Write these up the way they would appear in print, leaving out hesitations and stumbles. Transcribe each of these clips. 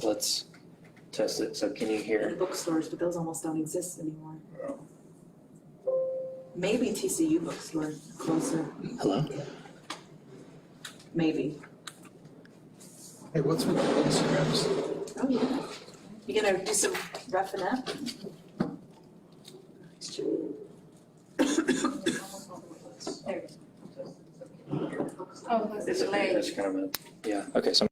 Let's test it. So can you In hear? bookstores, but those almost don't exist anymore. Maybe TCU bookstore closer, Hello? maybe. Hey, what's with the Instagrams? Oh, yeah. You gonna do some roughing up? Oh, that's the It's delay. it's kind of a, yeah. Okay, so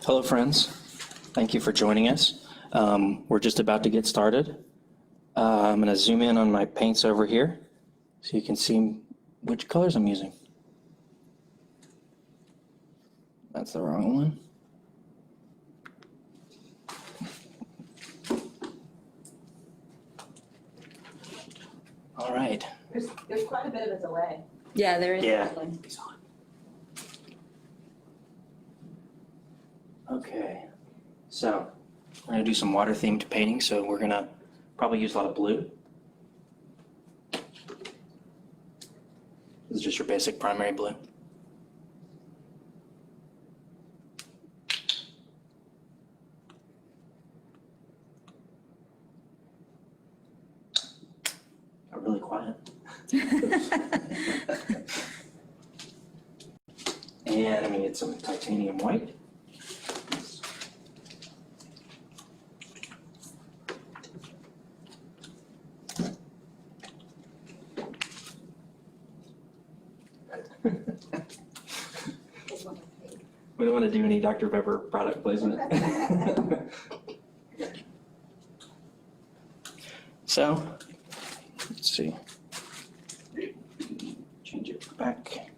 Hello, friends. Thank you for joining us. We're just about to get started. I'm going to zoom in on my paints over here so you can see which colors I'm using. That's the wrong one. All right. There's quite a bit of a delay. Yeah, there is. Yeah. Definitely. Okay, so we're gonna do some water themed painting, so we're gonna probably use a lot of blue. This is just your basic primary blue. Got really quiet. And I'm gonna get some titanium white. We don't want to do any Dr. Pepper product placement. So, let's see. Change it back.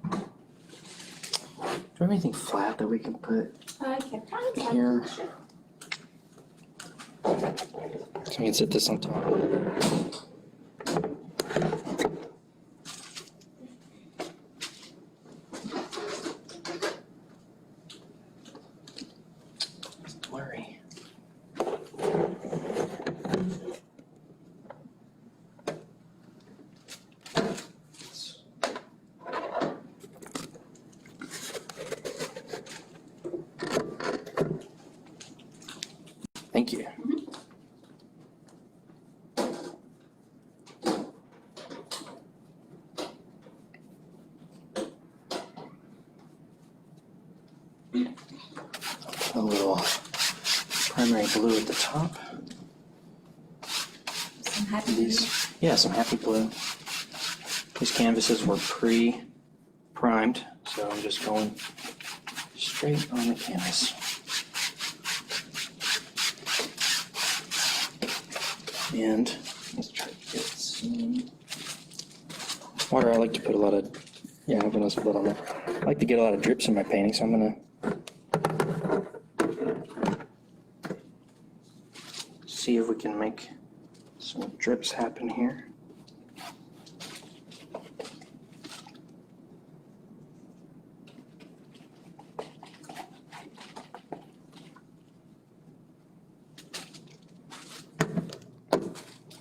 Do we have anything flat that we can put I can find one. here? So we can set this on top. It's blurry. Thank you. A little primary blue at the top. Some happy These, yeah, some happy blue. These canvases were pre-primed, so I'm just going straight on the canvas. And let's try to get some water. I like to put a lot of, yeah, I've been split on there. I like to get a lot of drips in my painting, so I'm gonna see if we can make some drips happen here.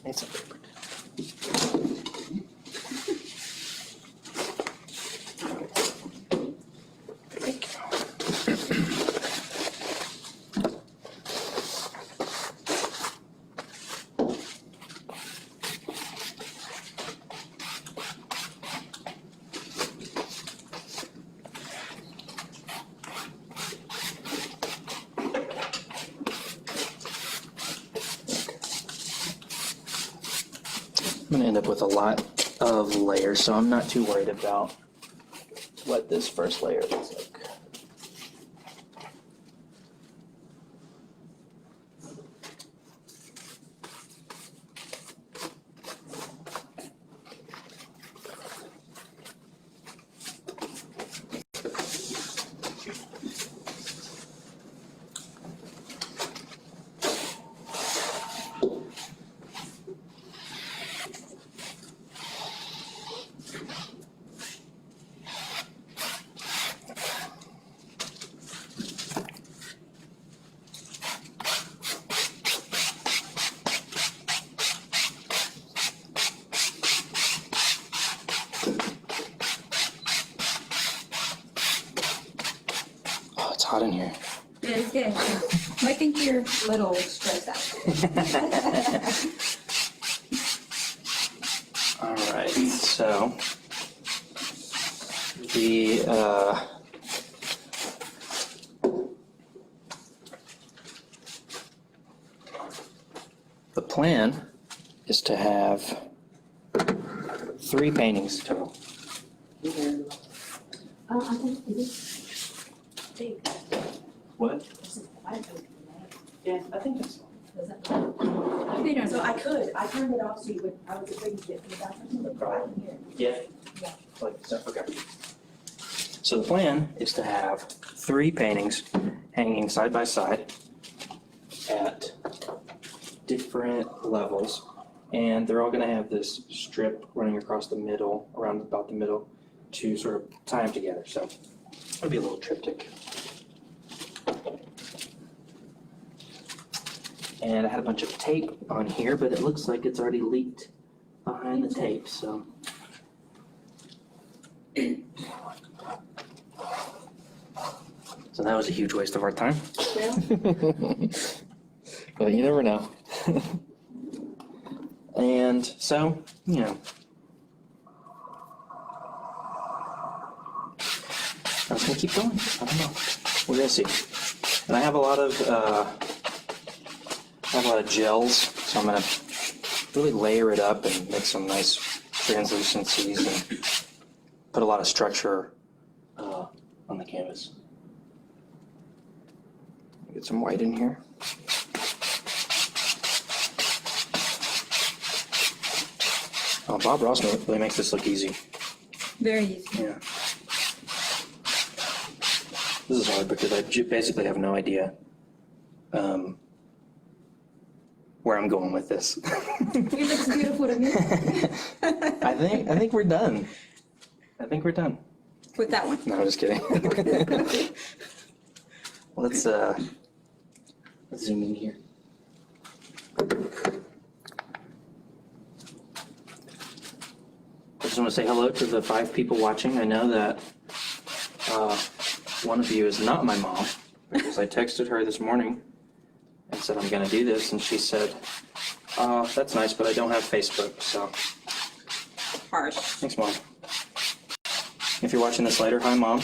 Need some paper. Thank you. I'm gonna end up with a lot of layers, so I'm not too worried about what this first layer looks like. Oh, it's hot in here. Yeah, it's good. I think you're a little stressed out. All right, so the plan is to have 3 paintings total. I think it is big. What? This is quite big. Yeah, I think that's. Does it? They don't So know. I turned it off so you would, I was afraid to get feedback from you, but I can hear. Yeah. Yeah. Like, so, okay. So the plan is to have 3 paintings hanging side by side at different levels. And they're all gonna have this strip running across the middle, around about the middle, to sort of tie them together. So it'll be a little triptych. And I had a bunch of tape on here, but it looks like it's already leaked behind the tape, so. So that was a huge waste of our time. Well, you never know. And so, you know. I'm just gonna keep going. I don't know. We're gonna see. And I have a lot of gels, so I'm gonna really layer it up and make some nice translucencies and put a lot of structure on the canvas. Get some white in here. Oh, Bob Ross really makes this look easy. Very easy. Yeah. This is hard because I basically have no idea where I'm going with this. It looks beautiful to me. I think we're done. I think we're done. With that one. No, I'm just kidding. Let's zoom in here. I just want to say hello to the 5 people watching. I know that one of you is not my mom, because I texted her this morning and said I'm going to do this, and she said, that's nice, but I don't have Facebook, so Harsh. thanks, Mom. If you're watching this later, hi, Mom.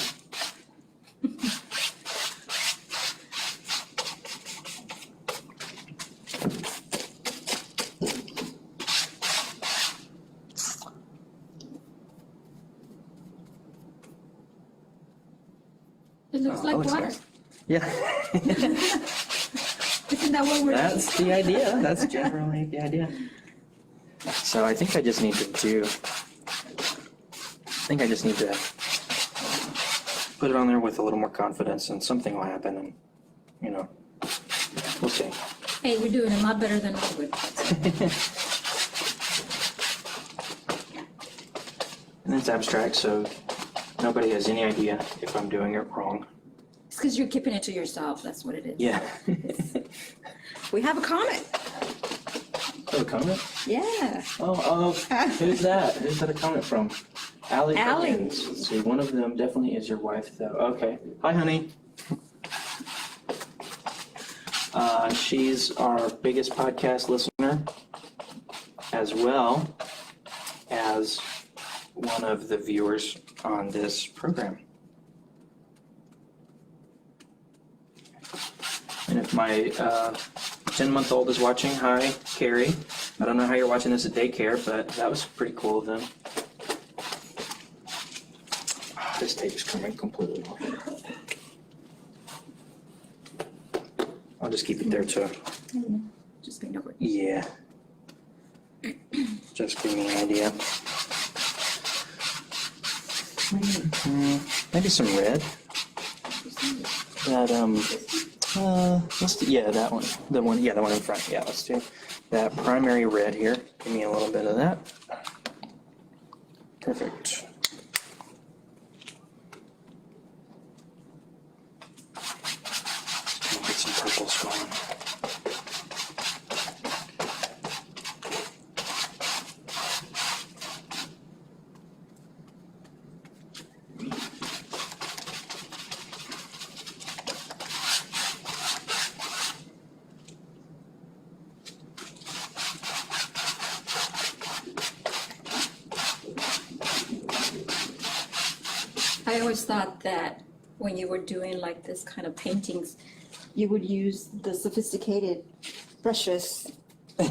It looks like looks water. nice. Yeah. Isn't that what we're That's the idea. That's generally the idea. So I think I just need to put it on there with a little more confidence, and something will happen, and, you know, we'll see. Hey, we're doing a lot better than I would. And it's abstract, so nobody has any idea if I'm doing it wrong. It's because you're keeping it to yourself. That's what it is. Yeah. We have a comment. Oh, a comment? Yeah. Oh, who's that? Who's that a comment from? Allie. Allie. Perkins. Let's see, one of them definitely is your wife, though. Okay. Hi, honey. She's our biggest podcast listener, as well as one of the viewers on this program. And if my 10-month-old is watching, hi, Carrie. I don't know how you're watching this at daycare, but that was pretty cool of them. This tape is coming completely off. I'll just keep it there too. Just bend over. Yeah. Just give me an idea. Maybe some red. That let's do, yeah, that one. The one in front. Yeah, let's do that primary red here. Give me a little bit of that. Perfect. Get some purples going. I always thought that when you were doing like this kind of paintings, you would use the sophisticated brushes. But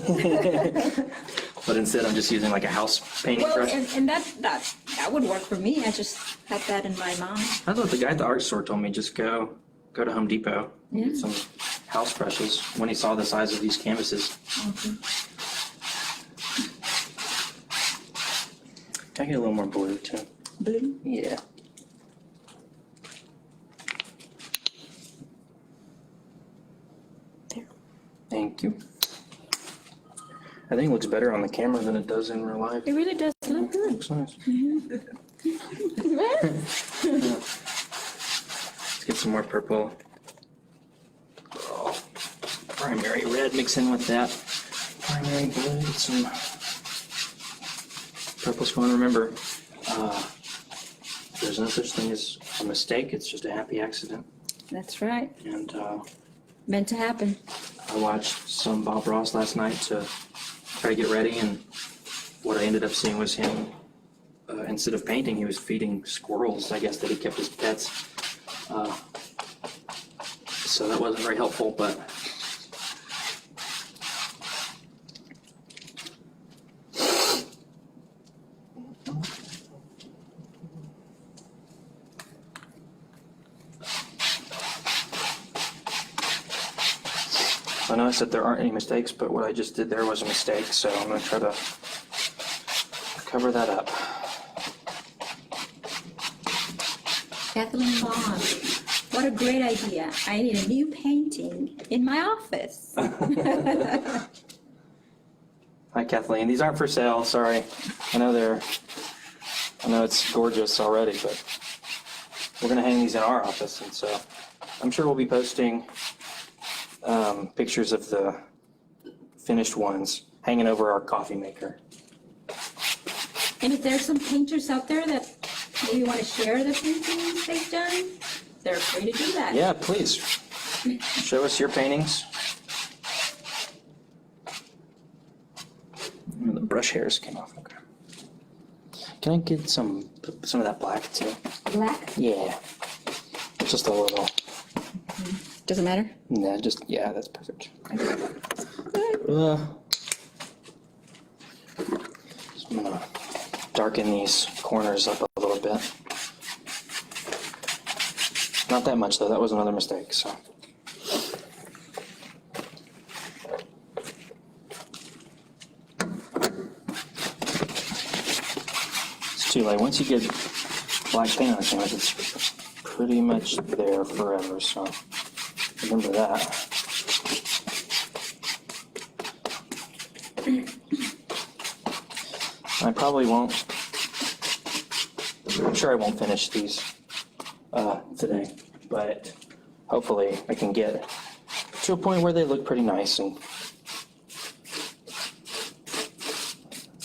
instead, I'm just using like a house painting Well, brush. and that that would work for me. I just had that in my mind. That's what the guy at the art store told me, just go to Home Depot, Yeah. get some house brushes, when he saw the size of these canvases. Can I get a little more blue too? Blue. Yeah. There. Thank you. I think it looks better on the camera than it does in real life. It really does look good. Looks nice. Let's get some more purple. Oh, primary red mix in with that. Primary blue, get some purple's fun. Remember, there's no such thing as a mistake. It's just a happy accident. That's right. And Meant to happen. I watched some Bob Ross last night to try to get ready, and what I ended up seeing was him, instead of painting, he was feeding squirrels, I guess, that he kept his pets. So that wasn't very helpful, but I noticed that there aren't any mistakes, but what I just did there was a mistake, so I'm going to try to cover that up. Kathleen Bond. What a great idea. I need a new painting in my office. Hi, Kathleen. These aren't for sale, sorry. I know it's gorgeous already, but we're going to hang these in our office, and so I'm sure we'll be posting pictures of the finished ones hanging over our coffee maker. And if there's some painters out there that maybe want to share the paintings they've done, they're free to do that. Yeah, please. Show us your paintings. Oh, the brush hairs came off. Okay. Can I get some of that black too? Black? Yeah. Just a little. Doesn't matter? Nah, yeah, that's perfect. Just I'm gonna darken these corners up a little bit. Not that much though, that was another mistake, so. It's too late. Once you get black paint on the canvas, it's pretty much there forever, so remember that. I probably won't, I'm sure I won't finish these today, but hopefully I can get to a point where they look pretty nice, and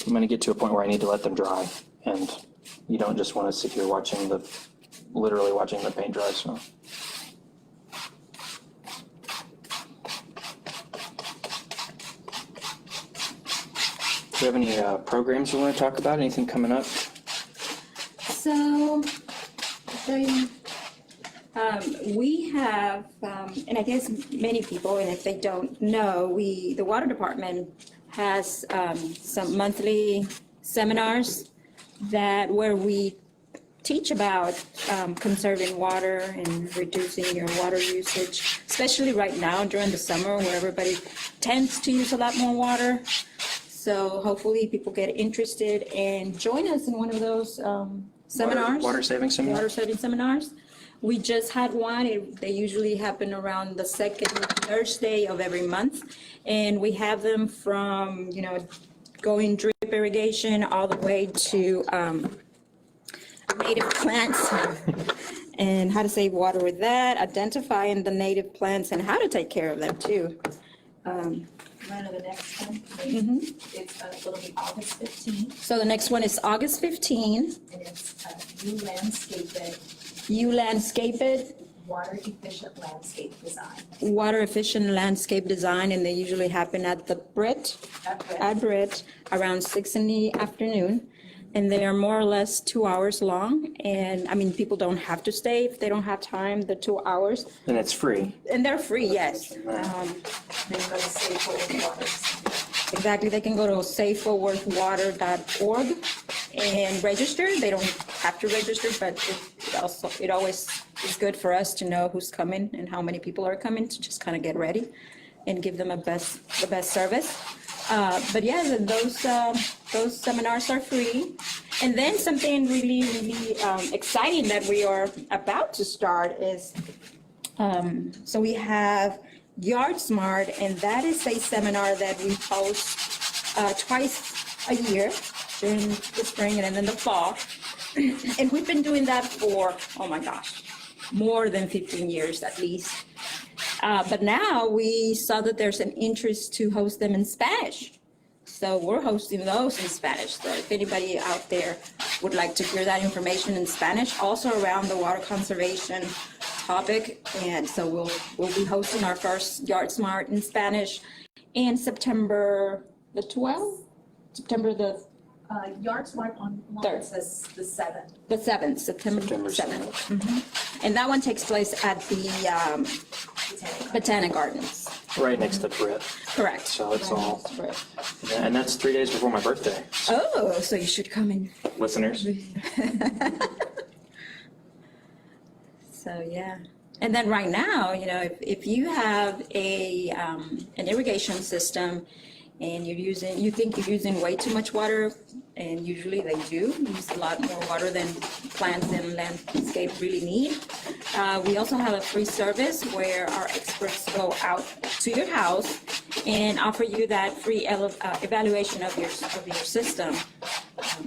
I'm going to get to a point where I need to let them dry, and you don't just want to sit here literally watching the paint dry, so. Do you have any programs you want to talk about? Anything coming up? So, we have, and I guess many people, and if they don't know, the water department has some monthly seminars where we teach about conserving water and reducing your water usage, especially right now during the summer where everybody tends to use a lot more water. So hopefully people get interested and join us in one of those seminars. Water saving seminar? Water saving seminars. We just had one. They usually happen around the second Thursday of every month. And we have them from, going drip irrigation all the way to native plants and how to save water with that, identifying the native plants and how to take care of them too. Run to the next one. It'll be August 15th, So the next one is August 15. and it's You Landscape It, You landscape it, Water Efficient Landscape Design. water efficient landscape design, and they usually happen at the Brit, at Brit, around 6 in the afternoon. And they are more or less 2 hours long. And people don't have to stay if they don't have time, the 2 hours. And it's free. And they're free, yes. Then go to Safe Water. Exactly, they can go to safeforworthwater.org and register. They don't have to register, but it always is good for us to know who's coming and how many people are coming to just kind of get ready and give them the best service. But yeah, those seminars are free. And then something really, really exciting that we are about to start is, so we have Yard Smart, and that is a seminar that we host twice a year during the spring and then the fall. And we've been doing that for, oh my gosh, more than 15 years at least. But now we saw that there's an interest to host them in Spanish. So we're hosting those in Spanish. So if anybody out there would like to hear that information in Spanish, also around the water conservation topic. And so we'll be hosting our first Yard Smart in Spanish in September the 12th? September the Yard Smart on Third. says the 7th. the 7th, September September 7th. And that one takes place at the Botanic Gardens. Right next to Brit. Correct. So it's all, Right. and that's 3 days before my birthday, Oh, so you should come in. listeners. So, yeah. And then right now, if you have an irrigation system and you think you're using way too much water, and usually they do use a lot more water than plants and landscape really need. We also have a free service where our experts go out to your house and offer you that free evaluation of your system.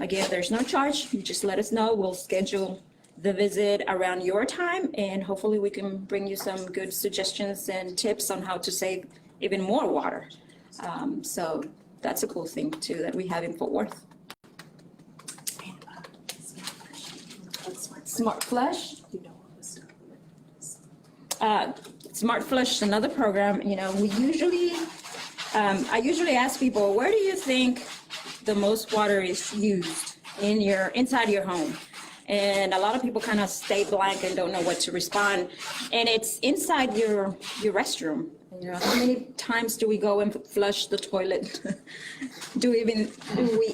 Again, there's no charge. You just let us know. We'll schedule the visit around your time, and hopefully we can bring you some good suggestions and tips on how to save even more water. So that's a cool thing too that we have in Fort Worth. Smart Flush. Smart Flush is another program. We usually, I usually ask people, where do you think the most water is used inside your home? And a lot of people kind of stay blank and don't know what to respond. And it's inside your restroom. How many times do we go and flush the toilet? Do we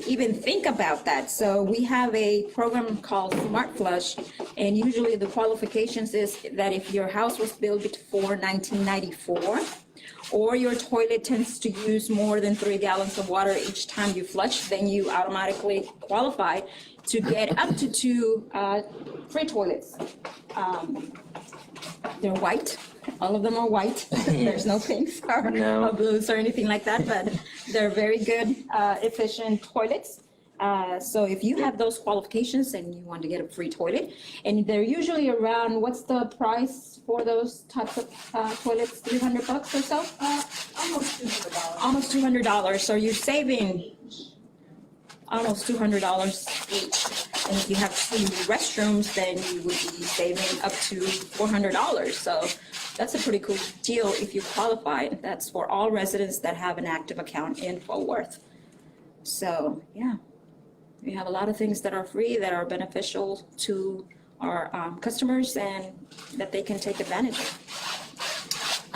even think about that? So we have a program called Smart Flush, and usually the qualifications is that if your house was built before 1994, or your toilet tends to use more than 3 gallons of water each time you flush, then you automatically qualify to get up to 2 free toilets. They're white. All of them are white. There's no pinks or blues or anything like that, but they're very good, efficient toilets. So if you have those qualifications and you want to get a free toilet, and they're usually around, what's the price for those types of toilets? $300 or so? Almost $200. Almost $200. So you're saving almost $200 each. And if you have 2 restrooms, then you would be saving up to $400. So that's a pretty cool deal if you qualify. That's for all residents that have an active account in Fort Worth. So, yeah, we have a lot of things that are free, that are beneficial to our customers, and that they can take advantage of.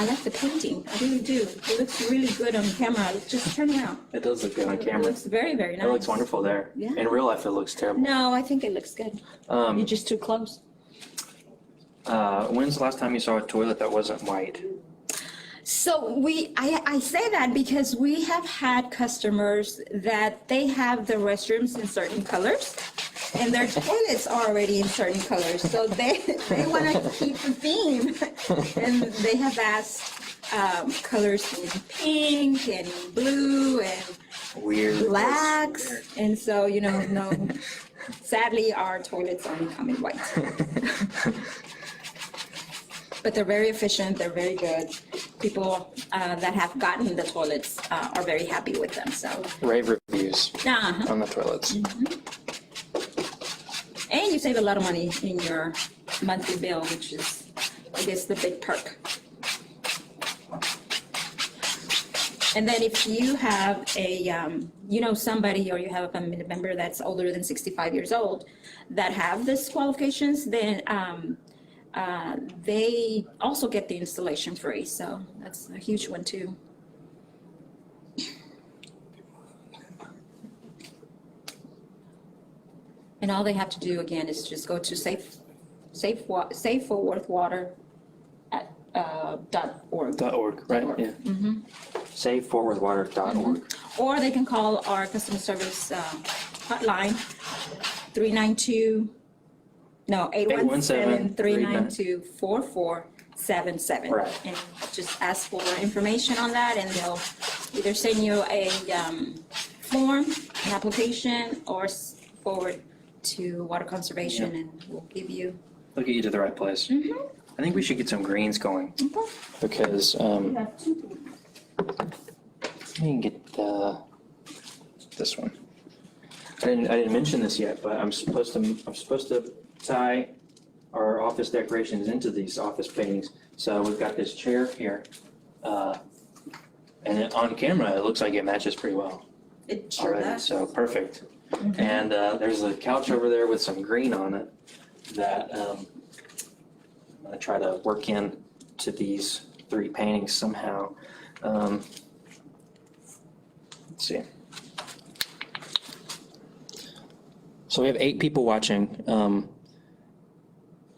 I like the painting. I really do. It looks really good on camera. Just turn around. It does look good on It camera. looks very, very nice. It looks wonderful there. Yeah. In real life, it looks terrible. No, I think it looks good. You're just too close. When's the last time you saw a toilet that wasn't white? So I say that because we have had customers that they have the restrooms in certain colors, and their toilets are already in certain colors. So they want to keep the theme, and they have asked colors in pink and blue and Weird. blacks, and so no. Sadly, our toilets only come in white. But they're very efficient, they're very good. People that have gotten the toilets are very happy with them, so. Rave reviews Uh-huh. on the toilets. And you save a lot of money in your monthly bill, which is, I guess, the big perk. And then if you have somebody, or you have a family member that's older than 65 years old that have these qualifications, then they also get the installation free, so that's a huge one too. And all they have to do again is just go to SaveForWorthWater at .org. .org, right, .org. yeah. Mhm. SaveForwardWater.org. Or they can call our customer service hotline, 817-392-4477. Right. And just ask for information on that, and they'll either send you a form, an application, or forward to Water Conservation, and we'll give you. They'll get you to the right place. I think we should get some greens going because We have two. let me get this one. I didn't mention this yet, but I'm supposed to tie our office decorations into these office paintings. So we've got this chair here, and on camera it looks like it matches pretty well It sure already. does. So perfect. And there's a couch over there with some green on it that I'm gonna try to work in to these 3 paintings somehow. Let's see. So we have 8 people watching.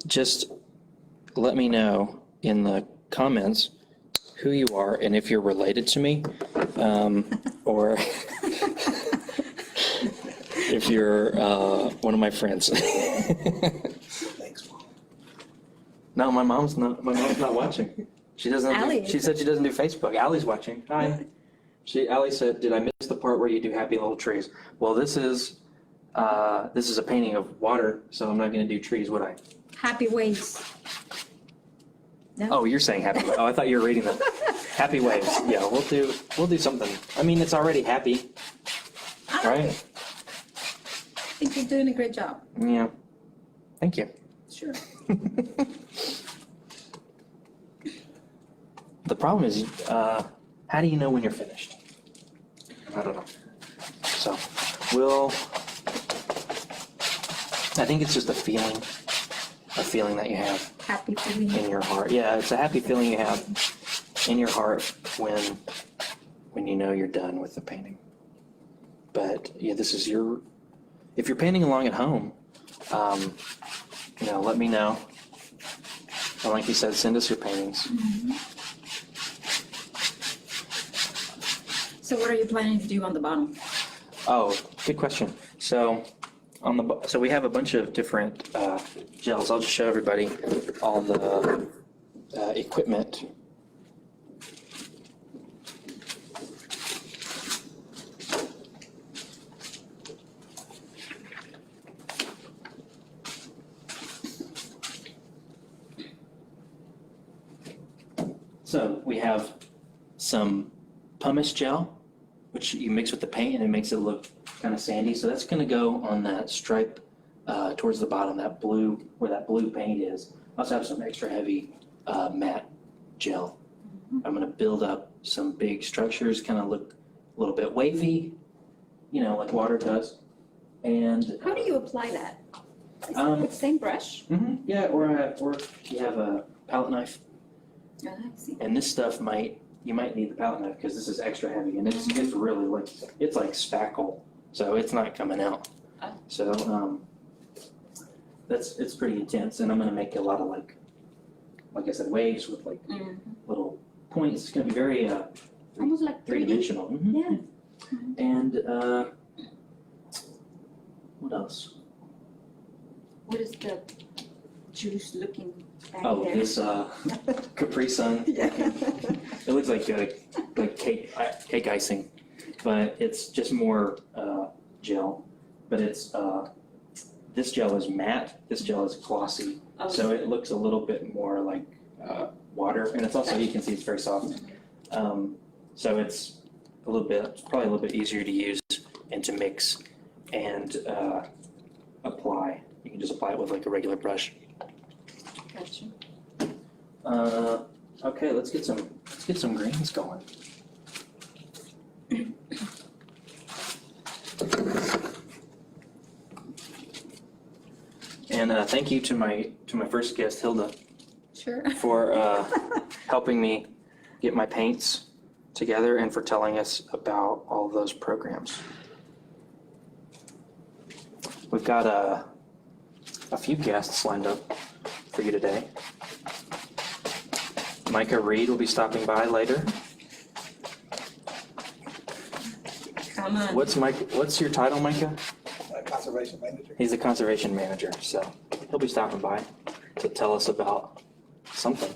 Just let me know in the comments who you are and if you're related to me, or if you're one of my friends. Thanks, Mom. No, my mom's not watching. She doesn't. Allie. She said she doesn't do Facebook. Allie's watching. Hi. Allie said, "Did I miss the part where you do happy little trees?" Well, this is a painting of water, so I'm not going to do trees, would I? Happy waves. Oh, you're saying happy. Oh, I thought you were reading them. Happy waves. Yeah, we'll do something. I mean, it's already happy, right? I think you're doing a great job. Yeah. Thank you. Sure. The problem is, how do you know when you're finished? I don't know. So, I think it's just a feeling that you have Happy feeling. in your heart. Yeah, it's a happy feeling you have in your heart when you know you're done with the painting. But yeah, if you're painting along at home, let me know. And like you said, send us your paintings. So what are you planning to do on the bottom? Oh, good question. So we have a bunch of different gels. I'll just show everybody all the equipment. So we have some pumice gel, which you mix with the paint and it makes it look kind of sandy. So that's going to go on that stripe towards the bottom, that blue, where that blue paint is. I also have some extra heavy matte gel. I'm going to build up some big structures, kind of look a little bit wavy, like water does. And How do you apply that? Is it Um, with the same brush? yeah, or you have a palette knife. Oh, I see. And this stuff you might need the palette knife because this is extra heavy and it's really it's like spackle, so it's not coming out. Oh. So it's pretty intense, and I'm gonna make a lot of like I said, waves with little points. It's gonna be very Almost like 3D. three-dimensional. Yeah. And what else? What is the juice looking back Oh, there? this Capri Sun. Yeah. It looks like cake icing, but it's just more gel. But it's this gel is matte. This gel is glossy, Oh. so it looks a little bit more like water. And it's also, you can see, it's very soft. So it's probably a little bit easier to use and to mix and apply. You can just apply it with like a regular brush. Gotcha. Okay, let's get some greens going. And thank you to my first guest, Hilda, Sure. for helping me get my paints together and for telling us about all those programs. we've got a few guests lined up for you today. Micah Reed will be stopping by later. Come on. What's your title, Micah? Conservation manager. He's the conservation manager, so he'll be stopping by to tell us about something.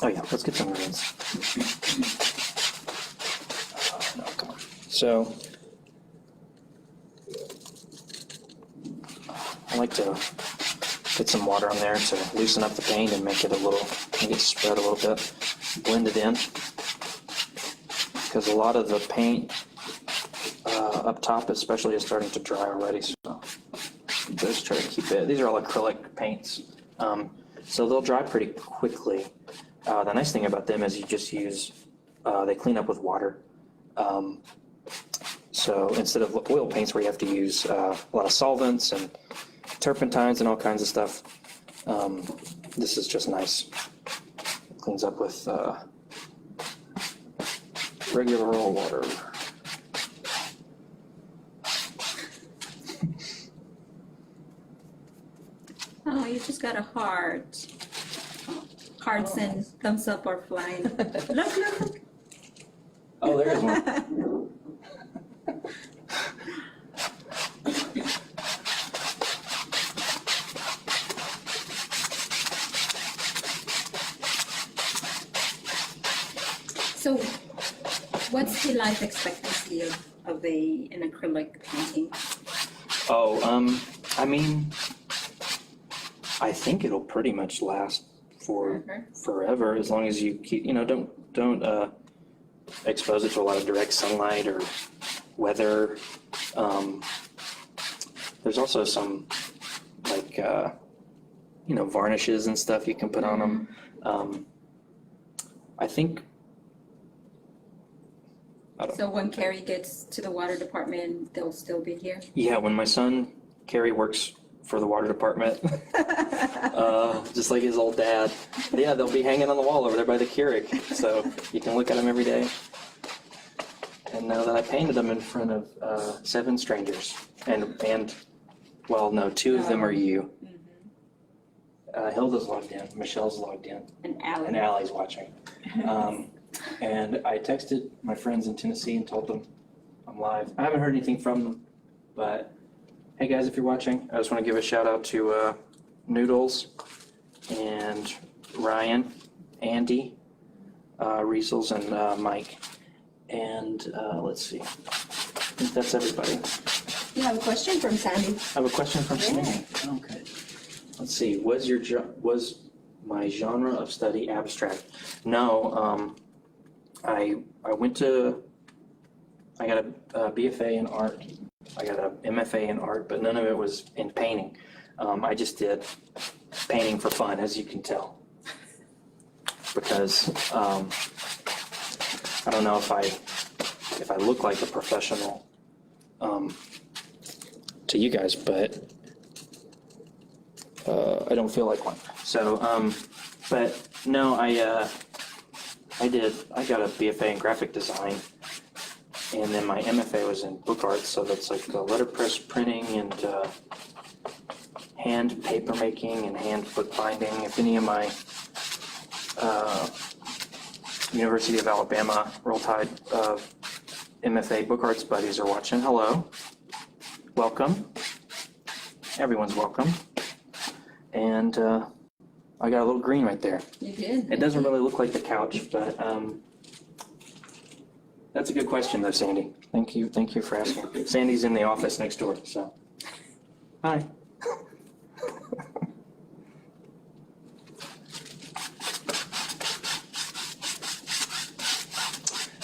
Oh yeah, let's get some greens. No, come on. So, I like to put some water on there to loosen up the paint and make it spread a little bit, blend it in. Because a lot of the paint up top especially is starting to dry already, so just try to keep it. These are all acrylic paints, so they'll dry pretty quickly. The nice thing about them is you just use, they clean up with water. So instead of oil paints where you have to use a lot of solvents and turpentines and all kinds of stuff, this is just nice. It cleans up with regular oil water. Oh, you just got a heart. Hearts and thumbs up are flying. Look. Oh, there's one. So, what's the life expectancy of an acrylic painting? Oh, I mean, I think it'll pretty much last for forever as long as you keep, don't expose it to a lot of direct sunlight or weather. There's also some like varnishes and stuff you can put on them. I think. So when Carrie gets to the water department, they'll still be here? Yeah, when my son Carrie works for the water department, just like his old dad. Yeah, they'll be hanging on the wall over there by the Keurig, so you can look at them every day. And now that I painted them in front of 7 strangers, and well, no, 2 of them are you. Hilda's logged in, Michelle's logged in, And Alan. and Allie's watching. And I texted my friends in Tennessee and told them I'm live. I haven't heard anything from them, but hey guys, if you're watching, I just want to give a shout out to Noodles and Ryan, Andy, Riesels, and Mike. And let's see, I think that's everybody. You have a question from Sandy? I have a question from Sandy. Okay. Let's see, was my genre of study abstract? No, I got a BFA in art. I got a MFA in art, but none of it was in painting. I just did painting for fun, as you can tell. Because I don't know if I look like a professional to you guys, but I don't feel like one. So, but no, I got a BFA in graphic design, and then my MFA was in book art, so that's like letterpress printing and hand paper making and hand book binding. If any of my University of Alabama Roll Tide MFA book arts buddies are watching, hello, welcome. Everyone's welcome. And I got a little green right there. You did. It doesn't really look like the couch, but that's a good question though, Sandy. Thank you for asking. Sandy's in the office next door, so. Hi.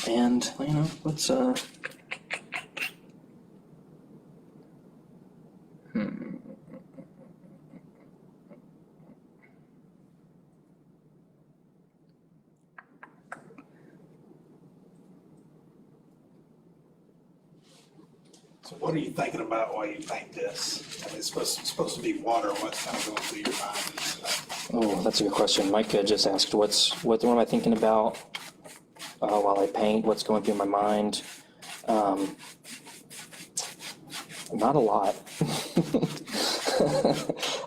And, let's, So what are you thinking about while you paint this? I mean, it's supposed to be water, what's kind of going through your mind? and stuff? Oh, that's a good question. Micah just asked, what am I thinking about while I paint? What's going through my mind? Not a lot.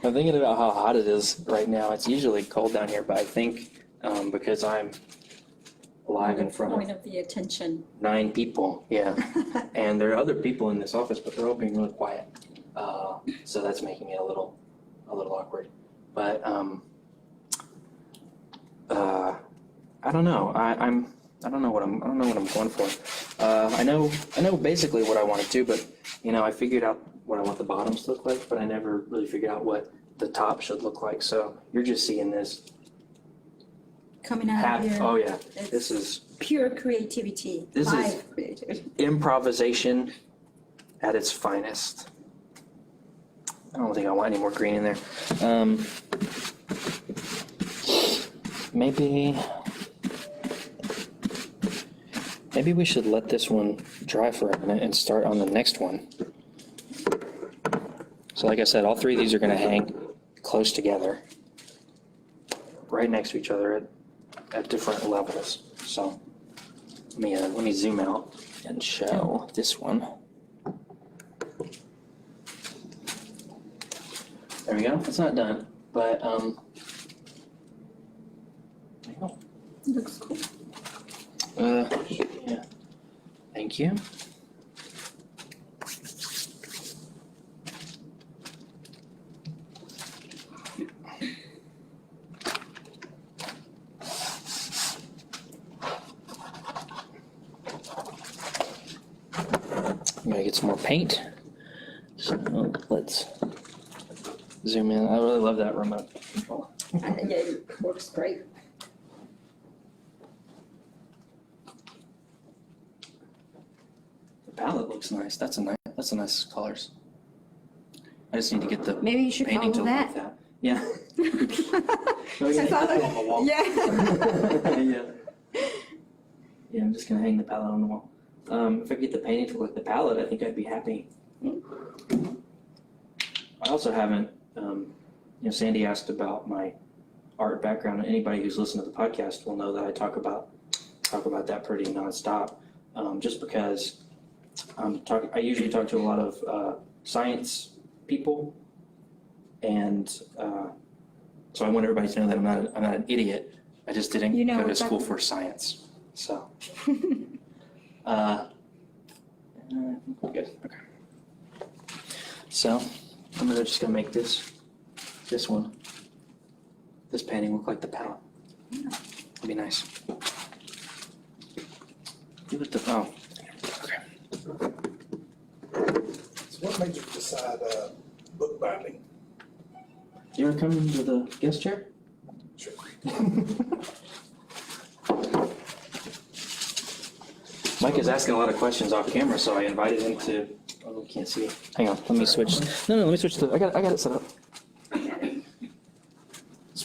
I'm thinking about how hot it is right now. It's usually cold down here, but I think because I'm live in front Point of of the attention. 9 people, yeah. And there are other people in this office, but they're all being really quiet. So that's making it a little awkward. But I don't know. I don't know what I'm going for. I know basically what I want to do, but I figured out what I want the bottoms to look like, but I never really figured out what the top should look like. So you're just seeing this Coming out of here. Oh yeah, It's this is pure creativity. This is- Live creativity. improvisation at its finest. I don't think I want any more green in there. Maybe we should let this one dry for a minute and start on the next one. So like I said, all 3 of these are gonna hang close together, right next to each other at different levels. So let me zoom out and show this one. There we go. It's not done, but there you go. Looks cool. Yeah. Thank you. I'm gonna get some more paint. So let's zoom in. I really love that remote control. Yeah, it works great. The palette looks nice. That's a nice colors. I just need to get the Maybe you should painting to follow look like that. that. Yeah. Yeah. Yeah. Yeah, I'm just gonna hang the palette on the wall. If I get the painting to look like the palette, I think I'd be happy. I also haven't, Sandy asked about my art background, and anybody who's listened to the podcast will know that I talk about that pretty nonstop. Just because I usually talk to a lot of science people, and so I want everybody to know that I'm not an idiot. I just didn't You know go to exactly. school for science. So, good. Okay. So I'm just gonna make this painting look like the palette. It'd be nice. Give it the okay. So what made you decide bookbinding? You wanna come into the guest chair? Sure. Mike is asking a lot of questions off camera, so I invited him to. Oh, we can't see. Hang on, let me switch. No, let me switch to. I got it set up.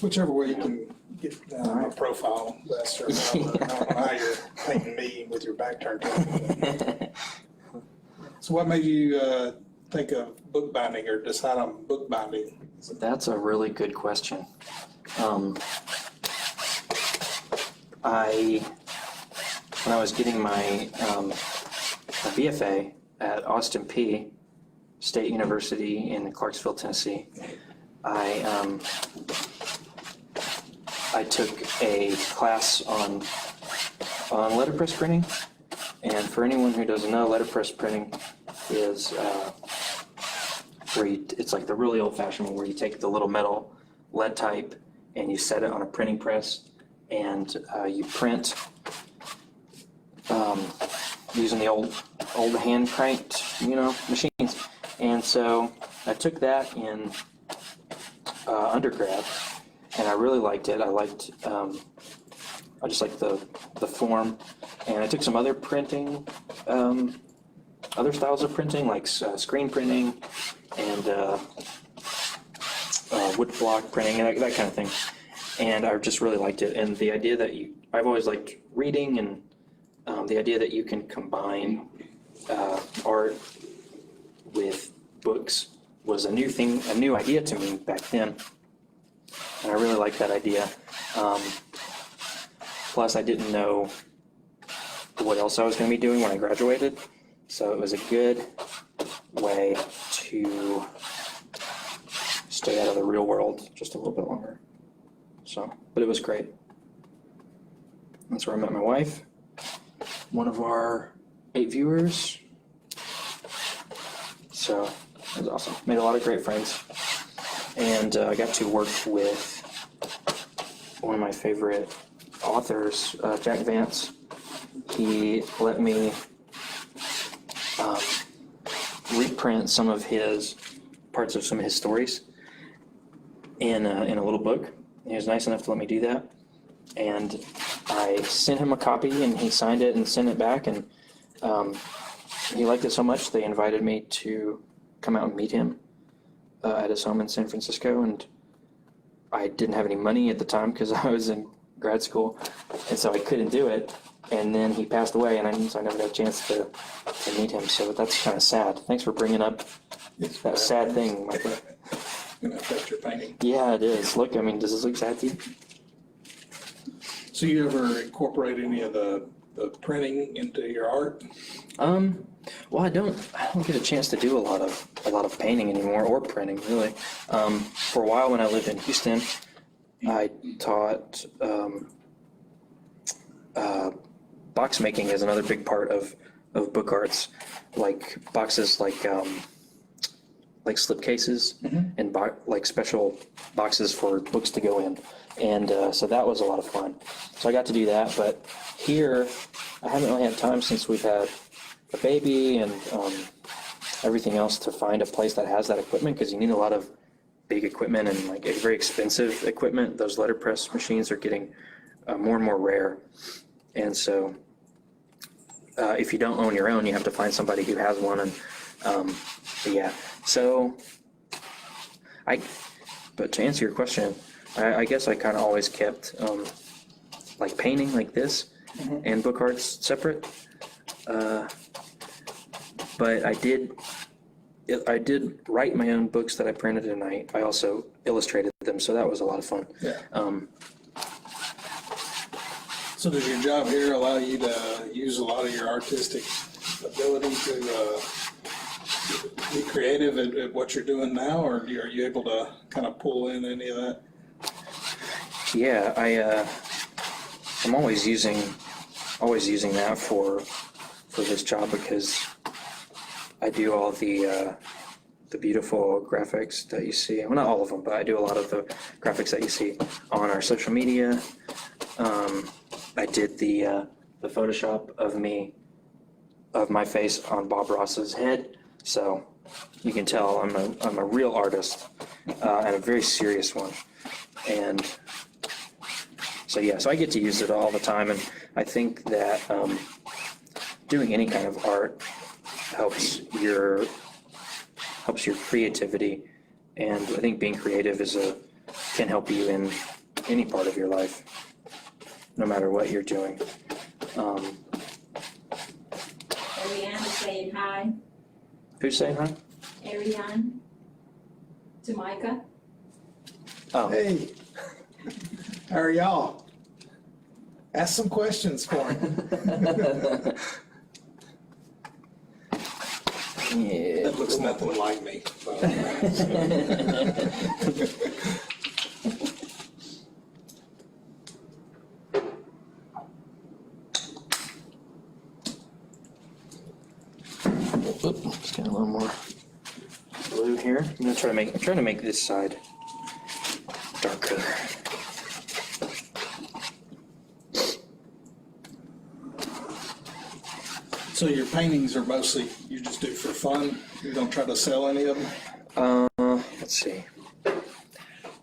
Whichever way you can get my profile best, or I don't know how you're painting me with your back turned to me. So what made you think of bookbinding or decide on bookbinding? That's a really good question. When I was getting my BFA at Austin Peay State University in Clarksville, Tennessee, I took a class on letterpress printing, and for anyone who doesn't know, letterpress printing is where it's like the really old-fashioned one where you take the little metal lead type and you set it on a printing press, and you print using the old hand cranked machines. And so I took that in undergrad, and I really liked it. I just liked the form, and I took some other printing, other styles of printing, like screen printing and wood block printing and that kind of thing. And I just really liked it. And the idea that I've always liked reading, and the idea that you can combine art with books was a new thing, a new idea to me back then. And I really liked that idea. Plus, I didn't know what else I was going to be doing when I graduated. So it was a good way to stay out of the real world just a little bit longer. So, but it was great. That's where I met my wife, one of our 8 viewers. So it was awesome. Made a lot of great friends. And I got to work with one of my favorite authors, Jack Vance. He let me reprint some of his parts of some of his stories in a little book. He was nice enough to let me do that. And I sent him a copy, and he signed it and sent it back. And he liked it so much, they invited me to come out and meet him at his home in San Francisco. And I didn't have any money at the time because I was in grad school, and so I couldn't do it. And then he passed away, and so I never got a chance to meet him. So that's kind of sad. Thanks for bringing up that sad thing, Michael. Gonna affect your painting. Yeah, it is. Look, I mean, does this look sad to you? So you ever incorporate any of the printing into your art? Well, I don't get a chance to do a lot of painting anymore, or printing really. For a while when I lived in Houston, I taught box making is another big part of book arts, like boxes like slip cases and like special boxes for books to go in. And so that was a lot of fun. So I got to do that, but here I haven't really had time since we've had a baby and everything else to find a place that has that equipment, because you need a lot of big equipment and like very expensive equipment. Those letterpress machines are getting more and more rare. And so if you don't own your own, you have to find somebody who has one. And yeah, so but to answer your question, I guess I kind of always kept like painting like this and book arts separate. But I did write my own books that I printed, and I also illustrated them, so that was a lot of fun. Yeah. So does your job here allow you to use a lot of your artistic ability to be creative at what you're doing now, or are you able to kind of pull in any of that? Yeah, I'm always using that for this job, because I do all the beautiful graphics that you see. Well, not all of them, but I do a lot of the graphics that you see on our social media. I did the Photoshop of my face on Bob Ross's head, so you can tell I'm a real artist and a very serious one. And so yeah, so I get to use it all the time, and I think that doing any kind of art helps your creativity, and I think being creative can help you in any part of your life, no matter what you're doing. Ariane is saying hi. Who's saying hi? Ariane to Micah. Oh, Hey, how are y'all? Ask some questions for him. yeah. That looks nothing like me. Oop, just got a little more blue here. I'm trying to make this side darker. So your paintings are mostly, you just do for fun? You don't try to sell any of them? Let's see.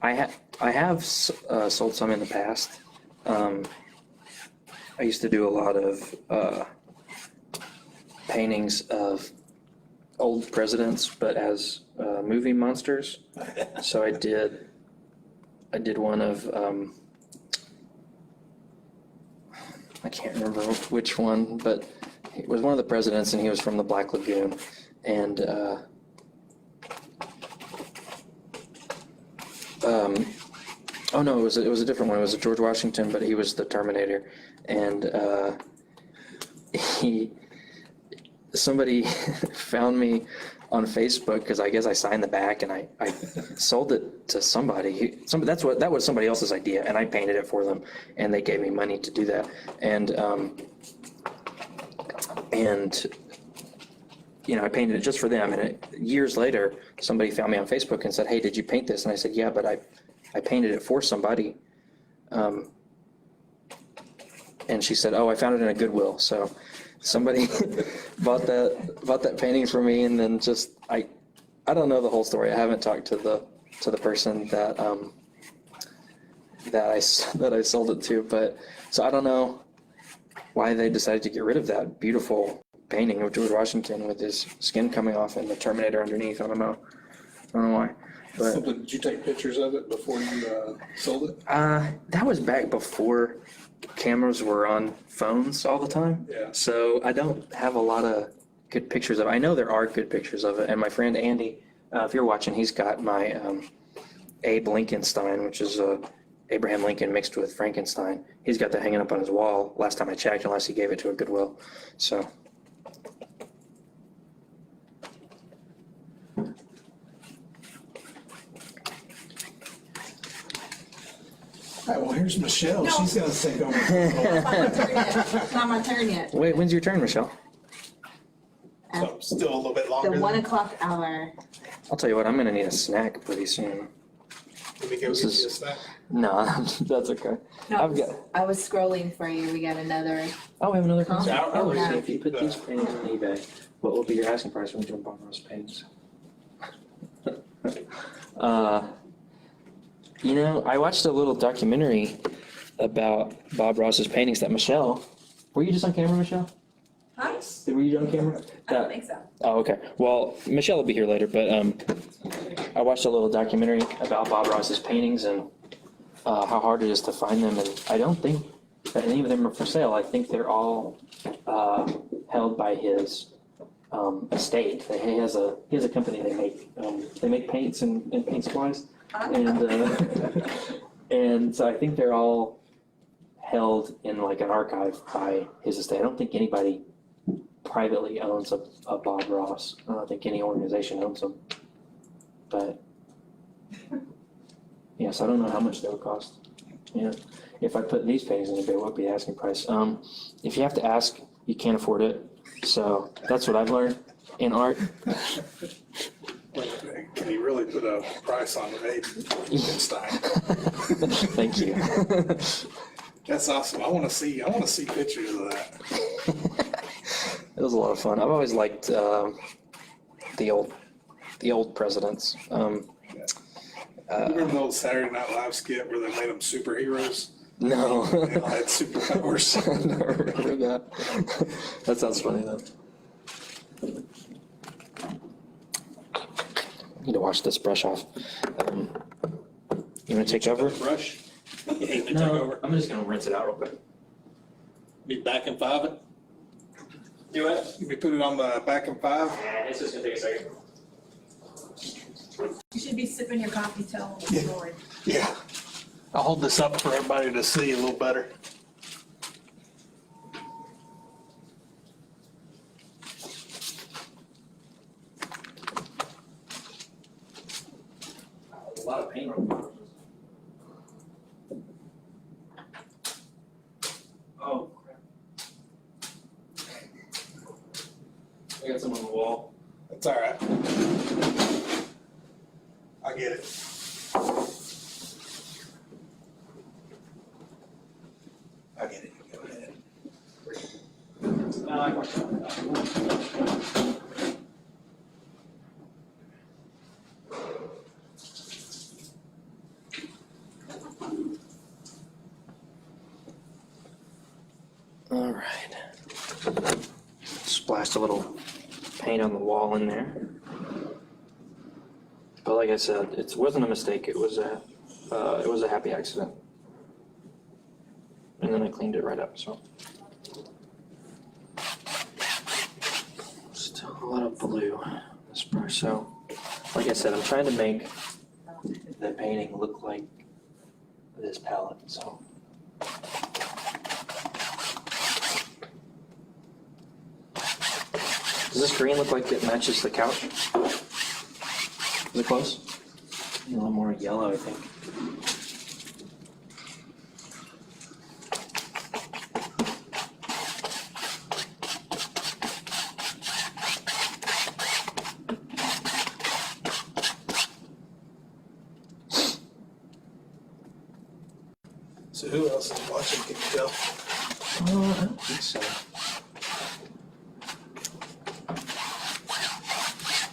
I have sold some in the past. I used to do a lot of paintings of old presidents, but as movie monsters. So I did one of I can't remember which one, but it was one of the presidents, and he was from the Black Lagoon, and oh no, it was a different one. It was a George Washington, but he was the Terminator, and somebody found me on Facebook because I guess I signed the back and I sold it to somebody. That was somebody else's idea, and I painted it for them, and they gave me money to do that. And you know, I painted it just for them. And years later, somebody found me on Facebook and said, "Hey, did you paint this?" And I said, "Yeah, but I painted it for somebody." And she said, "Oh, I found it in a Goodwill." So somebody bought that painting for me, and then just I don't know the whole story. I haven't talked to the person that I sold it to, but so I don't know why they decided to get rid of that beautiful painting of George Washington with his skin coming off and the Terminator underneath. I don't know why. But Something, did you take pictures of it before you sold it? that was back before cameras were on phones all the time. Yeah. So I don't have a lot of good pictures of it. I know there are good pictures of it. And my friend Andy, if you're watching, he's got my Abe Lincolnstein, which is Abraham Lincoln mixed with Frankenstein. He's got that hanging up on his wall last time I checked, unless he gave it to a Goodwill. So. All right, well, here's Michelle. No. She's gonna take over. It's not my turn yet. Wait, when's your turn, Michelle? So still a little bit The longer. 1 o'clock hour. I'll tell you what, I'm gonna need a snack pretty soon. Let me go This get is- you a snack. No, that's okay. No, I've got. I was scrolling for you. We got another. Oh, we have another Huh? concert. Oh, Oh, yeah. if you put these paintings on eBay, what will be your asking price when you jump on those paintings? You know, I watched a little documentary about Bob Ross's paintings that Michelle. Were you just on camera, Michelle? Huh? Were you on camera? I don't think so. Oh, okay. Well, Michelle will be here later, but I watched a little documentary about Bob Ross's paintings and how hard it is to find them, and I don't think that any of them are for sale. I think they're all held by his estate. He has a company. They make paints and paint supplies, and so I think they're all held in like an archive by his estate. I don't think anybody privately owns a Bob Ross. I don't think any organization owns them. But yes, I don't know how much they would cost. Yeah, if I put these paintings in eBay, what would be the asking price? If you have to ask, you can't afford it. So that's what I've learned in art. Can you really put a price on Abe Lincolnstein? Thank you. That's awesome. I want to see pictures of that. It was a lot of fun. I've always liked the old presidents. Remember the old Saturday Night Live skit where they made them superheroes? No, They all had superpowers. I never remember that. That sounds funny though. I need to wash this brush off. You want to take over? Brush? You hate to take No, over? I'm just gonna rinse it out real quick. Be back in 5 it? Do it. We put it on the back in 5? Yeah, it's just gonna take a second. You should be sipping your coffee till Yeah. forward. Yeah. I'll hold this up for everybody to see a little better. A lot of paint on. Oh, crap. I got some on the wall. That's all right. I get it. I get it. Go ahead. I watched that. All right. Splashed a little paint on the wall in there. But like I said, it wasn't a mistake. It was a happy accident. And then I cleaned it right up. So still a lot of blue in this brush. So like I said, I'm trying to make the painting look like this palette, so. Does this green look like it matches the couch? Is it close? A little more yellow, I think. So who else is watching, can you tell? I don't think so.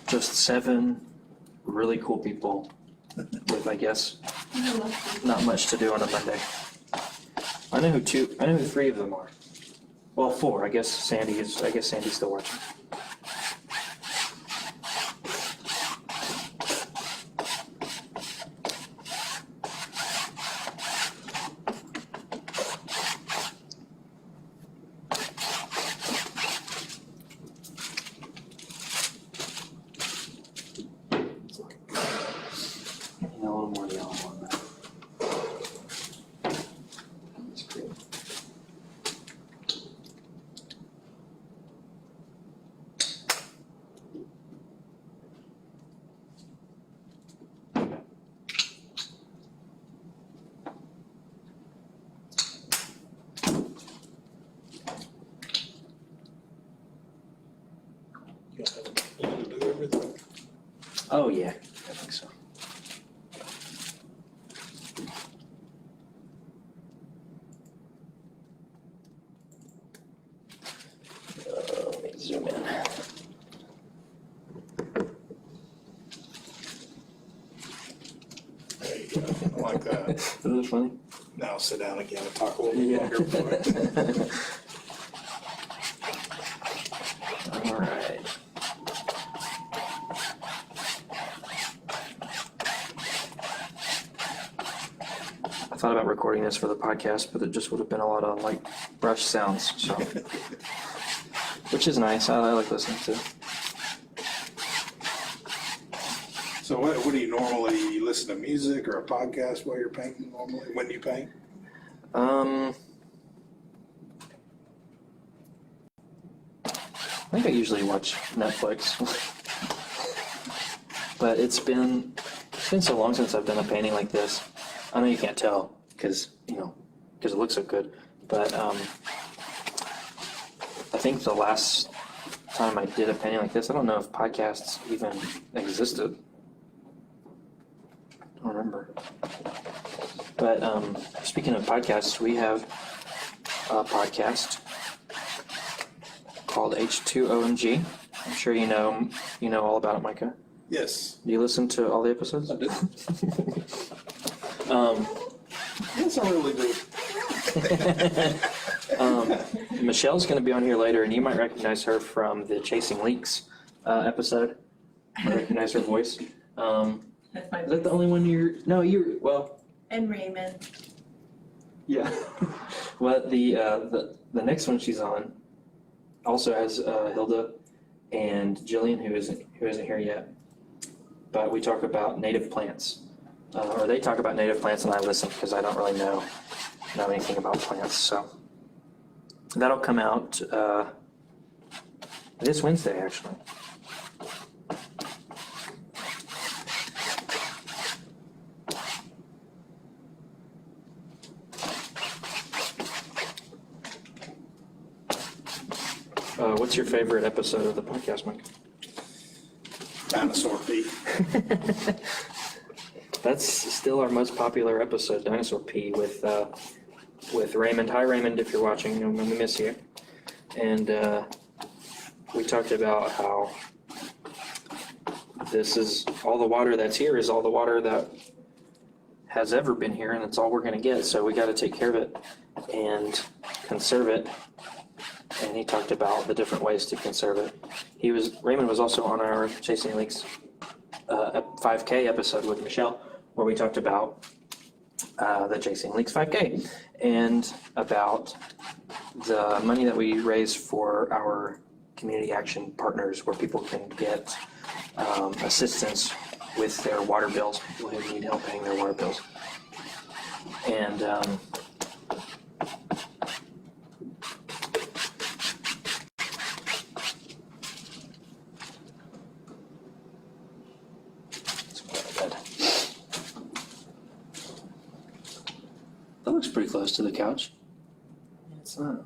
Just 7 really cool people with, I guess, not much to do on a Monday. I know who 3 of them are. Well, 4. I guess Sandy's still watching. A little more yellow on that. That's great. You to do everything. Oh yeah, I think so. Let me zoom in. There you go, I like that. Isn't that funny? Now sit down again and talk a little bit longer. boy. All right. I thought about recording this for the podcast, but it just would have been a lot of like brush sounds, so which is nice. I like listening to. So what do you normally listen to music or a podcast while you're painting normally, when you paint? I think I usually watch Netflix, but it's been so long since I've done a painting like this. I know you can't tell because it looks so good, but I think the last time I did a painting like this, I don't know if podcasts even existed. I don't remember. But speaking of podcasts, we have a podcast called H2OMG. I'm sure you know all about it, Micah. Yes. Do you listen to all the episodes? I do. Yes, I really do. Michelle's going to be on here later, and you might recognize her from the Chasing Leaks episode. I recognize her voice. That's my Is that the only one well, And Raymond. yeah. Well, the next one she's on also has Hilda and Jillian, who isn't here yet. But we talk about native plants, or they talk about native plants, and I listen because I don't really know anything about plants. So that'll come out this Wednesday, actually. What's your favorite episode of the podcast, Mike? Dinosaur pee. That's still our most popular episode, Dinosaur Pee, with Raymond. Hi, Raymond, if you're watching, we miss you. And we talked about how this is all the water that's here is all the water that has ever been here, and it's all we're going to get. So we got to take care of it and conserve it. And he talked about the different ways to conserve it. Raymond was also on our Chasing Leaks 5K episode with Michelle, where we talked about the Chasing Leaks 5K and about the money that we raise for our community action partners, where people can get assistance with their water bills, people who need help paying their water bills. And that looks pretty close to the couch. It's not.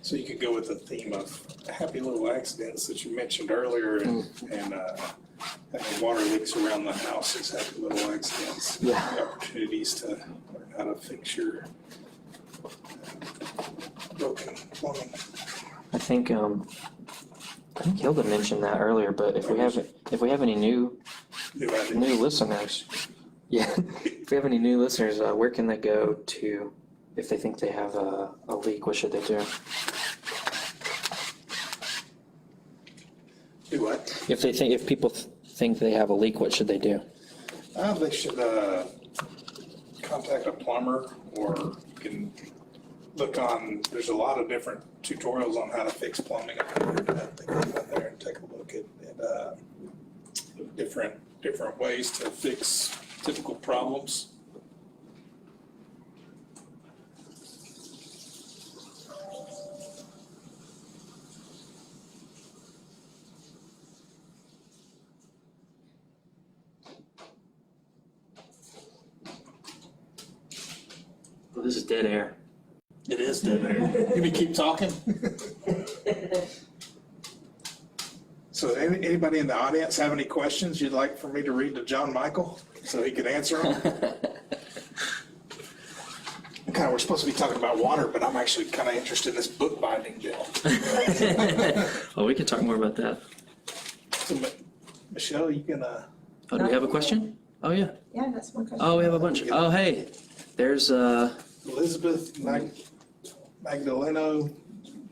So you could go with the theme of happy little accidents that you mentioned earlier and having water leaks around the house is happy little accidents. Yeah. Opportunities to learn how to fix your broken plumbing. I think Hilda mentioned that earlier, but if we have any new listeners, yeah, if we have any new listeners, where can they go to if they think they have a leak? What should they do? Do what? If people think they have a leak, what should they do? They should contact a plumber, or you can look on, there's a lot of different tutorials on how to fix plumbing. They can go in there and take a look at different ways to fix typical problems. Well, this is dead air. It is dead air. You may keep talking. So anybody in the audience have any questions you'd like for me to read to John Michael so he could answer them? We're supposed to be talking about water, but I'm actually kind of interested in this book binding bill. Well, we can talk more about that. So, Michelle, you can. Oh, do we have a question? Oh, yeah. Yeah, that's one question. Oh, we have a bunch. Oh, hey, there's Elizabeth Magdaleno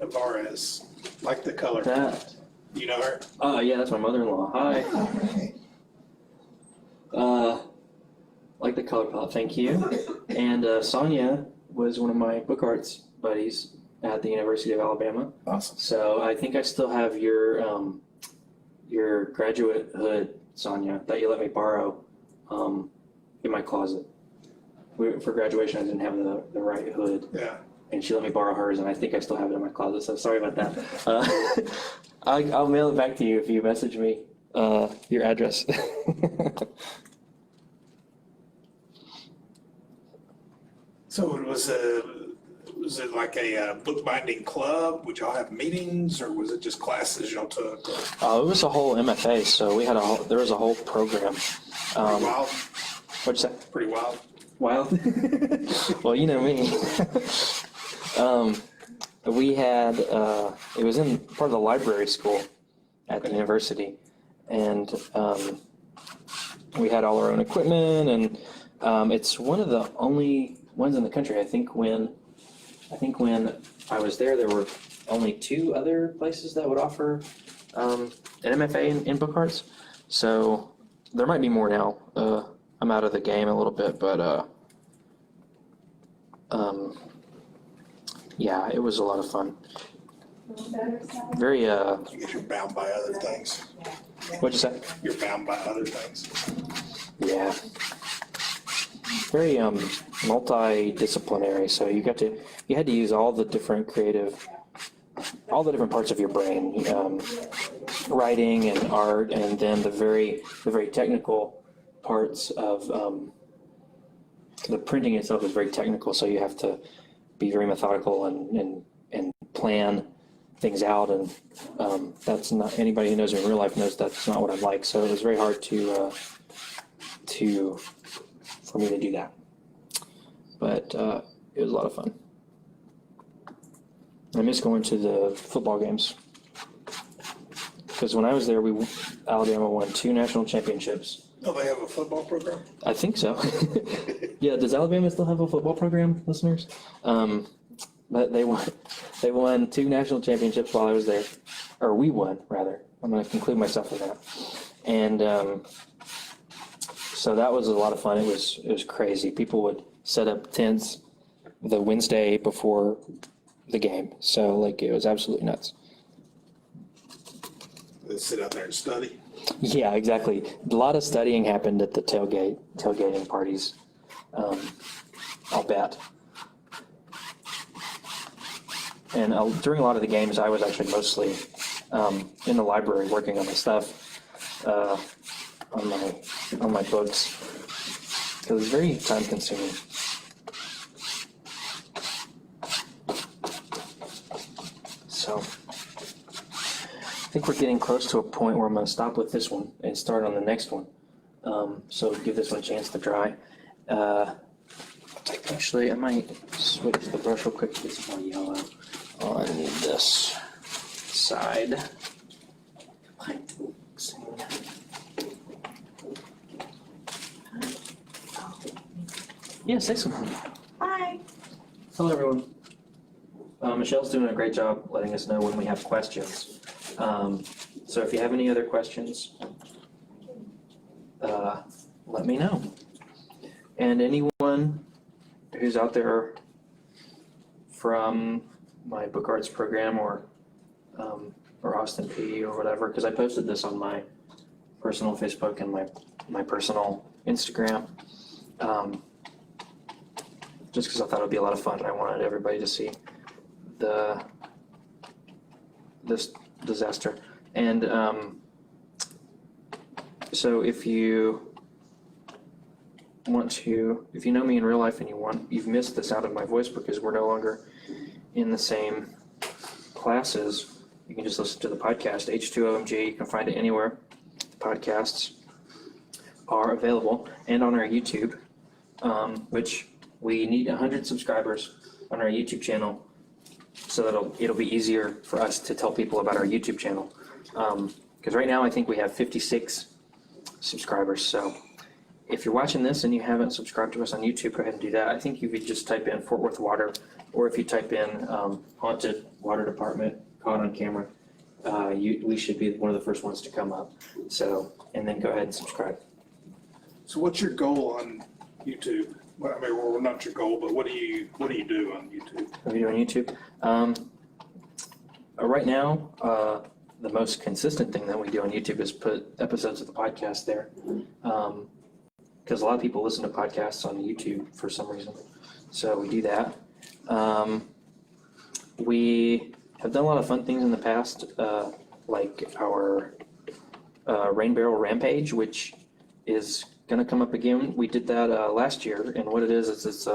Navarez, like the color. that. You know her? Oh, yeah, that's my mother-in-law. Hi. Like the color palette, thank you. And Sonia was one of my book arts buddies at the University of Alabama. Awesome. So I think I still have your graduate hood, Sonia, that you let me borrow in my closet. For graduation, I didn't have the right hood. Yeah. And she let me borrow hers, and I think I still have it in my closet, so sorry about that. I'll mail it back to you if you message me your address. So was it like a bookbinding club? Would y'all have meetings, or was it just classes y'all took? It was a whole MFA, so we had there was a whole program. Pretty wild. What'd you say? Pretty wild. Wild? Well, you know me. We had, it was in part of the library school at the university, and we had all our own equipment, and it's one of the only ones in the country. I think when I was there were only 2 other places that would offer an MFA in book arts. So there might be more now. I'm out of the game a little bit, but yeah, it was a lot of fun. Very I guess you're bound by other things. what'd you say? You're bound by other things. Yeah. Very multidisciplinary, so you had to use all the different parts of your brain, writing and art, and then the very technical parts of the printing itself is very technical, so you have to be very methodical and plan things out, and that's not, anybody who knows me in real life knows that's not what I'm like, so it was very hard for me to do that. But it was a lot of fun. I miss going to the football games, because when I was there, Alabama won 2 national championships. Oh, they have a football program? I think so. Yeah, does Alabama still have a football program, listeners? But they won 2 national championships while I was there, or we won rather. I'm going to include myself in that. And So that was a lot of fun. It was crazy. People would set up tents the Wednesday before the game. So like it was absolutely nuts. They sit out there and study. Yeah, exactly. A lot of studying happened at the tailgating parties. I'll bet. And during a lot of the games, I was actually mostly in the library working on my stuff, on my books. It was very time consuming. So I think we're getting close to a point where I'm going to stop with this one and start on the next one. So give this one a chance to dry. Actually, I might switch the brush real quick to get some more yellow on this side. Yeah, say something. Hi. Hello, everyone. Michelle's doing a great job letting us know when we have questions. So if you have any other questions, let me know. And anyone who's out there from my Book Arts program or Austin P or whatever, because I posted this on my personal Facebook and my personal Instagram, just because I thought it would be a lot of fun and I wanted everybody to see this disaster. And so if you know me in real life and you've missed the sound of my voice because we're no longer in the same classes, you can just listen to the podcast, H2OMG. You can find it anywhere podcasts are available, and on our YouTube, which we need 100 subscribers on our YouTube channel, so that it'll be easier for us to tell people about our YouTube channel. Because right now I think we have 56 subscribers. So if you're watching this and you haven't subscribed to us on YouTube, go ahead and do that. I think you could just type in Fort Worth Water, or if you type in Haunted Water Department caught on camera, we should be one of the first ones to come up. So, and then go ahead and subscribe. So what's your goal on YouTube? Well, I mean, well, not your goal, but what do you do on YouTube? What are you doing on YouTube? Right now, the most consistent thing that we do on YouTube is put episodes of the podcast there. Because a lot of people listen to podcasts on YouTube for some reason. So we do that. We have done a lot of fun things in the past, like our Rain Barrel Rampage, which is going to come up again. We did that last year, and what it is it's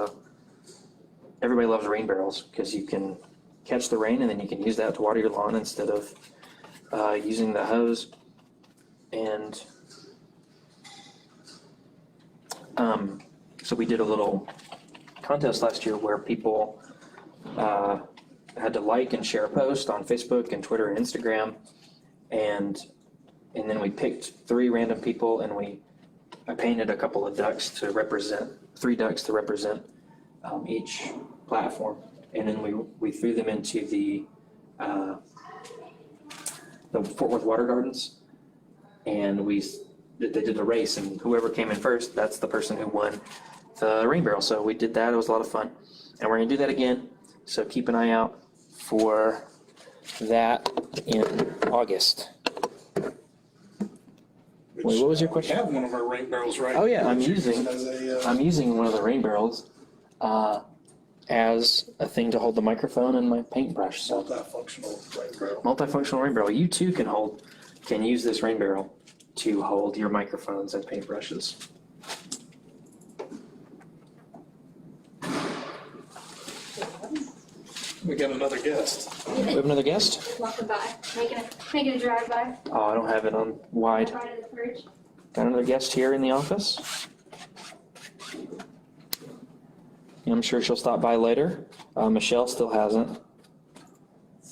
everybody loves rain barrels because you can catch the rain and then you can use that to water your lawn instead of using the hose. And so we did a little contest last year where people had to like and share a post on Facebook and Twitter and Instagram, and then we picked 3 random people, and I painted a couple of ducks to represent 3 ducks to represent each platform, and then we threw them into the Fort Worth Water Gardens, and they did a race, and whoever came in first, that's the person who won the rain barrel. So we did that. It was a lot of fun, and we're gonna do that again. So keep an eye out for that in August. Wait, what was your question? We have one of our rain barrels right. Oh yeah, I'm here. using one of the rain barrels as a thing to hold the microphone and my paintbrush. So Multifunctional rain barrel. multifunctional rain barrel. You too can use this rain barrel to hold your microphones and paintbrushes. We got another guest. We have another guest? Walking by, making a drive-by, Oh, I don't have it on wide. right in the fridge. Got another guest here in the office. I'm sure she'll stop by later. Michelle still hasn't.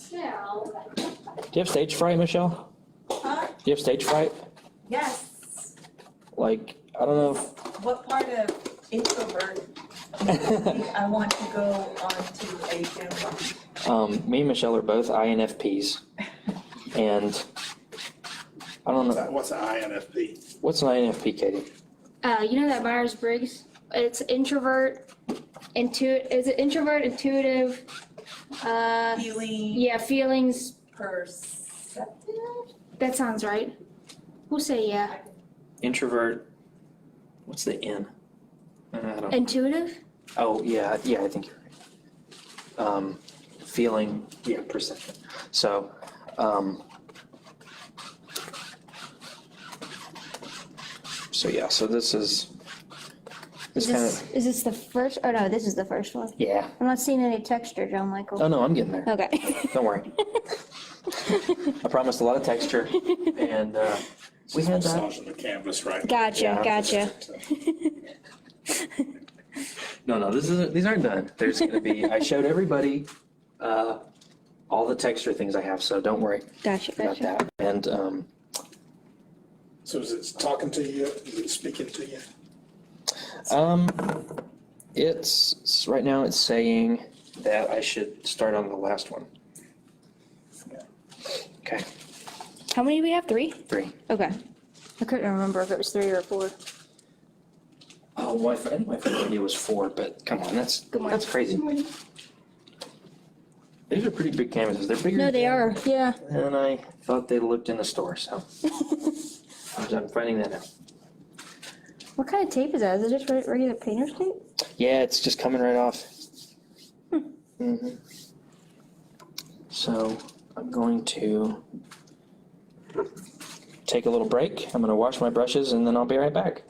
Shell. Do you have stage fright, Michelle? Huh? Do you have stage fright? Yes. Like, I don't know. What part of introvert do you think I want to go onto a gym? Me and Michelle are both INFPs. And I don't know. What's an INFP? What's an INFP, Katie? You know that Myers-Briggs? It's introvert, is it introvert, intuitive? Feeling Yeah, feelings. perceptive? That sounds right. We'll say yeah. Introvert, what's the N? I don't, Intuitive? oh, yeah, I think you're right. Feeling, yeah, perception. So, so this is, this kind of, Is this the first? Oh no, this is the first one. yeah. I'm not seeing any texture, John Michael. Oh, no, I'm getting there. Okay. Don't worry. I promised a lot of texture, and we had that. Massaging the canvas right now. Gotcha, Yeah. gotcha. No, these aren't done. There's going to be, I showed everybody all the texture things I have, so don't worry Gotcha, about gotcha. that. And So is it talking to you? Is it speaking to you? it's, right now it's saying that I should start on the last one. Okay, How many do we have? 3? 3. Okay. I couldn't remember if it was 3 or 4. Oh, I think my first idea was 4, but come on, that's crazy. These are pretty big canvases. They're bigger. No, they are. Yeah. than I thought they looked in the store, so I'm finding that out. What kind of tape is that? Is it just regular painter's tape? Yeah, it's just coming right off. So I'm going to take a little break. I'm going to wash my brushes and then I'll be right back.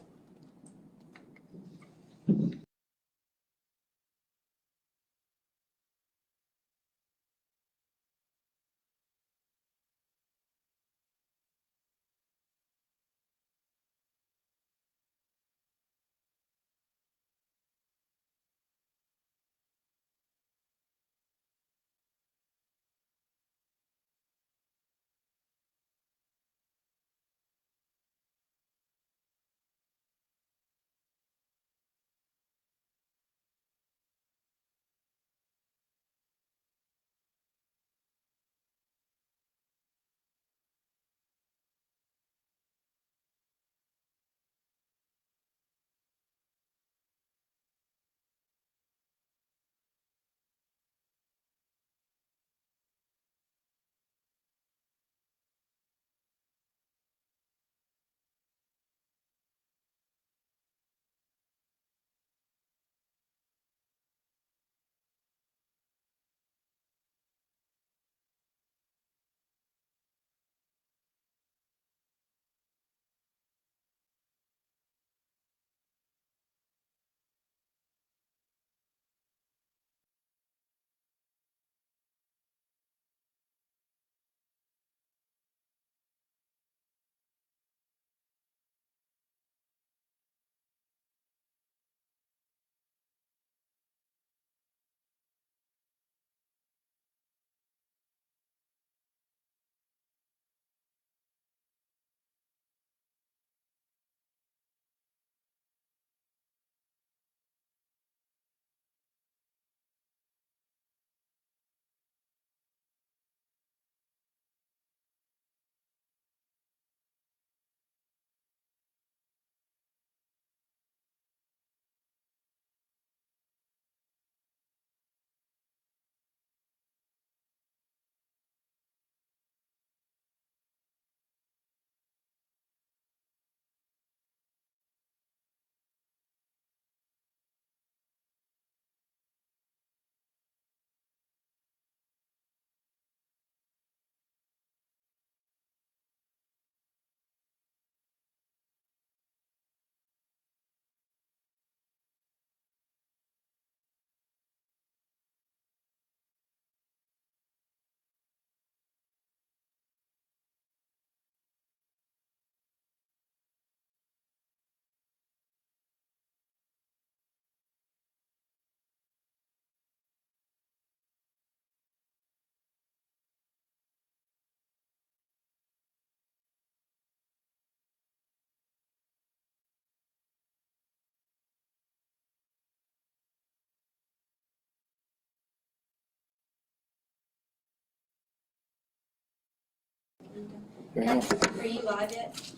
Here we go. Are you live yet?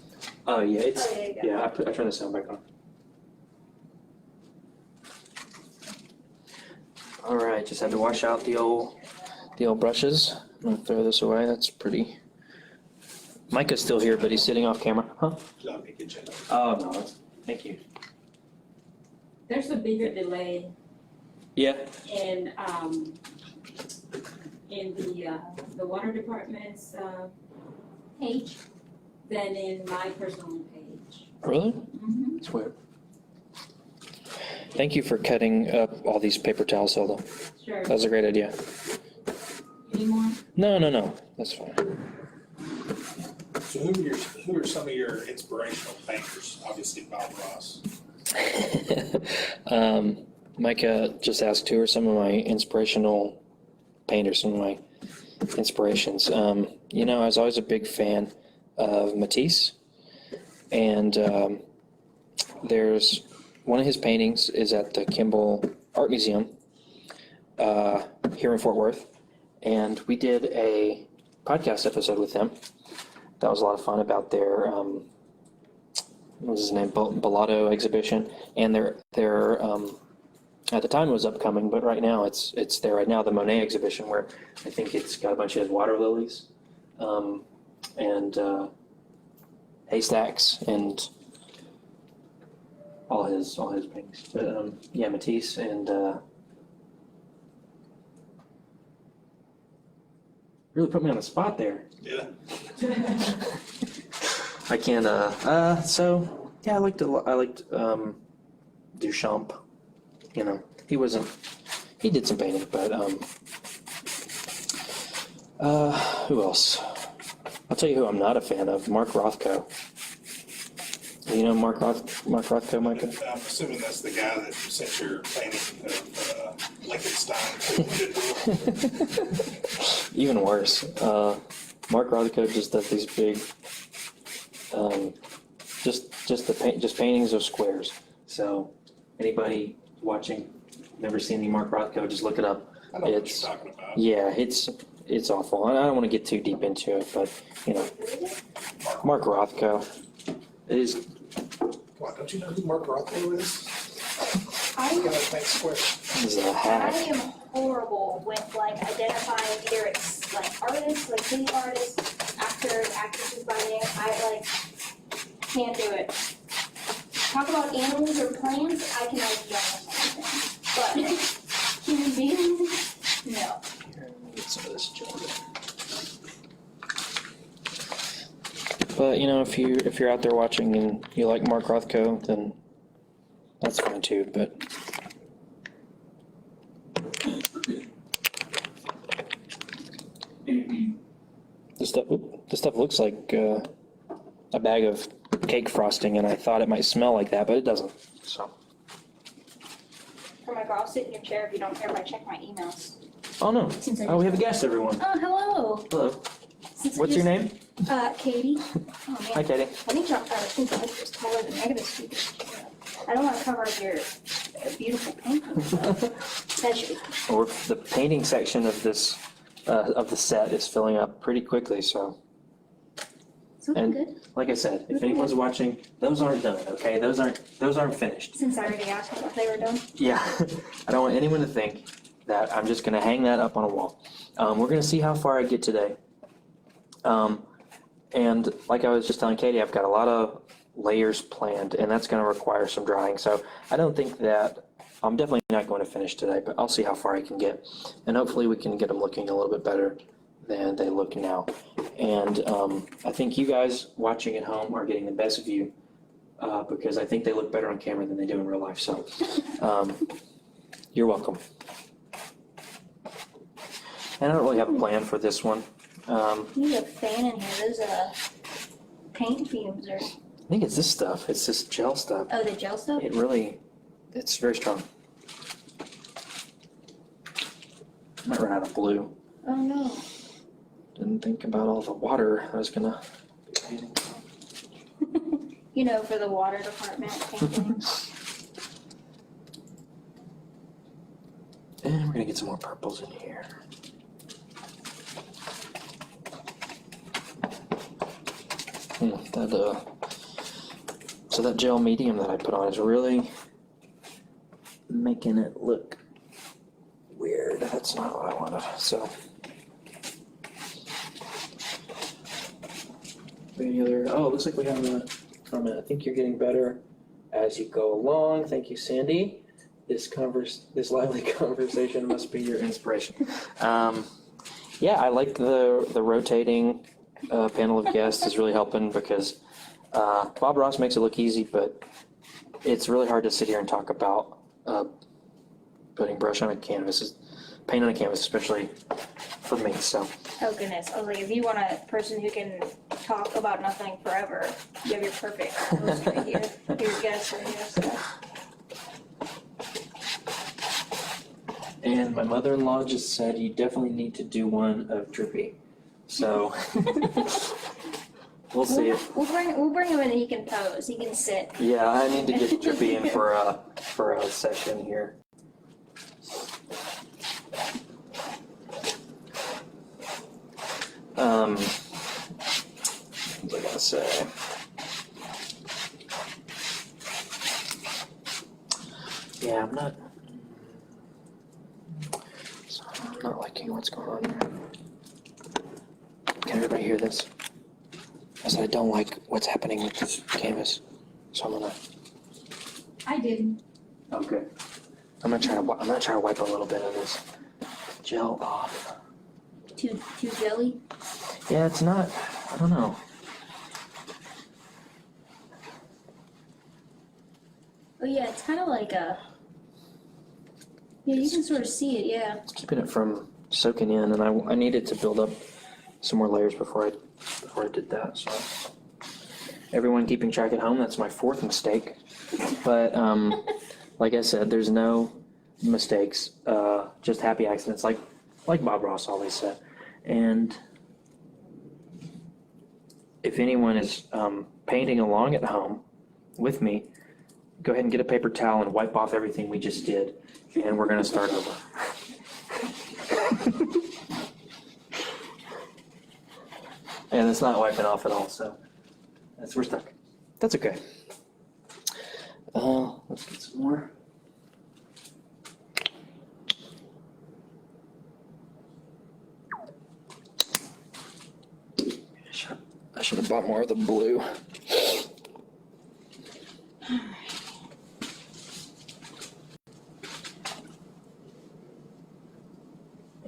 Oh, yeah, it's, Oh, there you go. yeah, I turned the sound back on. All right, just had to wash out the old brushes. I'm gonna throw this away. That's pretty. Micah's still here, but he's sitting off camera. Huh? Oh no, thank you. There's a bigger delay Yeah. in the water department's page than in my personal page. Really? Mm-hmm. That's weird. Thank you for cutting up all these paper towels, Hilda. Sure. That was a great idea. You need more? No. That's fine. So who are some of your inspirational painters? Obviously Bob Ross. Micah just asked who are some of my inspirational painters, some of my inspirations. I was always a big fan of Matisse, and there's one of his paintings is at the Kimball Art Museum here in Fort Worth, and we did a podcast episode with them. That was a lot of fun about their what was his name, Bellotto exhibition, and their at the time it was upcoming, but right now it's there right now, the Monet exhibition, where I think it's got a bunch of his water lilies and haystacks and all his paintings. But yeah, Matisse and really put me on the spot there. Yeah. I can't. So yeah, I liked Duchamp. He did some painting, but who else? I'll tell you who I'm not a fan of. Mark Rothko. You know Mark Rothko, Micah? I'm assuming that's the guy that sent your painting of Liechtenstein. Even worse. Mark Rothko just does these big, just paintings of squares. So anybody watching, never seen any Mark Rothko, just look it up. I know what you're talking about. Yeah, it's awful. I don't want to get too deep into it, but Mark Rothko is. Why, don't you know who Mark Rothko is? I The guy that paints squares. He's a I hack. am horrible with like identifying either it's like artists, like city artists, actors, actresses by name. I like can't do it. Talk about animals or plants, I can identify them. But human beings, no. Get some of this Jordan. But if you're out there watching and you like Mark Rothko, then that's fine too. But this stuff looks like a bag of cake frosting, and I thought it might smell like that, but it doesn't. So. For my girl, I'll sit in your chair if you don't care if I check my emails. Oh no! Since I Oh, we just- have a guest, everyone. Oh, hello. Hello. Since I What's your just- name? Katie. Oh man. Hi, Katie. I think I was just taller than negative speed. I don't want to cover up your beautiful painting. That should be. Or the painting section of this of the set is filling up pretty quickly. So, It's looking And- good. like I said, if anyone's watching, those aren't done. Okay, those aren't finished. Since I already asked them if they were done. Yeah, I don't want anyone to think that I'm just gonna hang that up on a wall. We're gonna see how far I get today. And like I was just telling Katie, I've got a lot of layers planned, and that's going to require some drying. So I don't think that I'm definitely not going to finish today, but I'll see how far I can get, and hopefully we can get them looking a little bit better than they look now. And I think you guys watching at home are getting the best view because I think they look better on camera than they do in real life. So you're welcome. And I don't really have a plan for this one. You need a fan in here. Those paint fumes are. I think it's this stuff. It's this gel stuff. Oh, the gel stuff. It's very strong. Might run out of blue. Oh no. Didn't think about all the water I was gonna. For the water department painting. And we're gonna get some more purples in here. So that gel medium that I put on is really making it look weird. That's not what I wanted, so. Any other, oh, it looks like we have a comment. I think you're getting better as you go along. Thank you, Sandy. This lively conversation must be your inspiration. Yeah, I like the rotating panel of guests is really helping because Bob Ross makes it look easy, but it's really hard to sit here and talk about putting brush on a canvas, paint on a canvas, especially for me. So. Oh goodness, I was like, if you want a person who can talk about nothing forever, you have your perfect host right here, your guest right here, so. And my mother-in-law just said you definitely need to do one of Drippy. So we'll see. We'll bring him in and he can pose, he can sit. Yeah, I need to get Drippy in for a session here. What was I gonna say? Yeah, I'm not liking what's going on here. Can everybody hear this? I said I don't like what's happening with this canvas, so I'm gonna. I didn't. Okay. I'm gonna try to wipe a little bit of this gel off. Too jelly? Yeah, it's not. I don't know. Oh yeah, it's kind of like a. Yeah, you can sort of see it. Yeah. It's keeping it from soaking in, and I needed to build up some more layers before I did that. So everyone keeping track at home, that's my fourth mistake. But like I said, there's no mistakes, just happy accidents, like Bob Ross always said. And if anyone is painting along at home with me, go ahead and get a paper towel and wipe off everything we just did, and we're gonna start over. And it's not wiping off at all, so we're stuck. That's okay. Let's get some more. I should have bought more of the blue.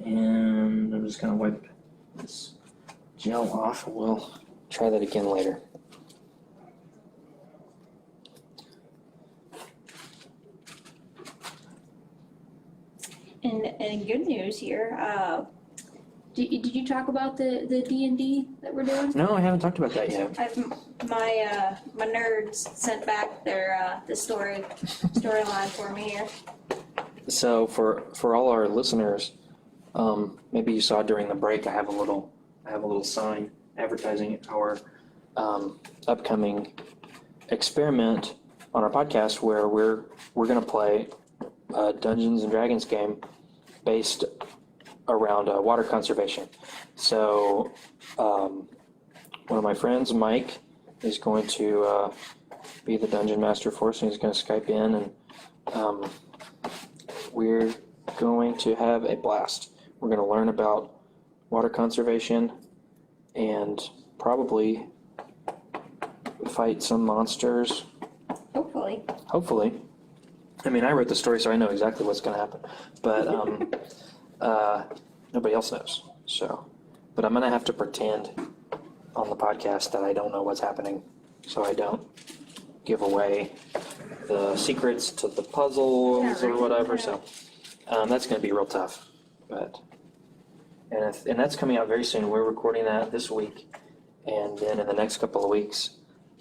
And I'm just gonna wipe this gel off, and we'll try that again later. And good news here. Did you talk about the D&D that we're doing? No, I haven't talked about that yet. My nerds sent back their the storyline for me here. So for all our listeners, maybe you saw during the break, I have a little sign advertising our upcoming experiment on our podcast where we're gonna play a Dungeons and Dragons game based around water conservation. So one of my friends, Mike, is going to be the dungeon master for us, and he's going to Skype in, and we're going to have a blast. We're going to learn about water conservation and probably fight some monsters. Hopefully. I mean, I wrote the story, so I know exactly what's going to happen. But nobody else knows. So, but I'm going to have to pretend on the podcast that I don't know what's happening, so I don't give away the secrets to the puzzles or whatever. So that's going to be real tough. But and that's coming out very soon. We're recording that this week, and then in the next couple of weeks,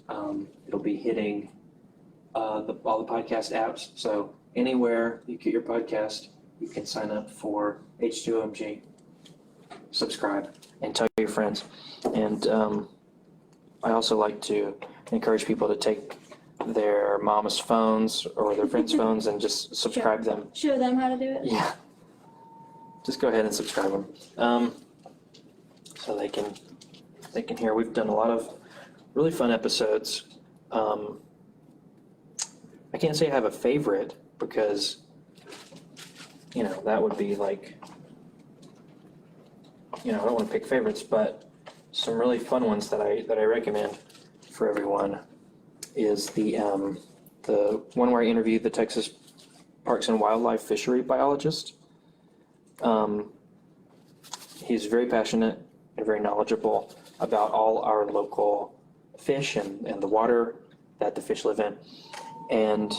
it'll be hitting all the podcast apps. So anywhere you get your podcast, you can sign up for H2OMG, subscribe, and tell your friends. And I also like to encourage people to take their mom's phones or their friends' phones and just subscribe them. Show them how to do it? Yeah. Just go ahead and subscribe them. So they can hear. We've done a lot of really fun episodes. I can't say I have a favorite because that would be like, I don't wanna pick favorites, but some really fun ones that I recommend for everyone is the one where I interviewed the Texas Parks and Wildlife fishery biologist. He's very passionate and very knowledgeable about all our local fish and the water that the fish live in. And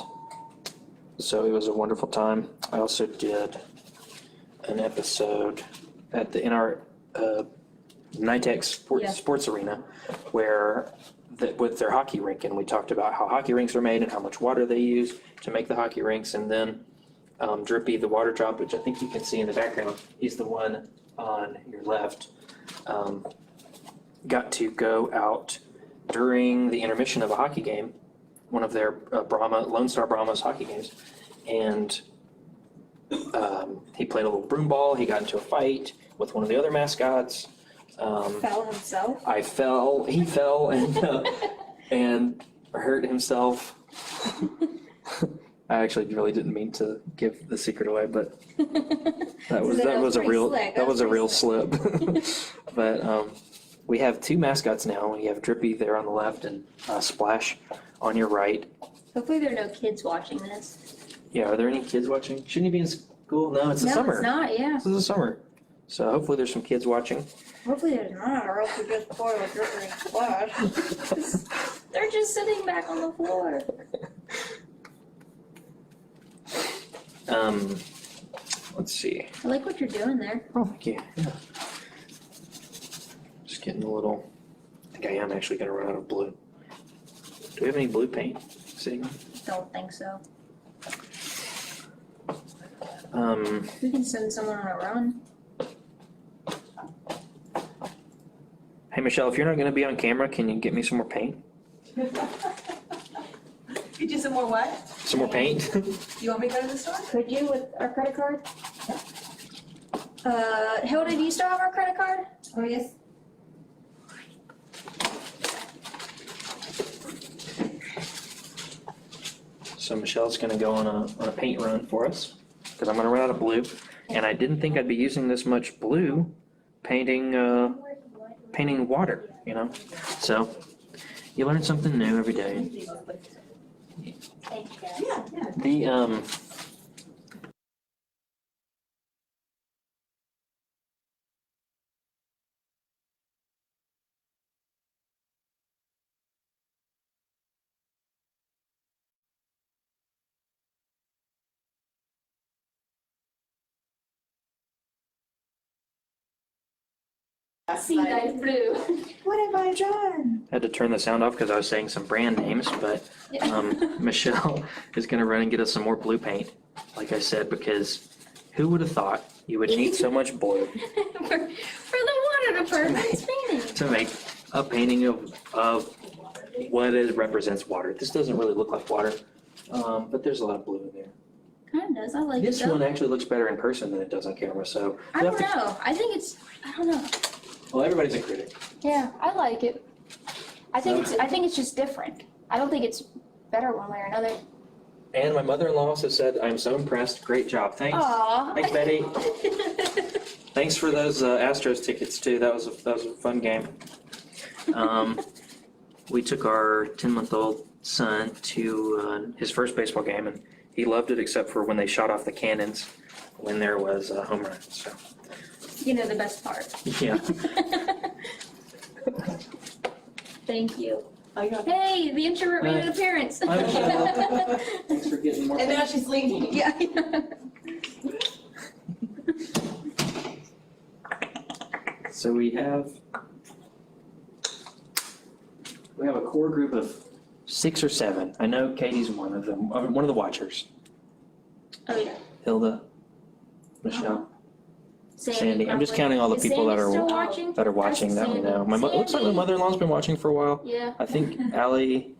so it was a wonderful time. I also did an episode in our NITEX sports arena where with their hockey rink, and we talked about how hockey rinks are made and how much water they use to make the hockey rinks. And then Drippy, the water drop, which I think you can see in the background, he's the one on your left, got to go out during the intermission of a hockey game, one of their Lone Star Brahmas hockey games, and he played a little broom ball. He got into a fight with one of the other mascots. Fell himself. He fell and hurt himself. I actually really didn't mean to give the secret away, but that was a real slip. But we have two mascots now. We have Drippy there on the left and Splash on your right. Hopefully there are no kids watching this. Yeah, are there any kids watching? Shouldn't you be in school? No, it's the No, summer. it's not, yeah. This is the summer. So hopefully there's some kids watching. Hopefully there's not, or else we just spoil a Drippy and Splash. They're just sitting back on the floor. Let's see. I like what you're doing there. Oh, thank you. Yeah. Just getting a little. I think I am actually going to run out of blue. Do we have any blue paint sitting? Don't think so. Um, We can send someone on a run. hey Michelle, if you're not going to be on camera, can you get me some more paint? You do some more what? Some more paint? You want me to go to the store? Could you with our credit card? Hilda, do you still have our credit card? Oh, yes. So Michelle's going to go on a paint run for us because I'm going to run out of blue, and I didn't think I'd be using this much blue painting water. So you learn something new every day. Thank you, guys. Yeah. See that blue. What have I done? Had to turn the sound off because I was saying some brand names, but Michelle is going to run and get us some more blue paint, like I said, because who would have thought you would need so much blue for the water department's painting. to make a painting of what it represents water. This doesn't really look like water, but there's a lot of blue in there. Kind of does. I like This it though. one actually looks better in person than it does on camera, so. I you'll don't have to- know. I don't know. Well, everybody's a critic. Yeah, I like it. I think it's just different. I don't think it's better one way or another. And my mother-in-law also said, "I'm so impressed. Great job. Thanks." Aww. Thanks, Betty. Thanks for those Astros tickets too. That was a fun game. We took our 10-month-old son to his first baseball game, and he loved it except for when they shot off the cannons when there was a home run. So You know the best part. yeah. Thank you. I got Hey, the introvert made an appearance. Hi, Michelle. Thanks for getting more. And now she's leaving. Yeah. So we have a core group of 6 or 7. I know Katie's one of them, one of the watchers. Oh yeah. Hilda, Michelle, Sandy. I'm just counting all the Is people that Sandy are still watching? that we Sandy. know. It looks like my mother-in-law's been watching for a while. Yeah. I think Allie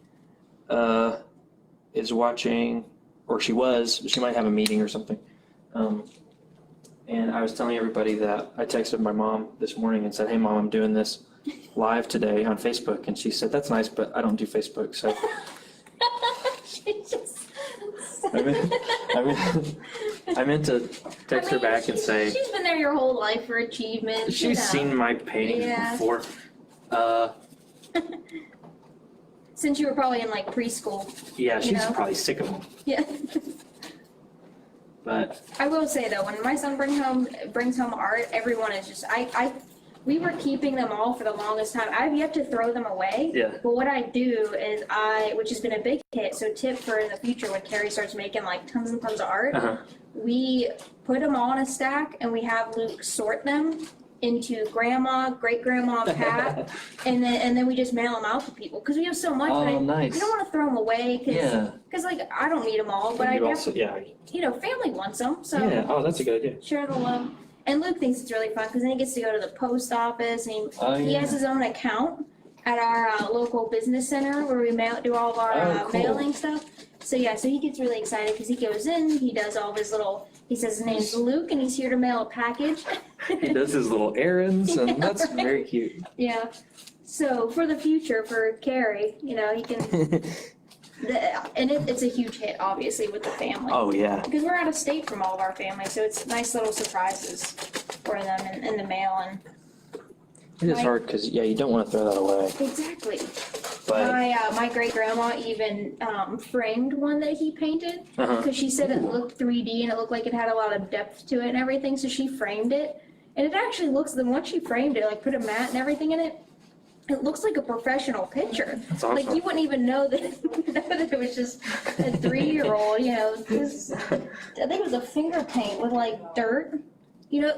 is watching, or she was. She might have a meeting or something. And I was telling everybody that I texted my mom this morning and said, "Hey, Mom, I'm doing this live today on Facebook." And she said, "That's nice, but I don't do Facebook." So She just. I mean, I meant to text her back and say, She's been there your whole life for achievements, you she's know. seen my paintings Yeah. before. Since you were probably in like preschool. Yeah, she's know? probably sick of them, Yeah. but I will say though, when my son brings home art, everyone is just we were keeping them all for the longest time. I've yet to throw them away. yeah. But what I do is which has been a big hit, so tip for in the future when Carrie starts making like tons and tons of art, Uh-huh. we put them all in a stack and we have Luke sort them into grandma, great grandma, Pat, and then we just mail them out to people because we have so much. Oh, but nice. we don't want to throw them away because like I don't need them all, but I You definitely, also, family wants them, so yeah, oh, that's a good idea. share the love. And Luke thinks it's really fun because then he gets to go to the post office and he has his own account at our local business center where we do all of our Oh, cool. mailing stuff. So yeah, so he gets really excited because he goes in, he does all of his he says his name's Luke and he's here to mail a package. He does his little errands, and that's very cute. Yeah. So for the future, for Carrie, he can, it's a huge hit, obviously, with the family. Oh, yeah. Because we're out of state from all of our family, so it's nice little surprises for them in the mail and. It is hard because, yeah, you don't want to throw that away, Exactly. but, My great grandma even framed one that he painted uh-huh. because she said it looked 3D and it looked like it had a lot of depth to it and everything. So she framed it, and it actually looks. Then once she framed it, like put a mat and everything in it, it looks like a professional picture. That's awesome. Like you wouldn't even know that it was just a 3-year-old. This, I think it was a finger paint with like dirt.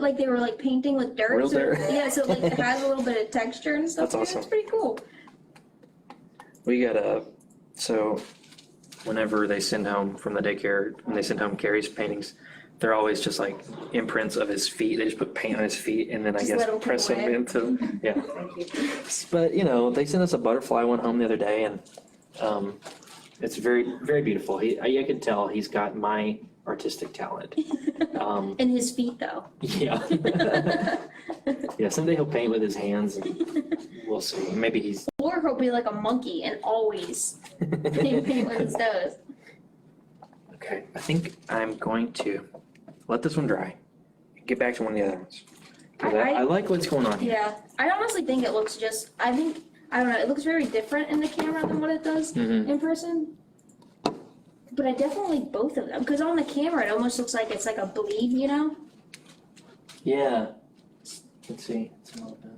Like they were like painting with dirt. Real dirt. Yeah, so like it has a little bit of texture and stuff. That's to it. awesome. It's pretty cool. We got so whenever they send home from the daycare, when they send home Carrie's paintings, they're always just like imprints of his feet. They just put paint on his feet and then I Just guess let 'em press peel them away. into, yeah. But, they sent us a butterfly one home the other day and it's very, very beautiful. I can tell he's got my artistic talent. And his feet though. Yeah. Yeah, someday he'll paint with his hands and we'll see. Maybe he's. Or he'll be like a monkey and always paint with his toes. Okay, I think I'm going to let this one dry. Get back to one of the other ones. 'Cause I like what's going on here. Yeah, I honestly think it looks I don't know, it looks very different in the camera than what it does Mhm. in person. But I definitely like both of them, because on the camera it almost looks like it's like a bleed, Yeah. Let's see. It's a little bit.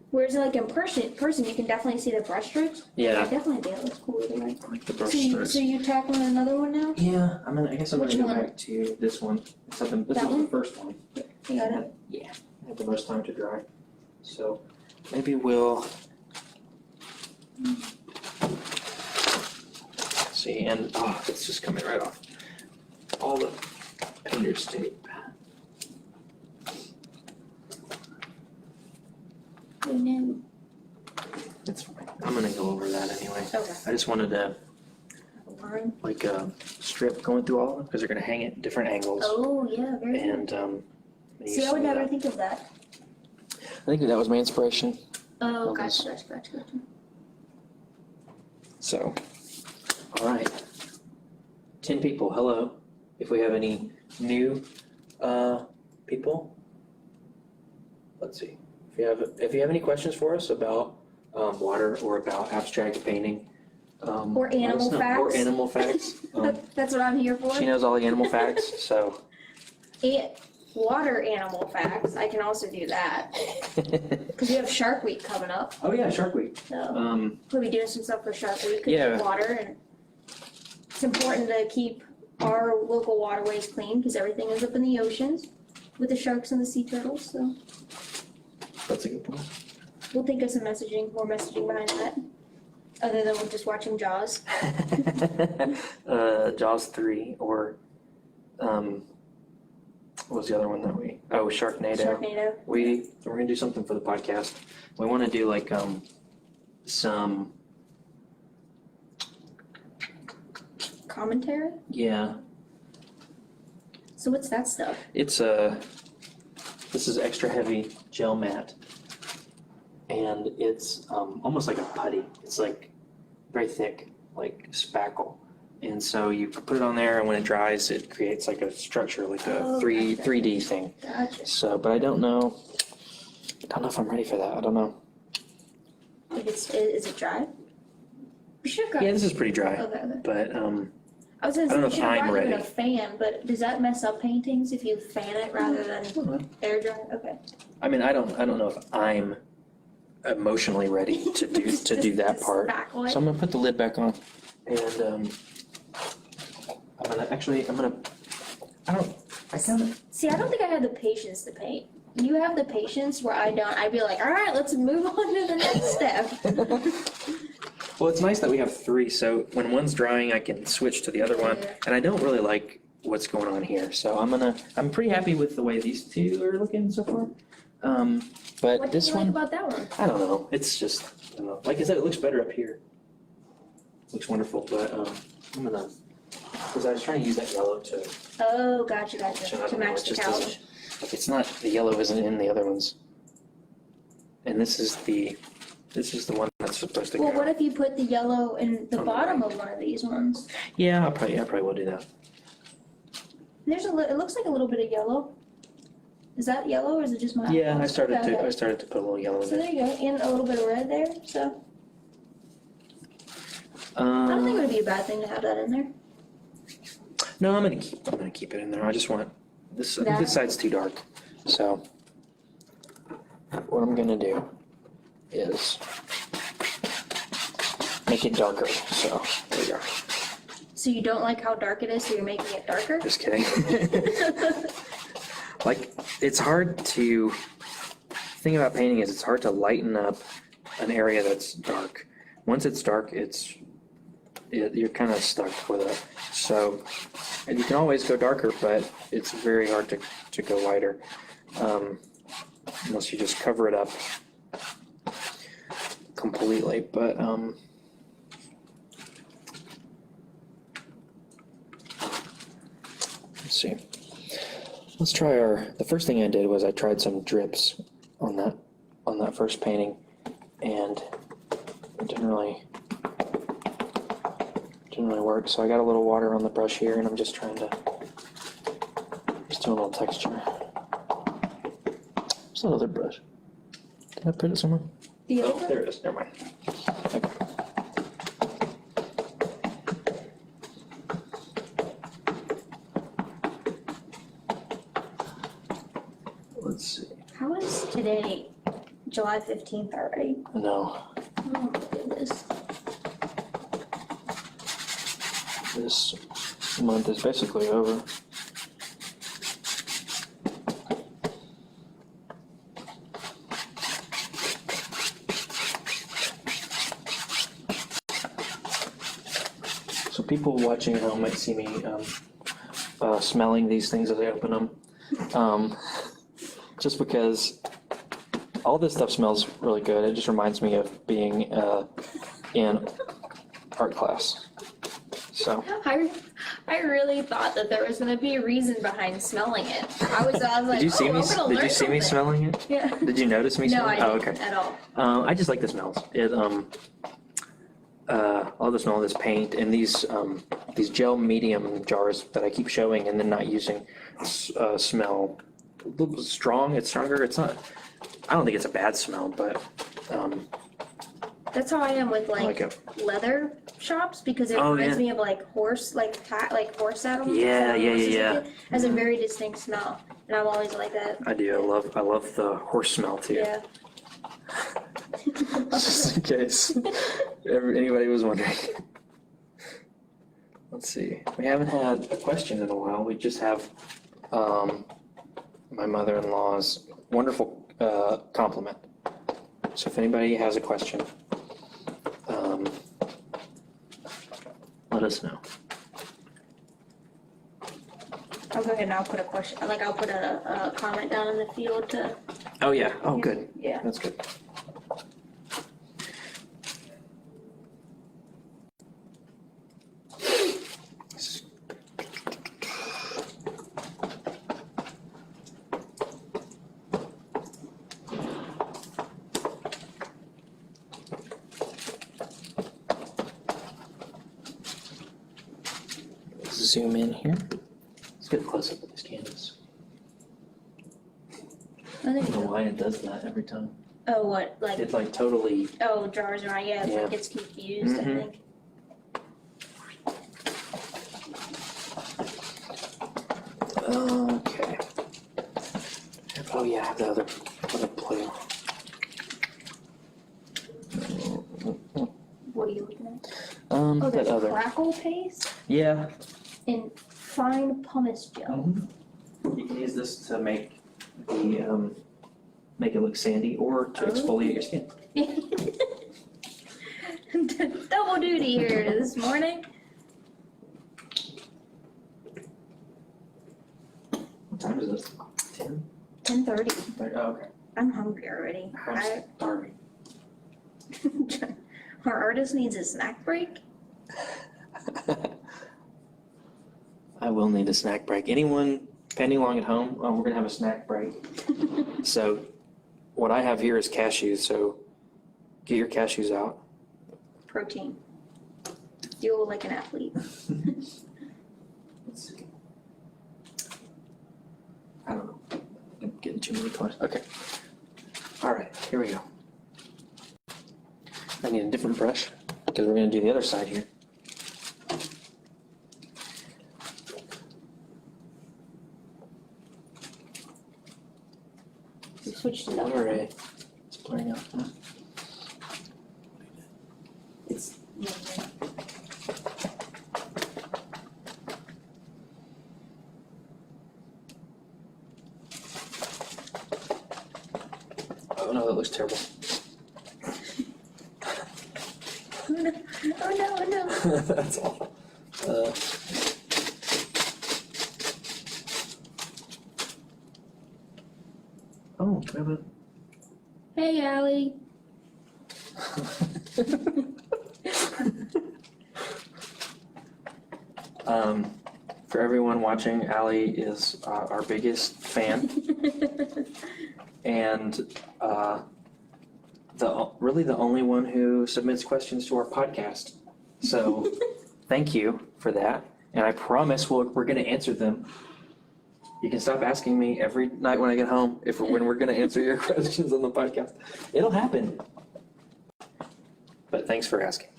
Whereas like in person you can definitely see the brush strokes. I Yeah, definitely think it looks cool either way. I like the brush So strokes. you tackling another one now? Yeah, I guess I'm Which gonna go one? back to this one. Except this That was one? the first one. You got it? Yeah, I had the most time to dry. So maybe we'll see, and it's just coming right off. All the painter's tape. Oh no. It's fine. I'm gonna go over that anyway. Okay. I just wanted to Line. like strip going through all of them because they're gonna hang at different angles. Oh yeah, very good. And See, I would never think of that. I think that was my inspiration. Oh, Okay. gotcha. So, all right. 10 people, hello. If we have any new people, let's see. If you have any questions for us about water or about abstract painting, Or let us animal know. facts. Or animal facts. That's what I'm here for. She knows all the animal facts, so. Water animal facts, I can also do that. Because we have Shark Week coming up, Oh yeah, Shark Week. so we'll be doing some stuff for Shark Week, Yeah. and water, and it's important to keep our local waterways clean, because everything ends up in the oceans with the sharks and the sea turtles, so That's a good point. we'll think of some more messaging behind that, other than just watching Jaws. Jaws 3 or what was the other one that Sharknado. Sharknado. We're gonna do something for the podcast. We wanna do like some Commentary? yeah. So what's that stuff? It's this is extra heavy gel matte. And it's almost like a putty. It's like very thick, like spackle. And so you put it on there, and when it dries, it creates like a structure, like a Oh, 3D thing. Gotcha. So, but I don't know if I'm ready for that. I don't know. If is it dry? We should have got. Yeah, this is pretty dry, Okay, okay. but I was gonna I don't say, know we if should have I'm gotten even a ready. fan, but does that mess up paintings if you fan it rather than air dry? Okay. I mean, I don't know if I'm emotionally ready to do that This part. backlight? So I'm gonna put the lid back on, and I kind of. See, I don't think I have the patience to paint. You have the patience where I don't. I'd be like, all right, let's move on to the next step. Well, it's nice that we have three, so when one's drying, I can switch to the other one, Yeah. and I don't really like what's going on here, so I'm pretty happy with the way these two are looking so far. But What do this you like one, about that one? I don't know, it's just, I don't know, like I said, it looks better up here. Looks wonderful, but, because I was trying to use that yellow to, Oh, gotcha, so I to don't know, match it the just couch. doesn't, it's not, the yellow isn't in the other ones. And this is the one that's supposed to go. Well, what if you put the yellow in the On the bottom of one of these ones? Yeah, I probably will do that. There's it looks like a little bit of yellow. Is that yellow or is it just my? Yeah, I Okay, started okay. to put a little yellow in So there. there you go, and a little bit of red there, so I don't think it would be a bad thing to have that in there. No, I'm gonna keep it in there. I just want this. I think That- this side's too dark, so what I'm gonna do is make it darker. So there we go. So you don't like how dark it is, so you're making it darker? Just kidding. Like it's hard to. The thing about painting is it's hard to lighten up an area that's dark. Once it's dark, you're kind of stuck with it. So, and you can always go darker, but it's very hard to go lighter, unless you just cover it up completely. But let's see. Let's try the first thing I did was I tried some drips on that first painting, and it didn't really work. So I got a little water on the brush here, and I'm just doing a little texture. There's that other brush. Did I put it somewhere? The Oh, other there it is. Never mind. Okay. Let's see. How is today, July 15th already? No, Oh my goodness. this month is basically over. So people watching at home might see me smelling these things as I open them. Just because all this stuff smells really good. It just reminds me of being in art class. So, I really thought that there was gonna be a reason behind smelling it. I was like, did you see oh, me? I'm gonna Did learn you see me something. smelling it? Yeah. Did you notice me No, smelling? I Oh, didn't okay. at all. I just like the smells. I love the smell of this paint and these gel medium jars that I keep showing and then not using smell a little strong. It's stronger. It's not. I don't think it's a bad smell, but That's how I am with I like like it. leather shops because it Oh, reminds yeah. me of like horse horse saddles. Yeah, yeah, horses yeah, like it. Has a very distinct smell, and I'm always like that. I do. I love the horse smell too. Yeah. Just in case anybody was wondering. Let's see. We haven't had a question in a while. We just have my mother-in-law's wonderful compliment. So if anybody has a question, let us know. I'll go ahead and I'll put a question. Like I'll put a comment down in the field to. Oh yeah. Oh good. Yeah. That's good. zoom in here. Let's get a close up of this canvas. Oh, there I you don't know go. why it does that every time. Oh, what, like, It like totally, oh, jars around, yeah, it's Yeah. like gets confused, I Mhm. think. okay. Oh yeah, I have the other blue. What are you looking at? Oh, Oh, that there's other. crackle paste Yeah. and fine pumice gel. You can use this to make the, make it look sandy or to exfoliate your skin. Double duty here this morning. What time is this? 10? 10:30. Oh, okay. I'm hungry already. I'm starving. Our artist needs a snack break. I will need a snack break. Anyone pending along at home, we're gonna have a snack break. So what I have here is cashews, so get your cashews out. Protein. Fuel like an athlete. Let's see. I don't know. I'm getting too many questions. Okay. All right, here we go. I need a different brush because we're gonna do the other side here. We switched it up. All right. It's blurring out. Huh? It's Oh no, that looks terrible. oh no, oh no, oh no. That's awful. Oh, we have a. Hey, Allie. For everyone watching, Allie is our biggest fan, and really the only one who submits questions to our podcast. So, thank you for that, and I promise we're going to answer them. You can stop asking me every night when I get home when we're going to answer your questions on the podcast. It'll happen. But thanks for asking.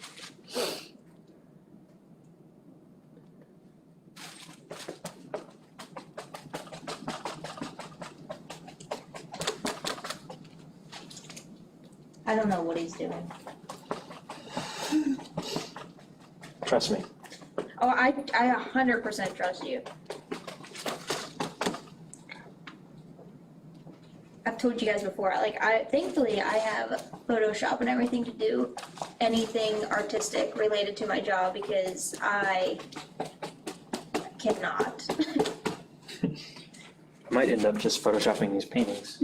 I don't know what he's doing. Trust me. Oh, I 100% trust you. I've told you guys before, thankfully I have Photoshop and everything to do anything artistic related to my job because I cannot. I might end up just photoshopping these paintings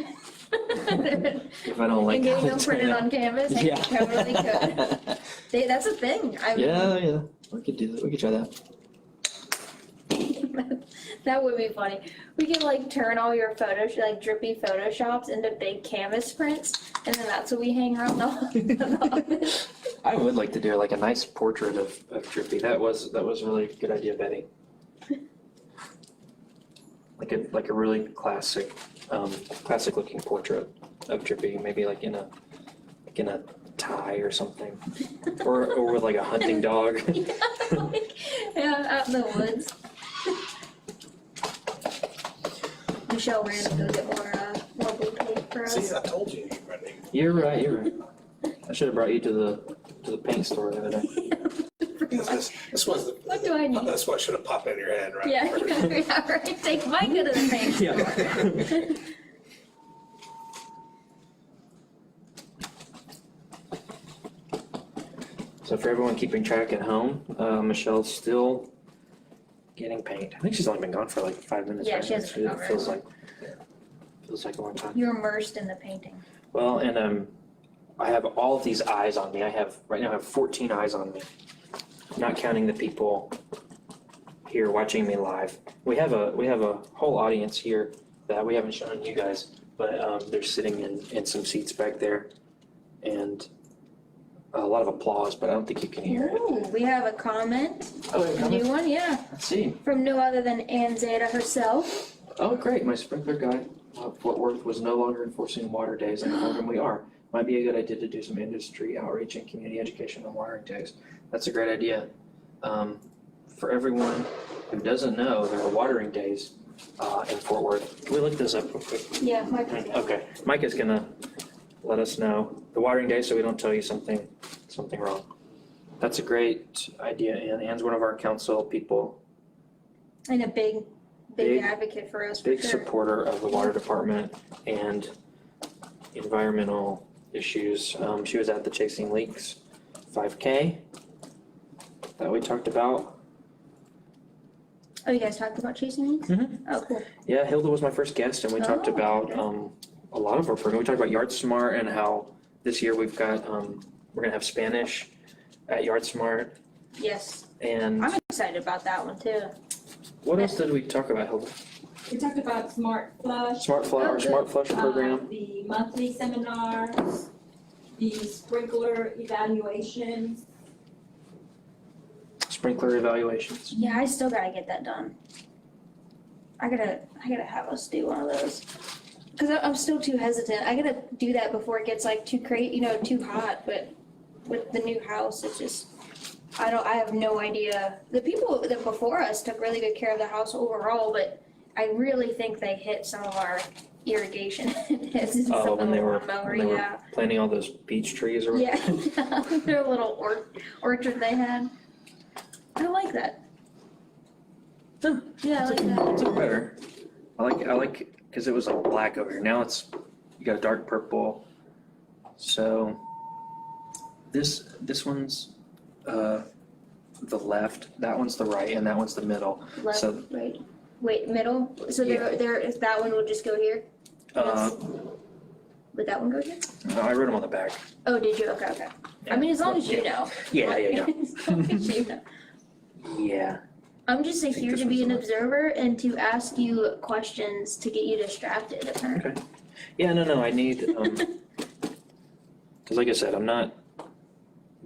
if I don't like And how getting they them turn printed out. on canvas, I Yeah. totally could. That's a thing. Yeah. We could do that. We could try that. That would be funny. We could turn all your drippy photoshops into big canvas prints, and then that's what we hang around the office. I would like to do a nice portrait of Drippy. That was a really good idea, Betty. Like a really classic looking portrait of Drippy, maybe in a tie or something, or with a hunting dog. Yeah, out in the woods. Michelle ran to go get more blue paint for us. See, I told you you were running. You're right. I should have brought you to the paint store the other day. This was the. What do I need? That's what should have popped in your head, right? Yeah, yeah, right. Take Micah to the paint store. Yeah. So for everyone keeping track at home, Michelle's still getting paint. I think she's only been gone for 5 minutes. Yeah, right? she hasn't been It gone very feels long. feels like a long time. You're immersed in the painting. Well, and I have all of these eyes on me. Right now I have 14 eyes on me, not counting the people here watching me live. We have a whole audience here that we haven't shown you guys, but they're sitting in some seats back there, and a lot of applause, but I don't think you can hear it. Ooh, we have a comment, Oh, wait, a new one, yeah, let's see. from no other than Ann Zeta herself. Oh, great, my sprinkler guy, Fort Worth was no longer enforcing water days, and told him we are. Might be a good idea to do some industry outreach and community education on watering days. That's a great idea. For everyone who doesn't know, there are watering days in Fort Worth. Can we look this up real quick? Yeah, Mike. Okay, Mike is gonna let us know the watering days so we don't tell you something wrong. That's a great idea, Ann. Ann's one of our council people, And a big Big- advocate for us, for big sure. supporter of the water department and environmental issues. She was at the Chasing Leaks 5K that we talked about. Oh, you guys talked about chasing leaks? Mhm. Oh, cool. Yeah, Hilda was my first guest, and we talked Oh, about okay. a lot of our program. We talked about Yard Smart and how this year we've got we're gonna have Spanish at Yard Smart. Yes, And I'm excited about that one too. what else did we talk about, Hilda? We talked about Smart Flush. Smart Flush, Smart Flush program. The monthly seminars, the sprinkler evaluations. Sprinkler evaluations. Yeah, I still gotta get that done. I gotta have us do one of those. Cause I'm still too hesitant. I gotta do that before it gets like too too hot, but with the new house, it's just, I have no idea. The people that before us took really good care of the house overall, but I really think they hit some of our irrigation. Oh, when they were lawnmower, when they were yeah. planting all those peach trees or whatever. Yeah, their little orchard they had. I like that. Huh. Yeah, I like that. It's better. I like because it was like black over here. Now you got a dark purple. So this one's the left, that one's the right, and that one's the middle. Left, So- right. Wait, middle? So if that one would just go here? Would that one go here? No, I wrote them on the back. Oh, did you? Okay. I mean, as long as you know. Yeah. As long as you know. Yeah. I'm just think here this to be one's an the observer and to ask you questions to get you distracted, apparently. Okay. Yeah, no, I need, because like I said, I'm not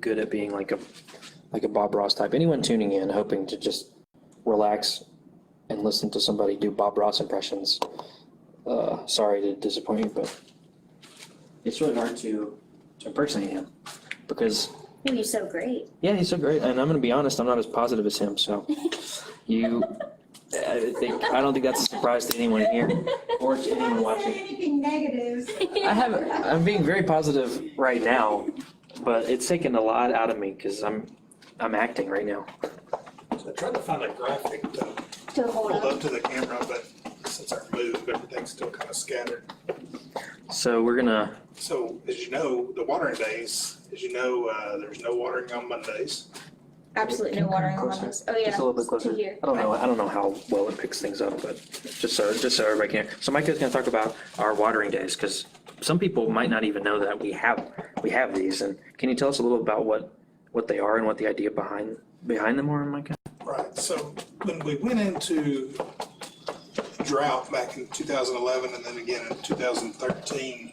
good at being like a Bob Ross type. Anyone tuning in hoping to just relax and listen to somebody do Bob Ross impressions, sorry to disappoint you, but it's really hard to impersonate him because, Oh, you're so great. yeah, he's so great. And I'm going to be honest, I'm not as positive as him, so I don't think that's a surprise to anyone here or to anyone watching. anything negative. I'm being very positive right now, but it's taken a lot out of me because I'm acting right now. So I tried to find a graphic to To hold hold up. up to the camera, but since I moved, everything's still kind of scattered. So we're gonna, So as you know, the watering days, there's no watering on Mondays. Absolutely no watering on this. Oh, yeah. just a little bit closer. To here. I don't know how well it picks things up, but just so everybody can. So Micah's gonna talk about our watering days because some people might not even know that we have these. And can you tell us a little about what they are and what the idea behind them are, Micah? Right, so when we went into drought back in 2011 and then again in 2013,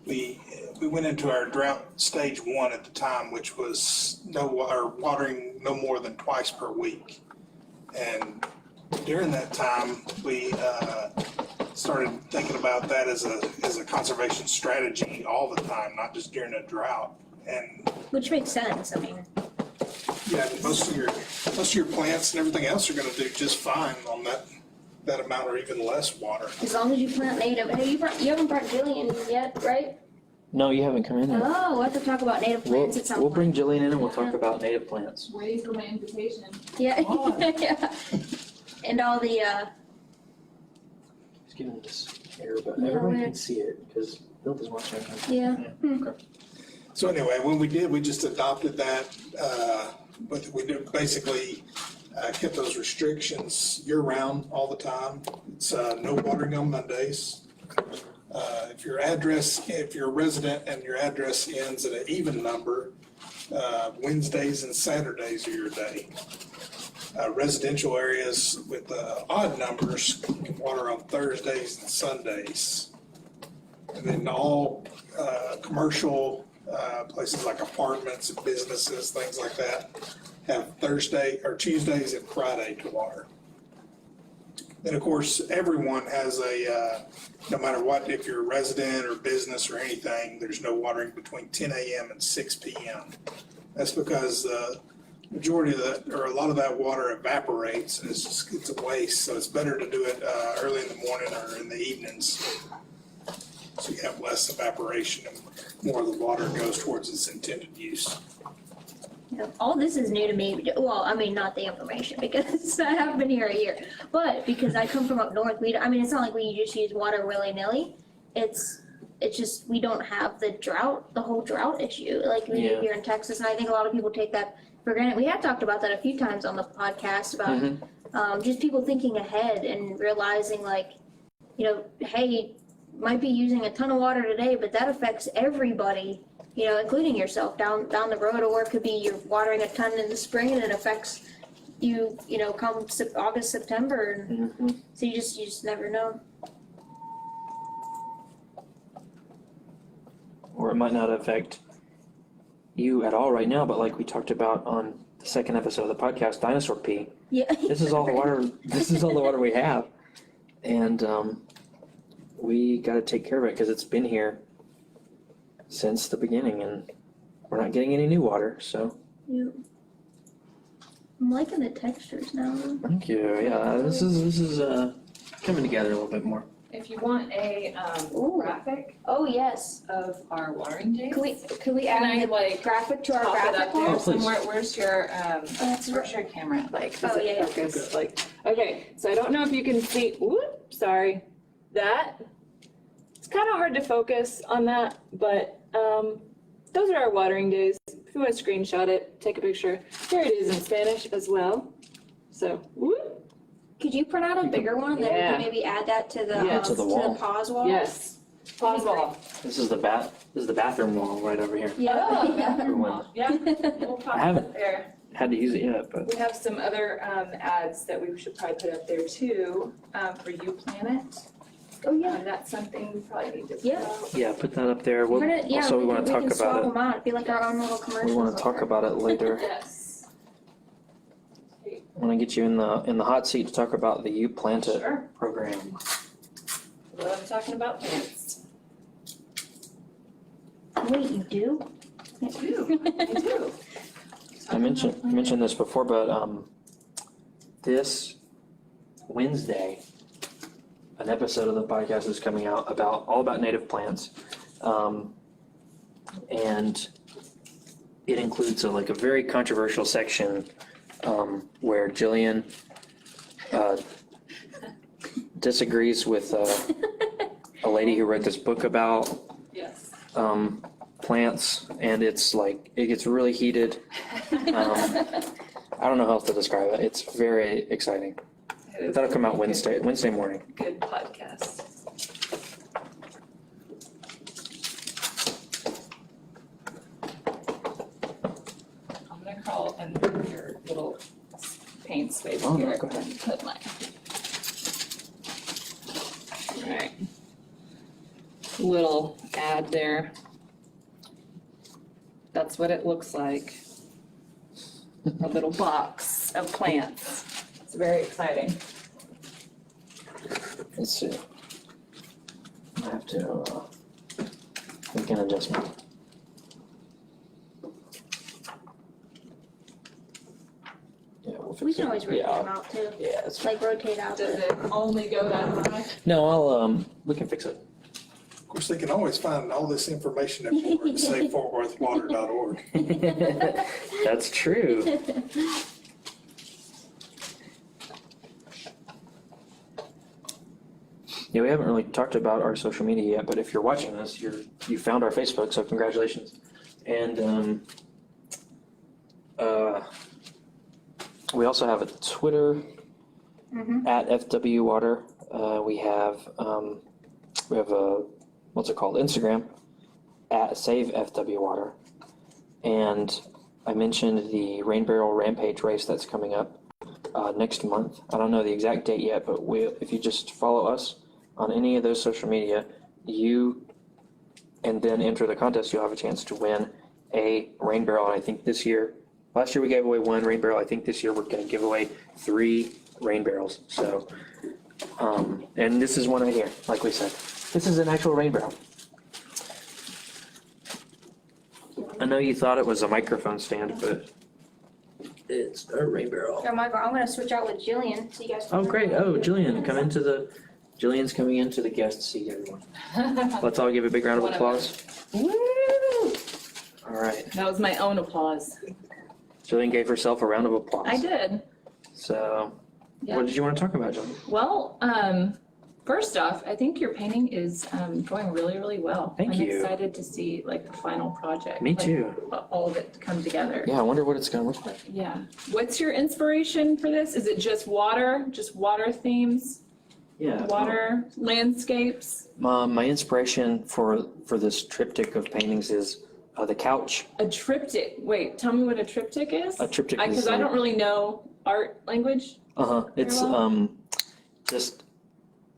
we went into our drought stage 1 at the time, which was watering no more than twice per week. And during that time, we started thinking about that as a conservation strategy all the time, not just during a drought. And Which makes sense, I mean. yeah, most of your plants and everything else are gonna do just fine on that amount or even less water. As long as you plant native. Hey, you haven't brought Jillian yet, right? No, you haven't come in yet. Oh, we'll have to talk about native plants at some We'll point. bring Jillian in and we'll talk about native plants. Waiting for my invitation. Yeah. Oh. Yeah. And all the, He's giving this air, but Yeah, everybody we're- can see it because Hilda's watching. yeah. So anyway, when we did, we just adopted that, but we did basically kept those restrictions year-round all the time. It's no watering on Mondays. If your resident and your address ends at an even number, Wednesdays and Saturdays are your day. Residential areas with odd numbers can water on Thursdays and Sundays. And then all commercial places like apartments, businesses, things like that, have Thursday or Tuesdays and Friday to water. And of course, everyone has no matter what, if you're a resident or business or anything, there's no watering between 10 a.m. and 6 p.m. That's because the majority of that, or a lot of that water evaporates, and it's a waste. So it's better to do it early in the morning or in the evenings, so you have less evaporation and more of the water goes towards its intended use. All this is new to me. Well, I mean, not the information because I haven't been here a year, but because I come from up north, it's not like we just use water willy-nilly. It's just, we don't have the whole drought issue like we do here in Texas. And I think a lot of people take that for granted. We have talked about that a few times on the podcast about just people thinking ahead and realizing hey, might be using a ton of water today, but that affects everybody, including yourself down the road, or it could be you're watering a ton in the spring and it affects you, come August, September, and so you just never know. Or it might not affect you at all right now, but like we talked about on the second episode of the podcast, dinosaur pee. Yeah. This is all the water. This is all the water we have, and we got to take care of it because it's been here since the beginning, and we're not getting any new water. So Yeah. I'm liking the textures now. thank you. Yeah, this is coming together a little bit more. If you want a Ooh. graphic Oh, yes. of our watering days. Could we Can add I the graphic to our pop it graphic up wall? there Oh, please. somewhere? Where's your That's where's your camera? Like, does Oh, it yeah. focus? Like, okay, so I don't know if you can see, whoop, sorry. That, it's kind of hard to focus on that, but those are our watering days. If you want to screenshot it, take a picture. Here it is in Spanish as well. So, whoop. Could you print out a bigger one, then we Yeah. can maybe add that to the, Yeah. To the wall. pause wall? Yes. Pause wall. This is the bathroom wall right over here. Yeah. Bathroom wall. Yeah, we'll pop I it haven't- up there. Had to use it yet, but We have some other ads that we should probably put up there too, for You Planet. Oh, yeah. That's something we probably need to. Yeah. yeah, put that up there. Print it, yeah, Also, we can- want to talk can swap about them out, it'd be like our own little it. commercials. We want to talk about it later. Yes. I want to get you in the hot seat to talk about the You Plant It Sure. program. Love talking about plants. Wait, you do? I do. I mentioned this before, but this Wednesday, an episode of the podcast is coming out all about native plants, and it includes a very controversial section where Jillian disagrees with a lady who wrote this book about Yes. plants, and it gets really heated. I don't know how else to describe it. It's very exciting. That'll come out Wednesday morning. Good podcast. I'm gonna crawl under your little paint space Oh, no, here go ahead. and put mine. Alright. Little ad there. That's what it looks like. A little box of plants. It's very exciting. Let's see. I have to make an adjustment. Yeah, we'll fix We can it. always rotate Yeah, them out too, yeah, it's like rotate out Does the. it only go that high? No, we can fix it. Of course, they can always find all this information at SaveFortWorthWater.org. That's true. Yeah, we haven't really talked about our social media yet, but if you're watching this, you found our Facebook, so congratulations. And we also have a Twitter at FW Water. We have a what's it called? Instagram at Save FW Water. And I mentioned the Rain Barrel Rampage race that's coming up next month. I don't know the exact date yet, but if you just follow us on any of those social media, you and then enter the contest, you'll have a chance to win a rain barrel. And I think this year, last year we gave away 1 rain barrel. I think this year we're gonna give away 3 rain barrels. So, and this is one right here, like we said. This is an actual rain barrel. I know you thought it was a microphone stand, but it's a rain barrel. So Michael, I'm gonna switch out with Jillian, so you guys can. Oh, great. Oh, Jillian, Jillian's coming into the guest seat, everyone. Let's all give a big round of One of applause. Woo! All right. That was my own applause. Jillian gave herself a round of applause. I did. So, Yeah. what did you want to talk about, Jillian? Well, first off, I think your painting is going really, really well. Thank you. I'm excited to see like the final project. Me like, too. All of it come together. Yeah, I wonder what it's gonna look like. Yeah. What's your inspiration for this? Is it just water themes, Yeah. water landscapes? My inspiration for this triptych of paintings is the couch. A triptych. Wait, tell me what a triptych is. A triptych is Because I don't really know art language. It's well. just,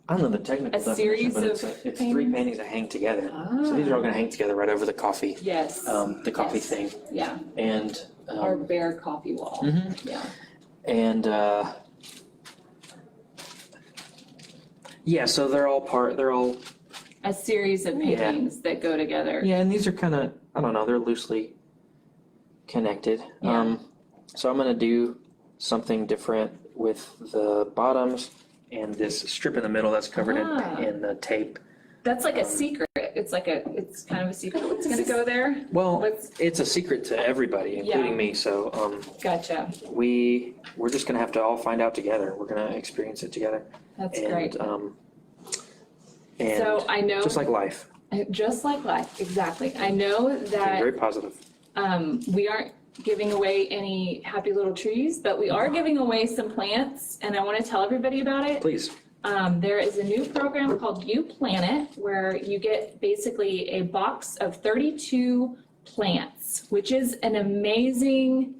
I don't know the technical A definition, series but of it's 3 paintings that hang together. So these are all gonna hang together right over the coffee, Yes. the coffee Yes. thing, Yeah. and Our bare coffee wall. Mhm. Yeah. and yeah, so they're all A series of Yeah. paintings that go together. yeah, and these are kind of, I don't know, they're loosely connected. Yeah. So I'm gonna do something different with the bottoms and this strip in the middle that's covered Ah. in the tape. That's like a secret. It's kind of a secret what's gonna go there. Well, What's- it's a secret to everybody, including Yeah. me. So Gotcha. we're just gonna have to all find out together. We're gonna experience it together. That's and, great. And So I know, just like life, just like life, exactly. I know being that very positive. we aren't giving away any happy little trees, but we are giving away some plants, and I want to tell everybody about it. Please. There is a new program called You Planet, where you get basically a box of 32 plants, which is an amazing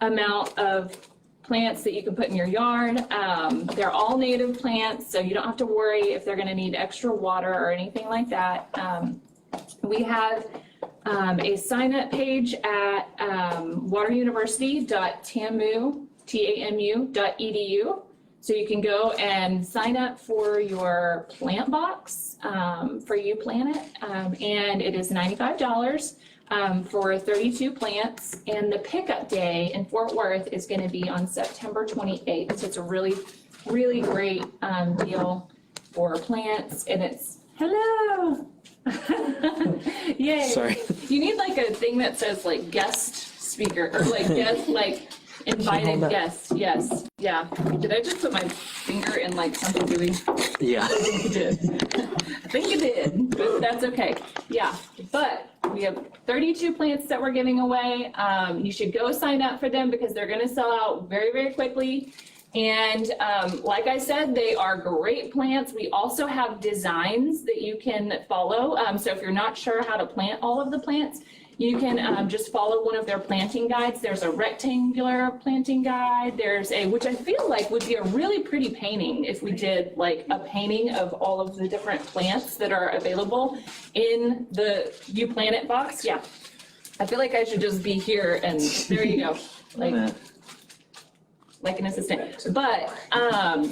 amount of plants that you can put in your yard. They're all native plants, so you don't have to worry if they're gonna need extra water or anything like that. We have a sign-up page at wateruniversity.tamu.edu. So you can go and sign up for your plant box for You Planet, and it is $95 for 32 plants. And the pickup day in Fort Worth is going to be on September 28th. So it's a really, really great deal for plants, and it's hello. Yay! Sorry. You need like a thing that says like guest speaker or like guest like invited that? guest. Yes. Yeah. Did I just put my finger in like something gooey? Yeah. I think you did. I think you did, but that's okay. Yeah. But we have 32 plants that we're giving away. You should go sign up for them because they're going to sell out very, very quickly. And like I said, they are great plants. We also have designs that you can follow. So if you're not sure how to plant all of the plants, you can just follow one of their planting guides. There's a rectangular planting guide. There's which I feel like would be a really pretty painting if we did like a painting of all of the different plants that are available in the You Planet box. Yeah. I feel like I should just be here and there you go. Like an assistant. But,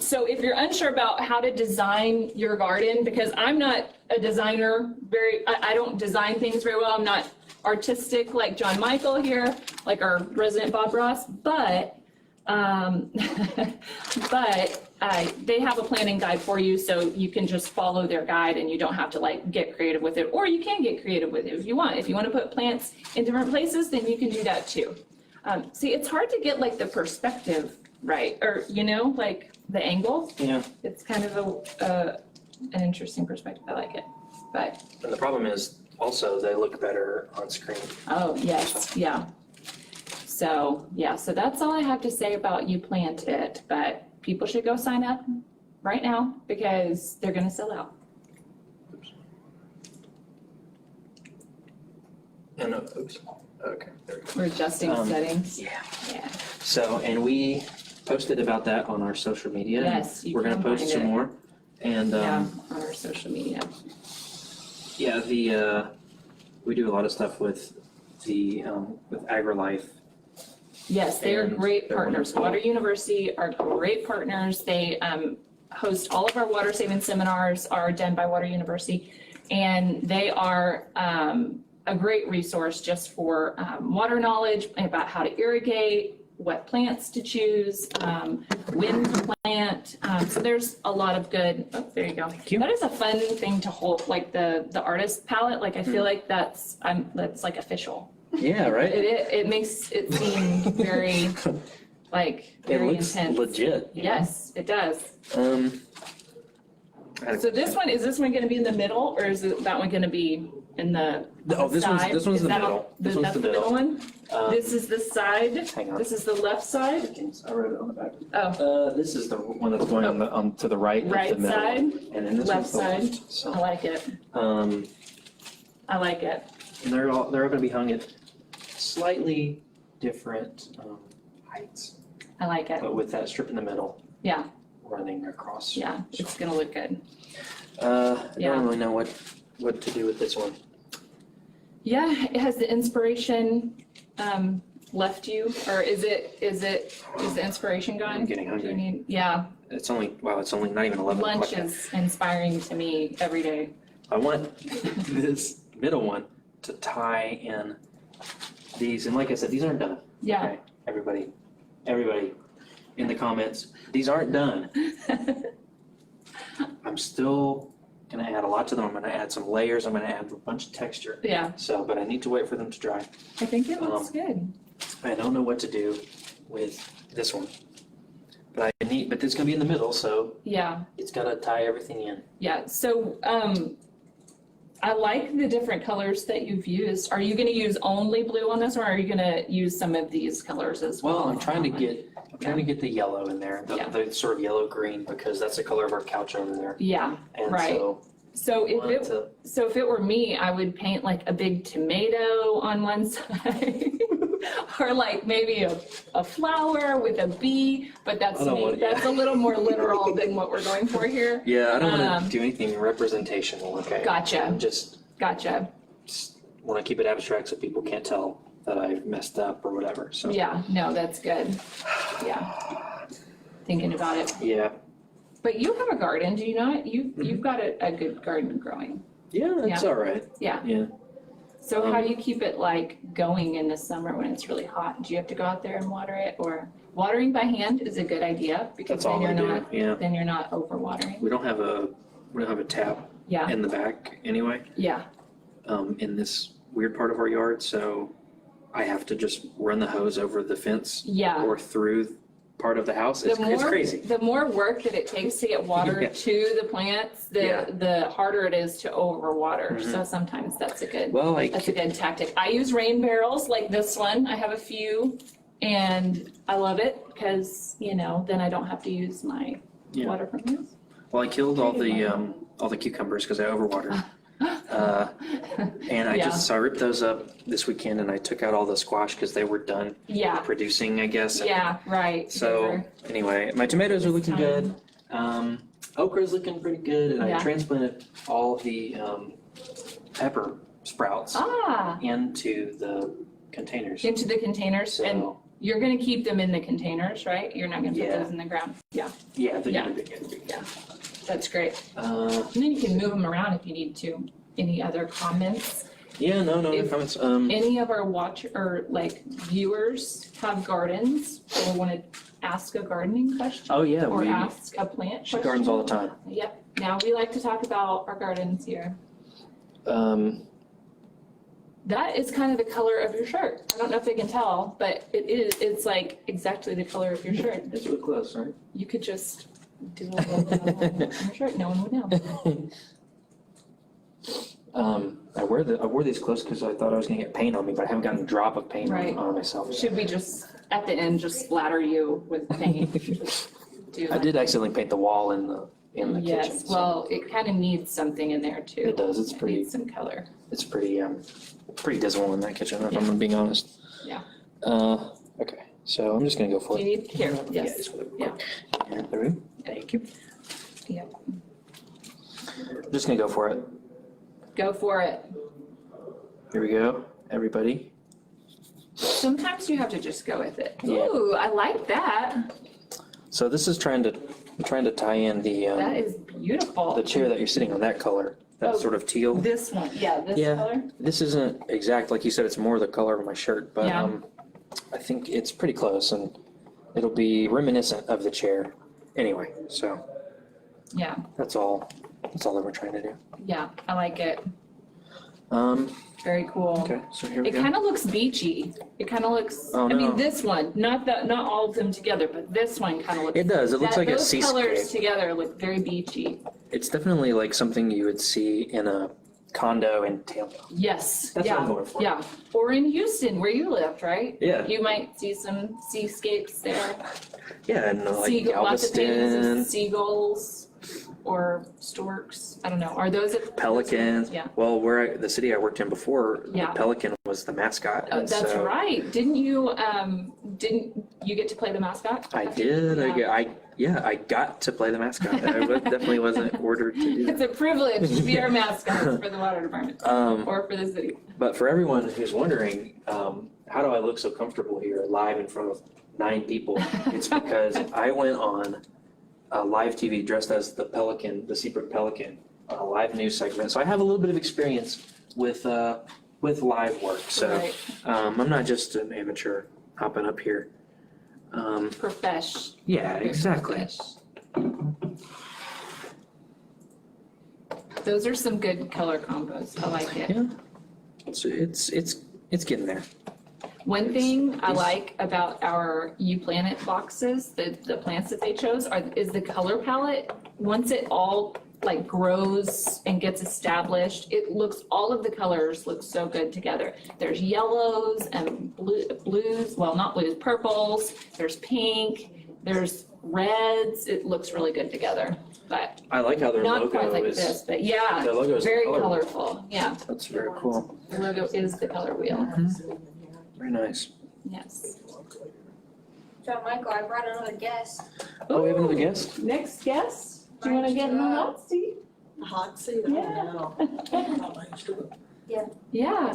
so if you're unsure about how to design your garden, because I'm not a designer, I don't design things very well. I'm not artistic like John Michael here, like our resident Bob Ross, but they have a planning guide for you, so you can just follow their guide and you don't have to like get creative with it, or you can get creative with it if you want. If you want to put plants in different places, then you can do that too. See, it's hard to get like the perspective right, or like the angle. Yeah. It's kind of an interesting perspective. I like it, but. And the problem is also they look better on screen. Oh, yes, yeah. So that's all I have to say about You Plant It, but people should go sign up right now because they're gonna sell out. And oops. Okay. There we go. We're adjusting settings. Yeah. Yeah. So, and we posted about that on our social media. Yes, you We're gonna can post find some it. more. And Yeah, on our social media. Yeah, we do a lot of stuff with with AgriLife. Yes, they are And great they're partners. wonderful. Water University are great partners. They host all of our water saving seminars are done by Water University. And they are a great resource just for water knowledge about how to irrigate, what plants to choose, when to plant. So there's a lot of good, oh, there you go. you. That is a fun thing to hold, like the artist palette, like I feel like that's like official. Yeah, right? It makes it seem very, like, It very looks intense. legit. you know? Yes, it does. I- So is this one gonna be in the middle, or is that one gonna be in the Oh, this one's- side? this one's Is the that middle. all- This one's that's the middle. one? This is the side, Hang on. this is the left side? I wrote it on the back. Oh, This is the one that's going on to the right of the right middle. side, And then this left one's the side. left. I So, like it, and I like it. they're all gonna be hung at slightly different heights, I like it, but with that strip in the middle. Yeah. Running across. yeah, it's gonna look good. I Yeah. don't really know what to do with this one. Yeah, it has the inspiration left you, or is the inspiration gone? I'm getting Do you hungry. need, yeah, It's only not even 11 o'clock. lunch yet. is inspiring to me every day. I want this middle one to tie in these, and like I said, these aren't done. Yeah. Okay, everybody in the comments, these aren't done. I'm still gonna add a lot to them. I'm gonna add some layers. I'm gonna add a bunch of texture. Yeah, So, but I need to wait for them to dry. I think it looks good. I don't know what to do with this one. But it's gonna be in the middle, so Yeah, it's gotta tie everything in. yeah, so, I like the different colors that you've used. Are you gonna use only blue on this, or are you gonna use some of these colors as well? Well, I'm trying to get the yellow in there, Yeah. the sort of yellow green, because that's the color of our couch over there. Yeah, And Right. so, so wanted if it were me, I would paint like a big tomato on one side. Or like maybe a flower with a bee, but that's I don't me, want- yeah. that's a little more literal than what we're going for here. yeah, I don't wanna Um, do anything representational, okay? Gotcha. I'm just Gotcha, wanna keep it abstract so people can't tell that I've messed up or whatever, so. yeah, no, that's good, yeah. Thinking about it, Yeah, but you have a garden, do you not? You've got a good garden growing, yeah, it's all right, yeah. yeah. So how do you keep it like going in the summer when it's really hot? Do you have to go out there and water it, or watering by hand is a good idea because That's all then I you're do, not, yeah. then you're not overwatering. We don't have a tap Yeah, in the back anyway, yeah, in this weird part of our yard, so I have to just run the hose over the fence yeah. or through part of the house. It's crazy. The more work that it takes to get water Yeah. to the plants, Yeah. the harder it is to overwater. Mhm. So sometimes that's a good Well, That's a good tactic. I use rain barrels like this one. I have a few and I love it because, then I don't have to use my Yeah. water from this. Well, I killed all the cucumbers because I overwatered. And I Yeah. I ripped those up this weekend and I took out all the squash because they were done Yeah, producing, I guess. and yeah, right. So anyway, my tomatoes are looking good. Okra's looking pretty good, and I Yeah. transplanted all the pepper sprouts into the containers. Into the containers and So you're gonna keep them in the containers, right? You're not gonna put Yeah. those in the ground. Yeah, yeah, they're Yeah. gonna be good. that's great. Uh, And then you can move them around if you need to. Any other comments? yeah, no If- comments. Any of our viewers have gardens or want to ask a gardening question? Oh yeah, Or we ask a plant she question? gardens all the time. Yep, now we like to talk about our gardens here. That is kind of the color of your shirt. I don't know if they can tell, but it's like exactly the color of your shirt. It's real close, right? You could just do a little bit on your shirt, no one would know. I wore these close because I thought I was gonna get paint on me, but I haven't gotten a drop of paint Right. on myself. yet. Should we just, at the end, just splatter you with paint? Do I that? did accidentally paint the wall in the kitchen. Yes, so well, it kind of needs something in there too. it does. It needs some color. It's pretty dismal in that kitchen, if I'm being honest. Yeah. Okay, so I'm just gonna go for Do you it. need, here, Yeah, yes, just yeah. and through. Thank you. Yep. I'm just gonna go for it. Go for it. Here we go, everybody. Sometimes you have to just go with it. Yeah. Ooh, I like that. So this is trying to tie in That is beautiful. the chair that you're sitting on, that color, that Oh. sort of teal. This one, yeah, this Yeah. color. This isn't exact, like you said, it's more the color of my shirt, but Yeah. I think it's pretty close and it'll be reminiscent of the chair. Anyway, so Yeah, that's all that we're trying to do. yeah, I like it. Um, Very cool. okay, so here we It go. kind of looks beachy. It kind of looks, Oh, I mean, no. this one, not all of them together, but this one kind of looks. It does, it looks like a Those colors seascape. together look very beachy. It's definitely like something you would see in a condo in Tampa. Yes, That's what I'm yeah, going for. yeah. Or in Houston, where you lived, right? Yeah. You might see some seascapes there. Yeah, and like Lots of paintings Galveston, of seagulls or storks. I don't know. Are those pelicans. Yeah. Well, the city I worked in before, the Yeah. pelican was the mascot. Oh, and that's so right. Didn't you get to play the mascot? I did. Yeah. I got to play the mascot. Definitely wasn't ordered to do It's a privilege to be our mascot for the water department that. or for the city. But for everyone who's wondering, how do I look so comfortable here live in front of 9 people? It's because I went on live TV dressed as the pelican, the Seabrook Pelican, on a live news segment. So I have a little bit of experience with live work. So Right. I'm not just an amateur hopping up here. Profesh. Yeah, exactly. Profesh. Those are some good color combos. I like it. Yeah. So it's getting there. One thing I like about our U-Planet boxes, the plants that they chose, is the color palette. Once it all like grows and gets established, all of the colors look so good together. There's yellows and blues, well, not blues, purples, there's pink, there's reds. It looks really good together, but I like how their not quite logo like is. this, but yeah, Their logo is very colorful. colorful. Yeah, That's very cool. the logo is the color wheel. Very nice. Yes. So Michael, I brought another guest. Oh, we have another guest? Next guest? Do you want to get in the hot seat? The hot seat, Yeah. know. Yeah,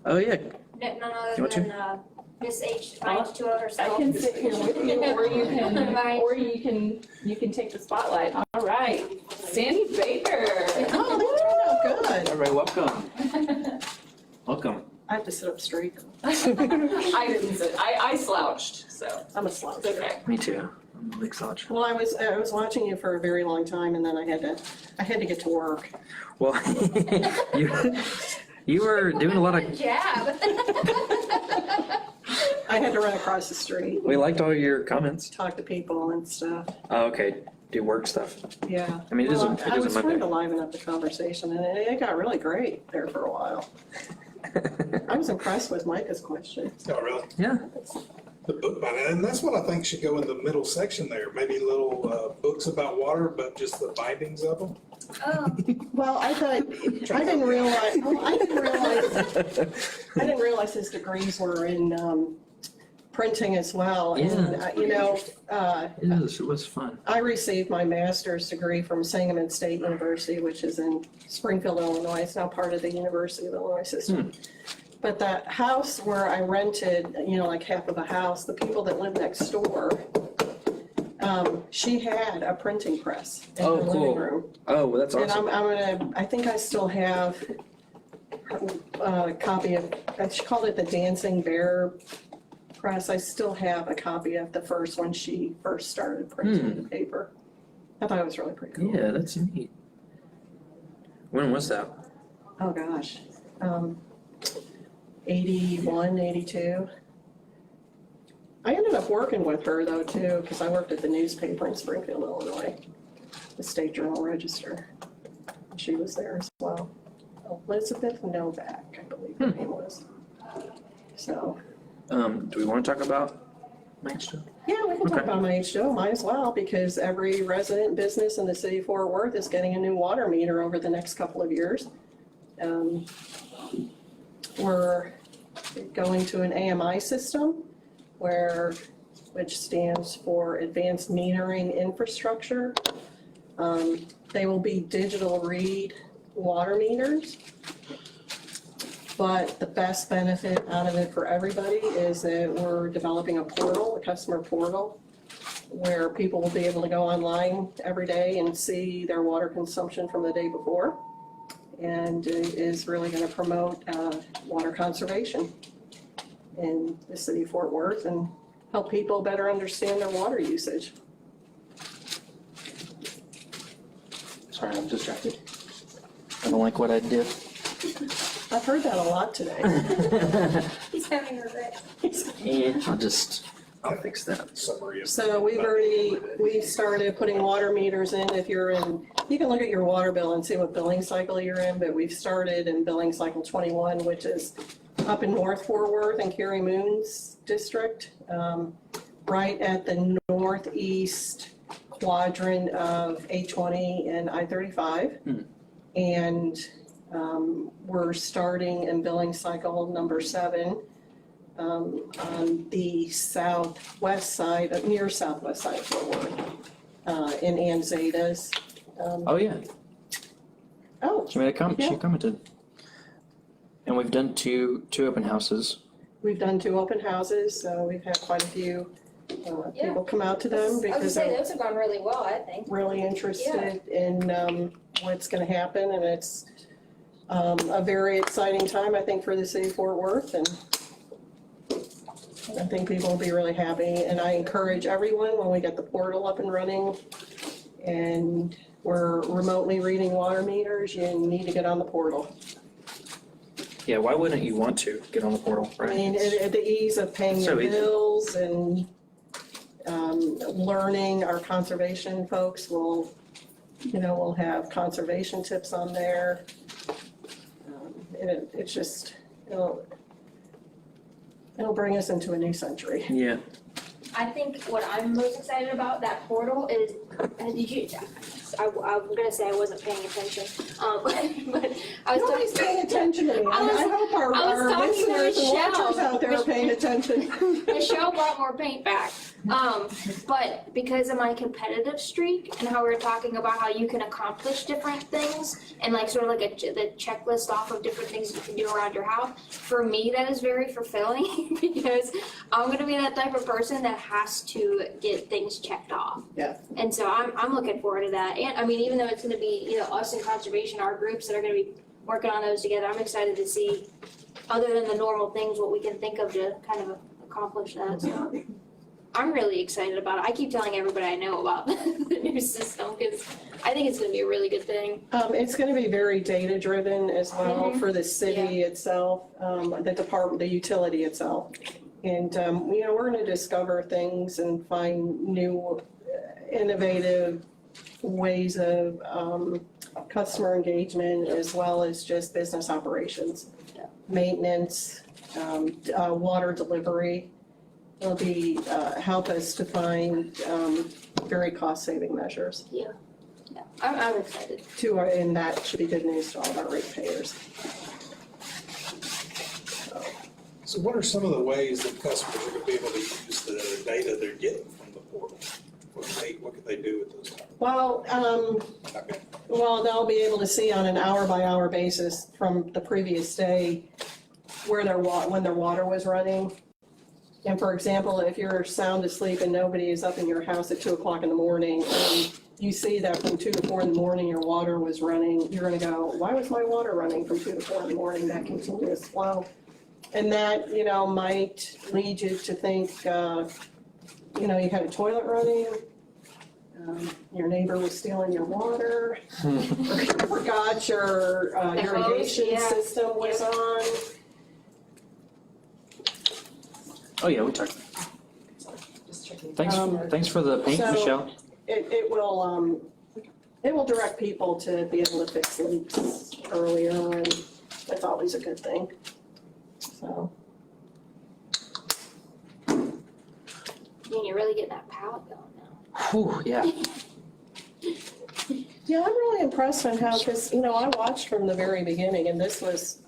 Oh, yeah. None You other want to? than Miss H finds two of I herself. can sit here with you, or you can take the spotlight. All right, Sandy Baker. Oh, that turned out good. All right, welcome. Welcome. I have to sit up straight. I didn't sit. I slouched, so I'm a slouch. it's okay. Me too. I'm a big slouch. Well, I was watching you for a very long time, and then I had to get to work. Well, you were doing a lot of, Jab. I had to run across the street, we liked all your comments. talk to people and stuff. Oh, okay, do work stuff. Yeah. I mean, it Well, isn't I was trying Monday. to liven up the conversation, and it got really great there for a while. I was impressed with Micah's question. Oh, really? Yeah. The book binding, and that's what I think should go in the middle section there. Maybe little books about water, but just the bindings of them. Oh, Well, I didn't realize his degrees were in printing as well. And, It was fun. I received my master's degree from Sangamon State University, which is in Springfield, Illinois. It's now part of the University of Illinois system. But that house where I rented, like half of a house, the people that lived next door, she had a printing press in her Oh, living cool. room. Oh, well, that's And awesome. I think I still have a copy of, she called it the Dancing Bear Press. I still have a copy of the first one she first started printing the paper. I thought it was really pretty cool. Yeah, that's neat. When was that? Oh, gosh. 81, 82. I ended up working with her though too, because I worked at the newspaper in Springfield, Illinois, the State Journal Register. She was there as well. Elizabeth Novak, I believe her name was. So, Do we want to talk about Maestro? yeah, we can talk Okay. about my H2O, might as well, because every resident business in the city of Fort Worth is getting a new water meter over the next couple of years. We're going to an AMI system which stands for Advanced Metering Infrastructure. They will be digital read water meters. But the best benefit out of it for everybody is that we're developing a portal, a customer portal, where people will be able to go online every day and see their water consumption from the day before. And it is really gonna promote water conservation in the city of Fort Worth and help people better understand their water usage. Sorry, I'm distracted. I don't like what I did. I've heard that a lot today. He's having regret. Yeah, I'll fix that. Summary of. So we've started putting water meters in. If you're in, you can look at your water bill and see what billing cycle you're in, but we've started in billing cycle 21, which is up in North Fort Worth and Carrie Moon's district, right at the northeast quadrant of 820 and I-35. And we're starting in billing cycle number 7 on the southwest side, near southwest side of Fort Worth, in Anzada's. Oh, yeah, Oh, she made a comment, she Yeah. commented. And we've done two open houses. we've done 2 open houses, so we've had quite a few people come out to them I was gonna because say, they're those have gone really well, I think. really interested in what's gonna happen, and it's a very exciting time, I think, for the city of Fort Worth, and I think people will be really happy, and I encourage everyone, when we get the portal up and running, and we're remotely reading water meters, you need to get on the portal. Yeah, why wouldn't you want to get on the portal, I right? mean, at the ease of paying So your easy. bills and learning, our conservation folks will, we'll have conservation tips on there. And it's just, it'll bring us into a new century. Yeah. I think what I'm most excited about that portal is, did you, I'm gonna say I wasn't paying attention, but I was Nobody's talking. paying attention to me. I was- I hope I was our talking to listeners and Michelle. watchers out there are paying attention. Michelle brought more paint back. But because of my competitive streak and how we were talking about how you can accomplish different things and like sort of like the checklist off of different things you can do around your house, for me that is very fulfilling because I'm gonna be that type of person that has to get things checked off. Yeah. And so I'm looking forward to that. And I mean, even though it's gonna be, us in conservation, our groups that are gonna be working on those together, I'm excited to see, other than the normal things, what we can think of to kind of accomplish that, so. I'm really excited about it. I keep telling everybody I know about the new system because I think it's gonna be a really good thing. It's gonna be very data-driven as well Mhm. for the city itself, the department, the utility itself. And, we're gonna discover things and find new innovative ways of, customer engagement as well as just business operations. Yeah. Maintenance, water delivery. It'll be, help us to find, very cost-saving measures Yeah, I'm excited. and that should be good news to all of our ratepayers. So what are some of the ways that customers are gonna be able to use the data they're getting from the portal? What can they do with those? Well, Okay. they'll be able to see on an hour-by-hour basis from the previous day where when their water was running. And for example, if you're sound asleep and nobody is up in your house at 2:00 in the morning, and you see that from 2 to 4 in the morning your water was running, you're gonna go, why was my water running from 2 to 4 in the morning, that continuous flow? And that, might lead you to think, you had a toilet running, your neighbor was stealing your water, or you forgot your The hose, irrigation yeah. system was on. Oh, yeah, we talked. Just checking. Thanks for the paint, so- Michelle. It will direct people to be able to fix leaks earlier, and that's always a good thing. So, You're really getting that palette going now. Whew, yeah. yeah, I'm really impressed on how, because, I watched from the very beginning, and this one was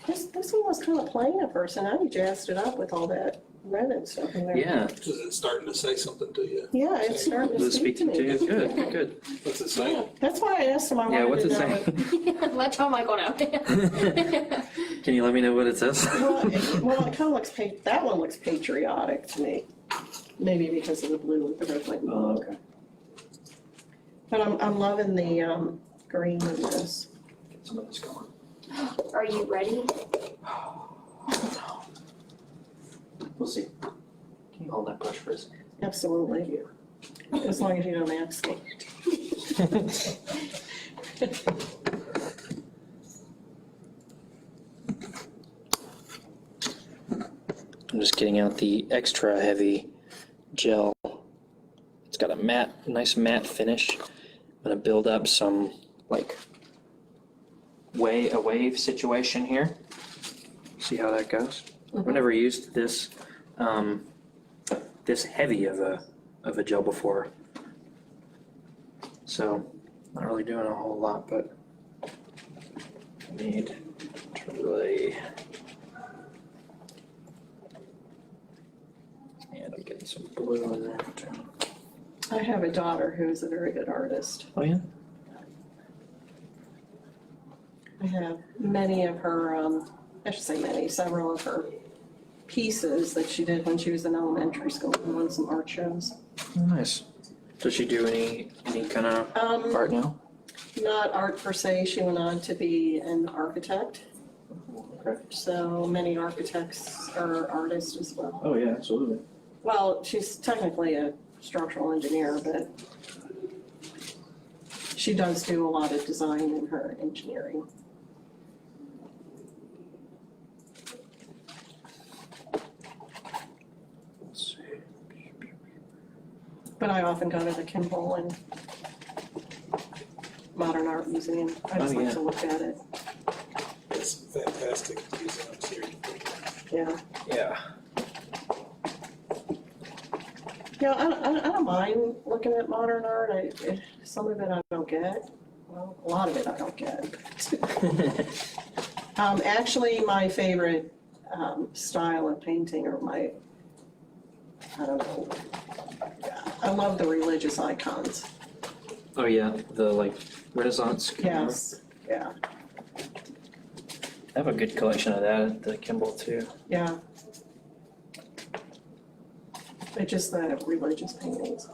kind of plain at first, and now you jazzed it up with all that red and stuff in there. Yeah, Is it starting to say something to you? Yeah, it's starting does to it speak speak to to you? me. Good, good. What's it saying? That's why I asked him, I Yeah, wanted what's to it know. saying? That's how Michael know. Can you let me know what it says? Well, it kind of looks, that one looks patriotic to me. Maybe because of the blue with the red, white, and blue. okay. But I'm loving the green in this. Get some of this going. Are you ready? We'll see. Can you hold that brush for a second? Absolutely. As long as you don't ask me. I'm just getting out the extra heavy gel. It's got a nice matte finish. I'm gonna build up some like a wave situation here. See how that goes. I've never used this this heavy of a gel before, so not really doing a whole lot, but I need to really. And I'm getting some blue in there too. I have a daughter who's a very good artist. Oh yeah? I have many of her, I should say many, several of her pieces that she did when she was in elementary school and won some art shows. Oh, nice. Does she do any kind of art now? Not art per se, she went on to be an architect. Okay. So many architects are artists as well. Oh yeah, absolutely. Well, she's technically a structural engineer, but she does do a lot of design in her engineering. Let's see. But I often go to the Kimball and Modern Art Museum. I just Oh, like yeah. to look at it. It's fantastic museum series. Yeah. Yeah. Yeah, I don't mind looking at modern art. Some of it I don't get. Well, a lot of it I don't get. Actually, my favorite style of painting or I don't know. I love the religious icons. Oh yeah, the like Renaissance. Yes, yeah, I have a good collection of that at the Kimball too. yeah. But just the religious paintings.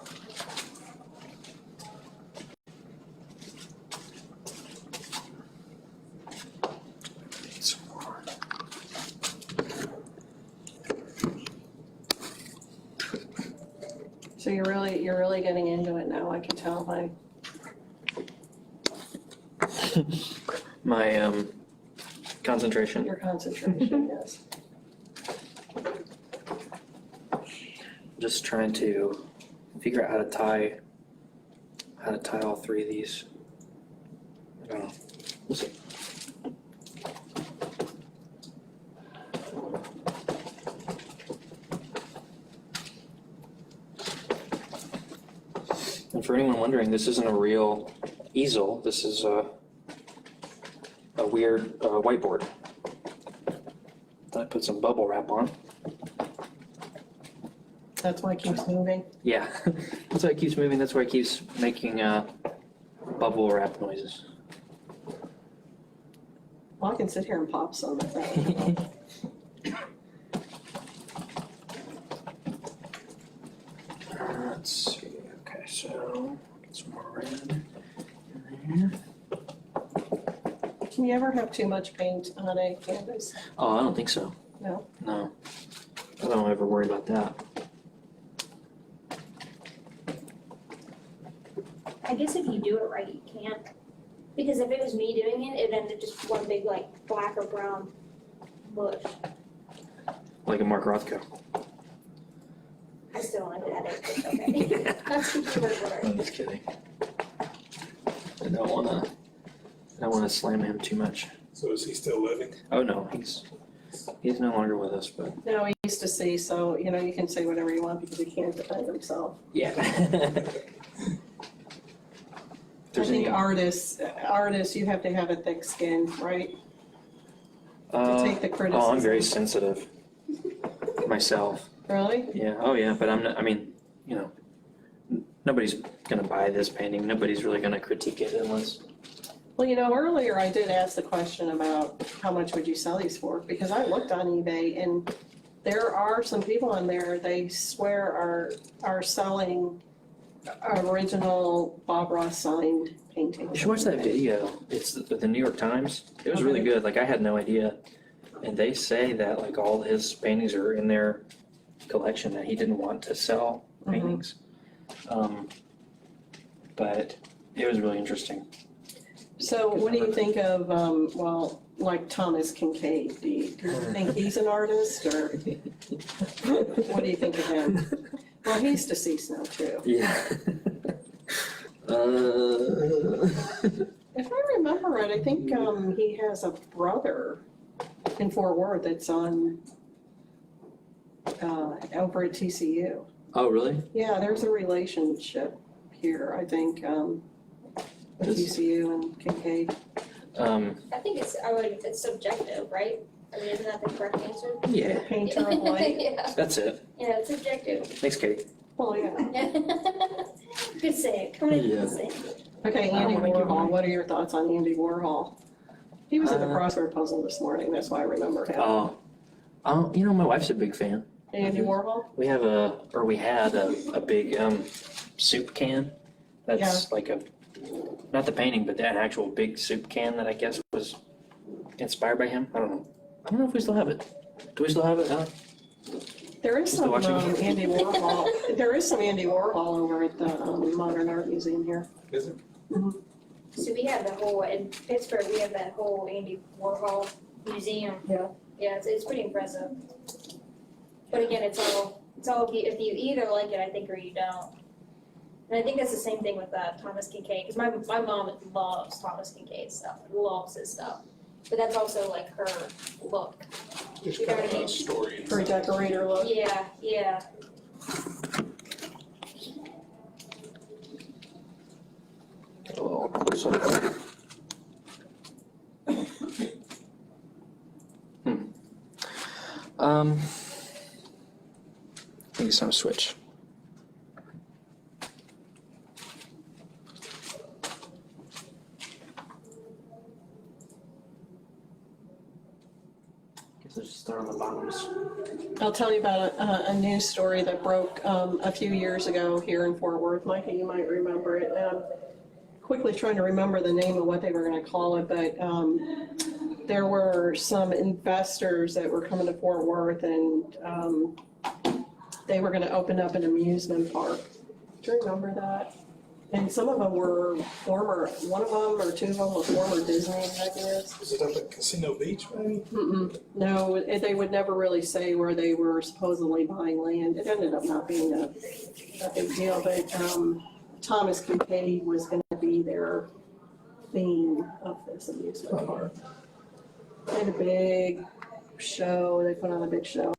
Some more. So you're really getting into it now. I can tell by My concentration. your concentration. Yes. Just trying to figure out how to tie all three of these. I don't know. We'll see. And for anyone wondering, this isn't a real easel. This is a weird whiteboard that I put some bubble wrap on. That's why it keeps moving. Yeah, that's why it keeps moving. That's why it keeps making bubble wrap noises. Well, I can sit here and pop some if that. Let's see. Okay, so get some more red in there. Can you ever have too much paint on a canvas? Oh, I don't think so. No? No, I don't ever worry about that. I guess if you do it right, you can't. Because if it was me doing it, it'd end up just one big like black or brown bush. Like a Mark Rothko. I still want to edit, it's okay. That's the word. I'm just kidding. I don't wanna slam him too much. So is he still living? Oh no, he's no longer with us, but No, he used to see, so, you can say whatever you want because he can't defend himself. yeah. I think artists, you have to have a thick skin, right? To take the criticism. Oh, I'm very sensitive myself. Really? Yeah, oh yeah, but I'm not, I mean, you know, nobody's gonna buy this painting, nobody's really gonna critique it unless, Well, earlier I did ask the question about how much would you sell these for? Because I looked on eBay and there are some people on there, they swear are selling original Bob Ross signed paintings. you should watch that video, it's the New York Times, it was really good, like I had no idea. And they say that like all his paintings are in their collection, that he didn't want to sell paintings. But it was really interesting. So what do you think of, like Thomas Kincaid? Do you think he's an artist or what do you think of him? Well, he's deceased now too. Yeah. If I remember right, I think he has a brother in Fort Worth that's on over at TCU. Oh, really? Yeah, there's a relationship here, I think, with TCU and Kincaid. I think it's subjective, right? I mean, isn't that the correct answer? Yeah, Painter of light. Yeah, that's it. yeah, it's subjective. Thanks, Katie. Well, yeah. Good save, come in, Yeah. good save. Okay, I don't Andy wanna give Warhol, away. what are your thoughts on Andy Warhol? He was at the crossword puzzle this morning, that's why I remember him. Oh, you know, my wife's a big fan. Andy Warhol? We had a big soup can. That's like not the painting, but an actual big soup can that I guess was inspired by him. I don't know if we still have it. Do we still have it, Ellen? There is Still some watching? Andy Warhol, there is some Andy Warhol over at the Modern Art Museum here. Is it? So we have the whole, in Pittsburgh, we have that whole Andy Warhol museum. Yeah. Yeah, it's pretty impressive. But again, it's all, if you either like it, I think, or you don't. And I think that's the same thing with Thomas Kincaid, because my mom loves Thomas Kincaid stuff, loves his stuff. But that's also like her look. There's You know kind what I of mean? a story. For a decorator look. Yeah, yeah. Oh, close up. I think it's time to switch. Guess let's just start on the bottoms. I'll tell you about a news story that broke a few years ago here in Fort Worth. Micah, you might remember it. Quickly trying to remember the name of what they were going to call it, but there were some investors that were coming to Fort Worth and they were going to open up an amusement park. Do you remember that? And some of them were one of them or two of them were former Disney executives. Is it up at Casino Beach, maybe? No, they would never really say where they were supposedly buying land. It ended up not being a big deal, but Thomas Kincaid was gonna be their theme of this amusement park. They had a big show, they put on a big show.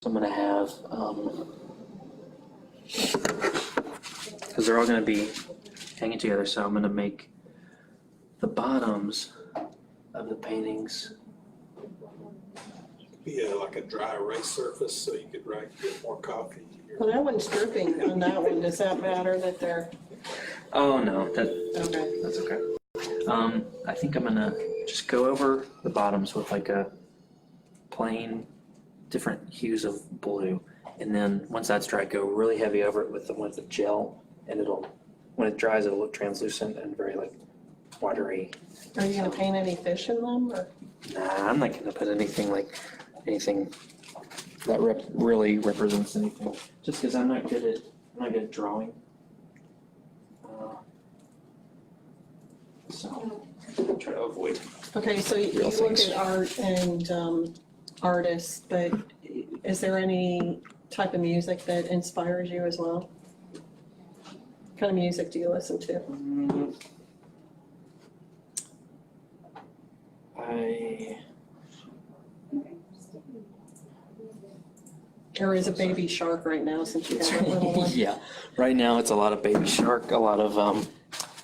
I'm gonna have, because they're all gonna be hanging together, so I'm gonna make the bottoms of the paintings. Be like a dry erase surface so you could get more coffee. Well, that one's dripping on that one. Does that matter that they're, Oh, no, okay. that's okay. I think I'm gonna just go over the bottoms with like a plain, different hues of blue. And then once that's dry, go really heavy over it with the gel, and when it dries, it'll look translucent and very like watery. Are you gonna paint any fish in them or? Nah, I'm not gonna put anything that really represents anything, just because I'm not good at drawing. So try to avoid. Okay, so you Real look things. at art and artists, but is there any type of music that inspires you as well? What kind of music do you listen to? Or is it Baby Shark right now since you have a little one? Yeah, right now it's a lot of Baby Shark, a lot of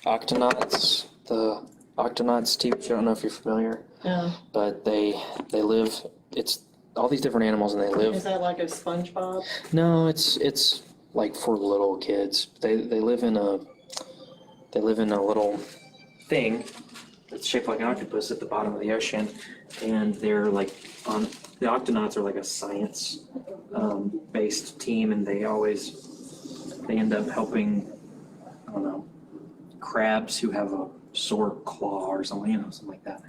Octonauts, the Octonauts TV show. I don't know if you're familiar, Yeah, but they live. It's all these different animals, and they is live. that like a SpongeBob? No, it's like for little kids. They live in a little thing that's shaped like an octopus at the bottom of the ocean, and they're like the Octonauts are like a science based team, and they end up helping, I don't know, crabs who have a sore claw or something, something like that.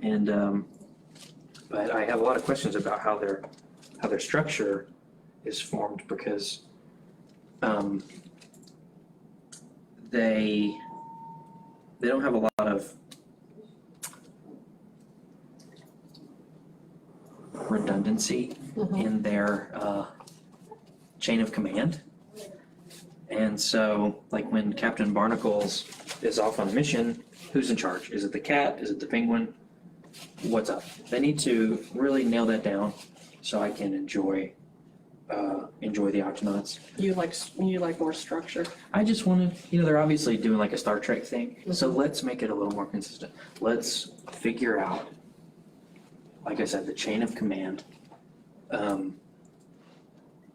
And but I have a lot of questions about how their structure is formed, because they don't have a lot of redundancy in their chain of command. And so, like when Captain Barnacles is off on a mission, who's in charge? Is it the cat? Is it the penguin? What's up? They need to really nail that down so I can enjoy the Octonauts. You like more structure? I just want to, they're obviously doing like a Star Trek thing, so let's make it a little more consistent. Let's figure out, like I said, the chain of command.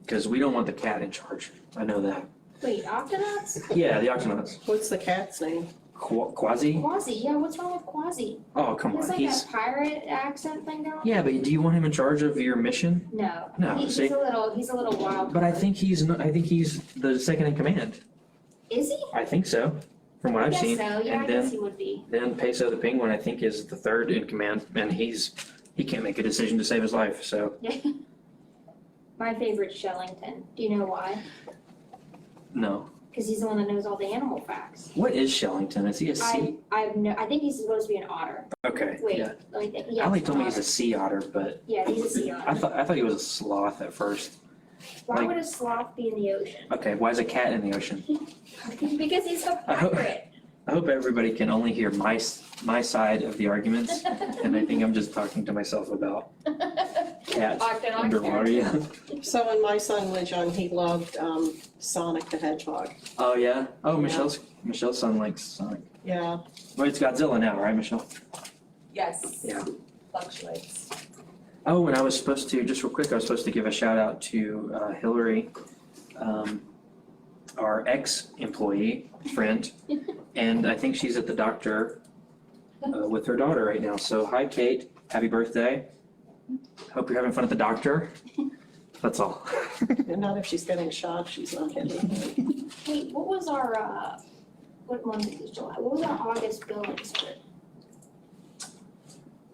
Because we don't want the cat in charge. I know that. Wait, Octonauts? Yeah, the Octonauts. What's the cat's name? Quasi? Quasi, yeah, what's wrong with Quasi? Oh, come There's on. like a pirate accent thing going on? Yeah, but do you want him in charge of your mission? No. No, He's see? a little wild. But I think he's the second in command. Is he? I think so, from what I I've guess seen. so, yeah, I And guess then he would be. Peso the Penguin, I think, is the third in command, and he can't make a decision to save his life, so. My favorite's Shellington. Do you know why? No. Because he's the one that knows all the animal facts. What is Shellington? Is he a sea? I think he's supposed to be an otter. Okay, Wait, yeah. like, yeah. Ali told me otter. he's a sea otter, but Yeah, he's a sea I otter. thought he was a sloth at first. Why like- would a sloth be in the ocean? Okay, why is a cat in the ocean? Because he's a I hope- pirate. I hope everybody can only hear my side of the arguments, and I think I'm just talking to myself about cats Octonauts. underwater. Yeah. So when my son was young, he loved Sonic the Hedgehog. Oh yeah. Oh, Yeah. Michelle's son likes Sonic. Yeah, Well, it's Godzilla now, right, Michelle? Yes. Yeah. Fluctuates. Oh, and I was supposed to give a shout out to Hillary, our ex-employee friend, and I think she's at the doctor with her daughter right now. So hi, Kate. Happy birthday. Hope you're having fun at the doctor. That's all. and not if she's getting shot, she's not getting. Wait, what was our, what month is July? What was our August billing script?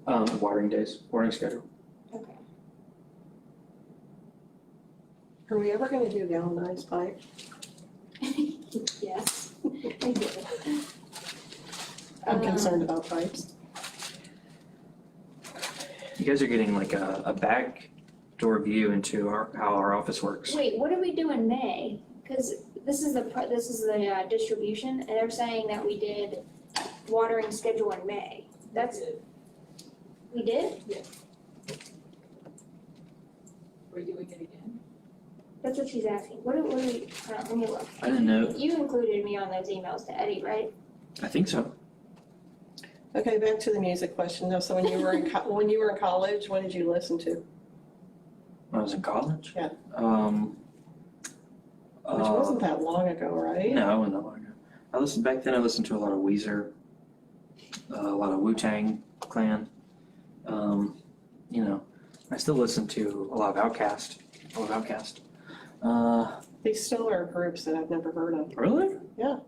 Watering schedule. Okay. Are we ever gonna do galvanized pipe? Yes. I did. I'm concerned about pipes. You guys are getting like a back door view into how our office works. Wait, what did we do in May? Because this is the distribution, and they're saying that we did watering schedule in May. We did? We're doing it again. That's what she's asking. What are we, let me look. I didn't know. You included me on those emails to Eddie, right? I think so. Okay, back to the music question though. So when you were in when you were in college, what did you listen to? When I was in college? Yeah. Which Uh, wasn't that long ago, right? No, I wasn't that long ago. Back then I listened to a lot of Weezer, a lot of Wu-Tang Clan. You know, I still listen to a lot of Outkast. I love Outkast. These still are groups that I've never heard of. Really? Yeah.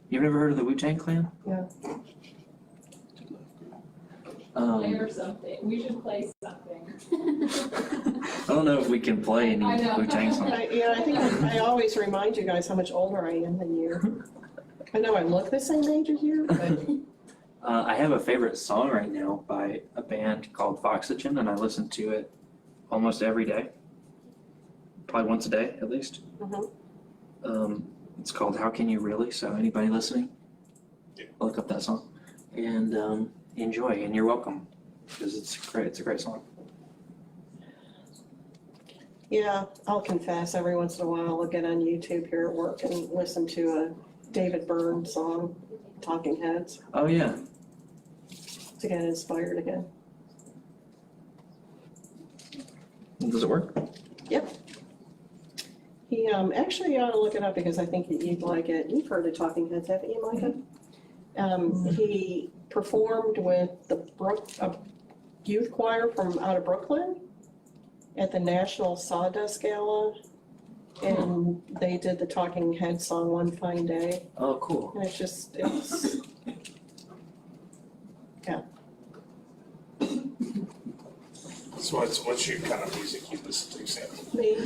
You've never heard of the Wu-Tang Clan? Yeah. Or something, we should play something. I don't know if we can play any I know. Wu-Tang songs. I think I always remind you guys how much older I am than you. I know I look the same age as you, but I have a favorite song right now by a band called Foxygen, and I listen to it almost every day. Probably once a day, at least. Mhm. It's called How Can You Really? So anybody listening, Yeah. look up that song and enjoy, and you're welcome, because it's a great song. yeah, I'll confess, every once in a while I'll get on YouTube here at work and listen to a David Byrne song, Talking Heads, Oh, yeah. to get inspired again. Does it work? He, actually, you ought to look it up because I think that you'd like it. You've heard of Talking Heads, haven't you, Micah? He performed with the youth choir from out of Brooklyn at the National Sawdust Gala. And they did the Talking Heads song One Fine Day. Oh, cool. And it's So what's your kind of music you listen to, Sam? me.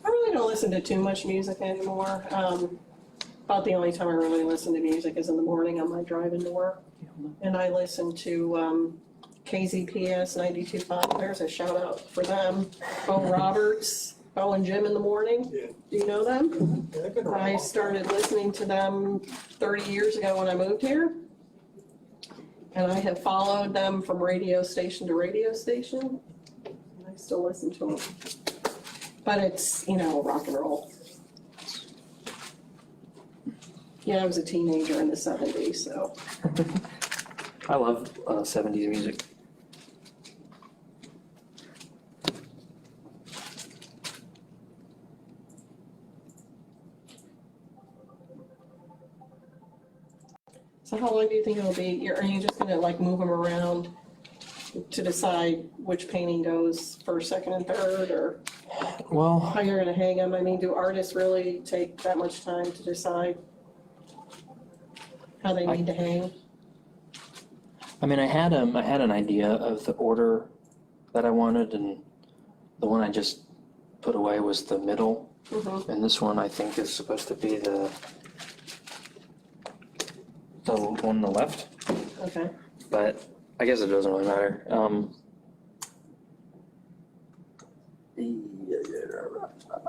I really don't listen to too much music anymore. About the only time I really listen to music is in the morning on my drive into work. And I listen to KZPS 92.5. There's a shout out for them. Bo Roberts, Bo and Jim in the morning. Yeah. Do you know them? Yeah, they've been around. I started listening to them 30 years ago when I moved here. And I have followed them from radio station to radio station. And I still listen to them. But it's, rock and roll. Yeah, I was a teenager in the 70s, so. I love 70s music. So how long do you think it'll be? Are you just gonna move them around to decide which painting goes first, second, and third, or Well, how you're gonna hang them? I mean, do artists really take that much time to decide how they need to hang? I mean, I had an idea of the order that I wanted, and the one I just put away was the middle, Mhm. and this one I think is supposed to be the one on the left, Okay. but I guess it doesn't really matter.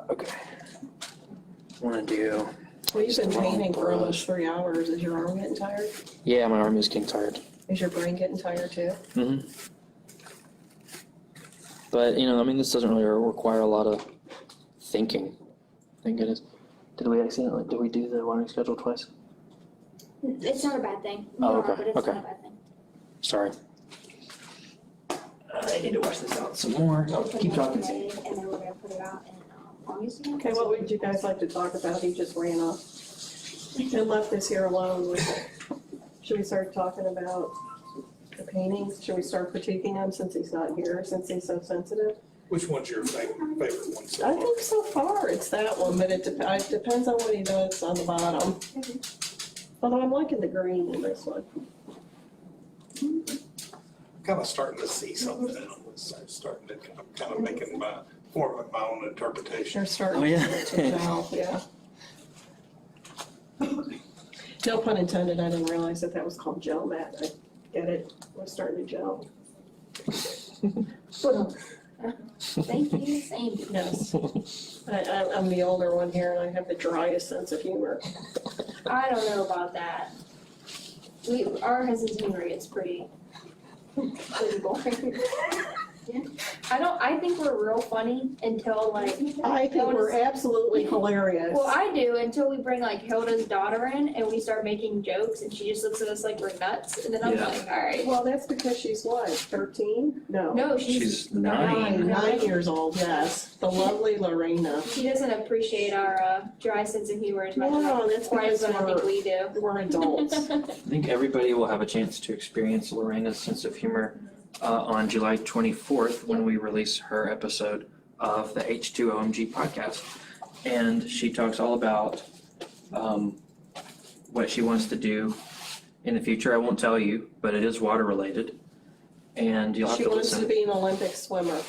Okay. I want to do. Well, you've been Just painting for brush. almost 3 hours. Is your arm getting tired? Yeah, my arm is getting tired. Is your brain getting tired too? But this doesn't really require a lot of thinking. Thank goodness. Did we do the wiring schedule twice? It's not a bad thing. Oh, No, okay, but it's okay. not a bad thing. Sorry. I need to wash this out some more. Keep talking, Sam. And then we're gonna put it out in August again. Okay, what would you guys like to talk about? He just ran off and left us here alone with it. Should we start talking about the paintings? Should we start critiquing them since he's not here, since he's so sensitive? Which one's your favorite one so I far? think so far it's that one, but it depends on what he does on the bottom. Although I'm liking the green in this one. Kind of starting to see something in them. I'm starting to, I'm kind of making forming my own interpretation. They're starting Oh, yeah. to gel, yeah. No pun intended, I didn't realize that was called gel mat. I get it, we're starting to gel. Thank you, same. Yes. I'm the older one here and I have the driest sense of humor. I don't know about that. Our sense of humor gets pretty boring. I think we're real funny until like, I think we're absolutely hilarious. well, I do until we bring like Hilda's daughter in and we start making jokes and she just looks at us like we're nuts and then I'm Yeah. like, alright. Well, that's because she's what, 13? No. No, She's Nine, 9. 9 years old, yes. The lovely Lorena. She doesn't appreciate our dry sense of humor as much as No, that's or as because I think we do. we're adults. I think everybody will have a chance to experience Lorena's sense of humor on July 24th when we release her episode of the H2OMG podcast. And she talks all about what she wants to do in the future. I won't tell you, but it is water related. And you'll have She to wants to listen. be an Olympic swimmer.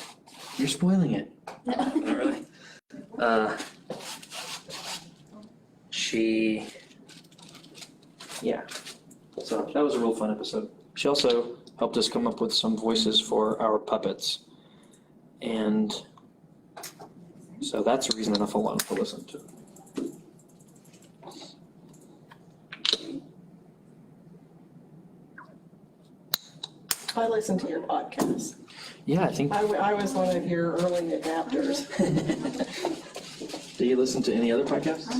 You're spoiling it. Not really. Yeah. So that was a real fun episode. She also helped us come up with some voices for our puppets. And so that's reason enough alone to listen to. I listen to your podcast. Yeah, I think. I was one of your early adapters. Do you listen to any other podcasts?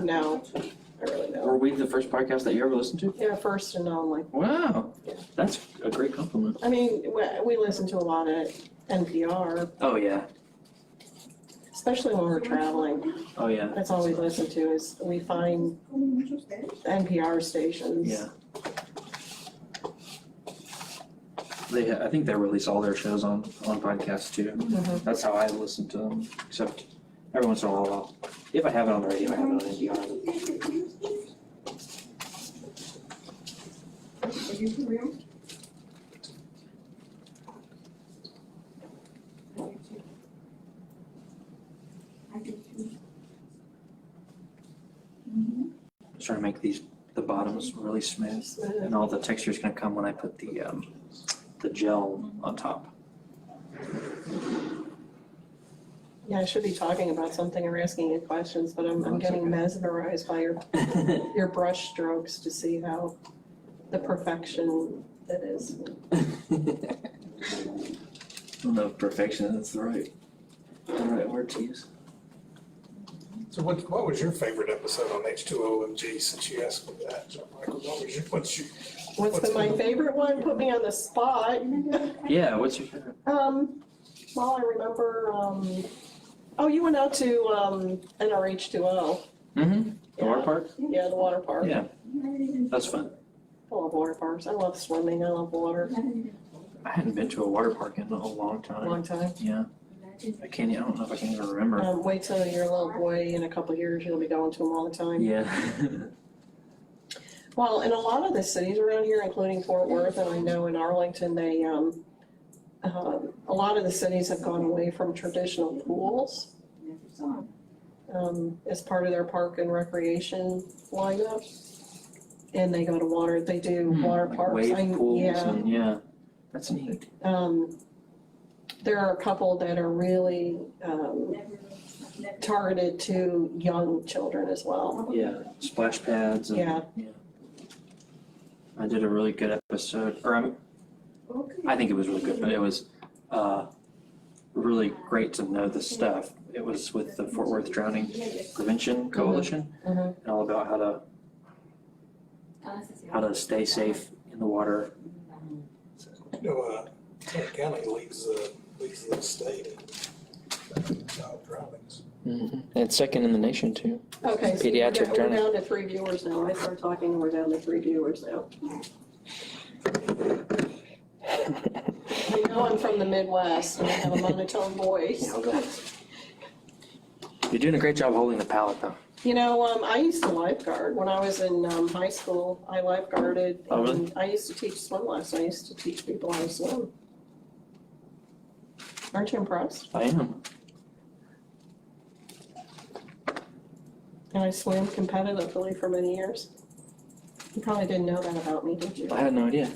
No, I really Were don't. we the first podcast that you ever listened to? They're first and only. Wow, that's a great compliment. I mean, we listen to a lot of NPR, Oh, yeah. especially when we're traveling. Oh, yeah. That's all we listen to is we find NPR stations. Yeah. I think they release all their shows on podcasts too. Mhm. That's how I listen to them, except every once in a while, if I have it on the radio, I have it on NPR. I'm trying to make the bottoms really smooth, and all the texture's gonna come when I put the gel on top. Yeah, I should be talking about something or asking you questions, but I'm That's getting okay. mesmerized by your brush strokes to see how the perfection that is. I don't know if perfection is the right word to use. So what was your favorite episode on H2OMG, since you asked me that, John Michael? What's been my favorite one? Put me on the spot. Yeah, what's your favorite? Well, I remember, oh, you went out to, NRH2O. Mm-hmm. The water park? Yeah, the water park. Yeah. That's fun. I love water parks. I love swimming. I love water. I hadn't been to a water park in a long time. Long time. Yeah. I don't know if I can even remember. Wait till you're a little boy in a couple of years, you'll be going to them all the time. Yeah. Well, in a lot of the cities around here, including Fort Worth, and I know in Arlington, they, a lot of the cities have gone away from traditional pools as part of their park and recreation lineup. And they go to water, they do water Like parks. wave pools Yeah. and yeah. That's neat. There are a couple that are really, targeted to young children as well. Yeah. Splash pads and Yeah. I did a really good episode, I think it was really good, but it was really great to know this stuff. It was with the Fort Worth Drowning Prevention Coalition, Mhm. and all about how to stay safe in the water. Kent County leads the state in child drownings. And second in the nation too. Okay, so Pediatric we're drowning. down to 3 viewers now. I start talking, we're down to 3 viewers now. I know I'm from the Midwest and I have a monotone voice. You're doing a great job holding the palette though. You know, I used to lifeguard. When I was in high school, I lifeguarded. Oh, really? And I used to teach swim lessons. I used to teach people how to swim. Aren't you impressed? I am. And I swam competitively for many years. You probably didn't know that about me, did you? I had no idea.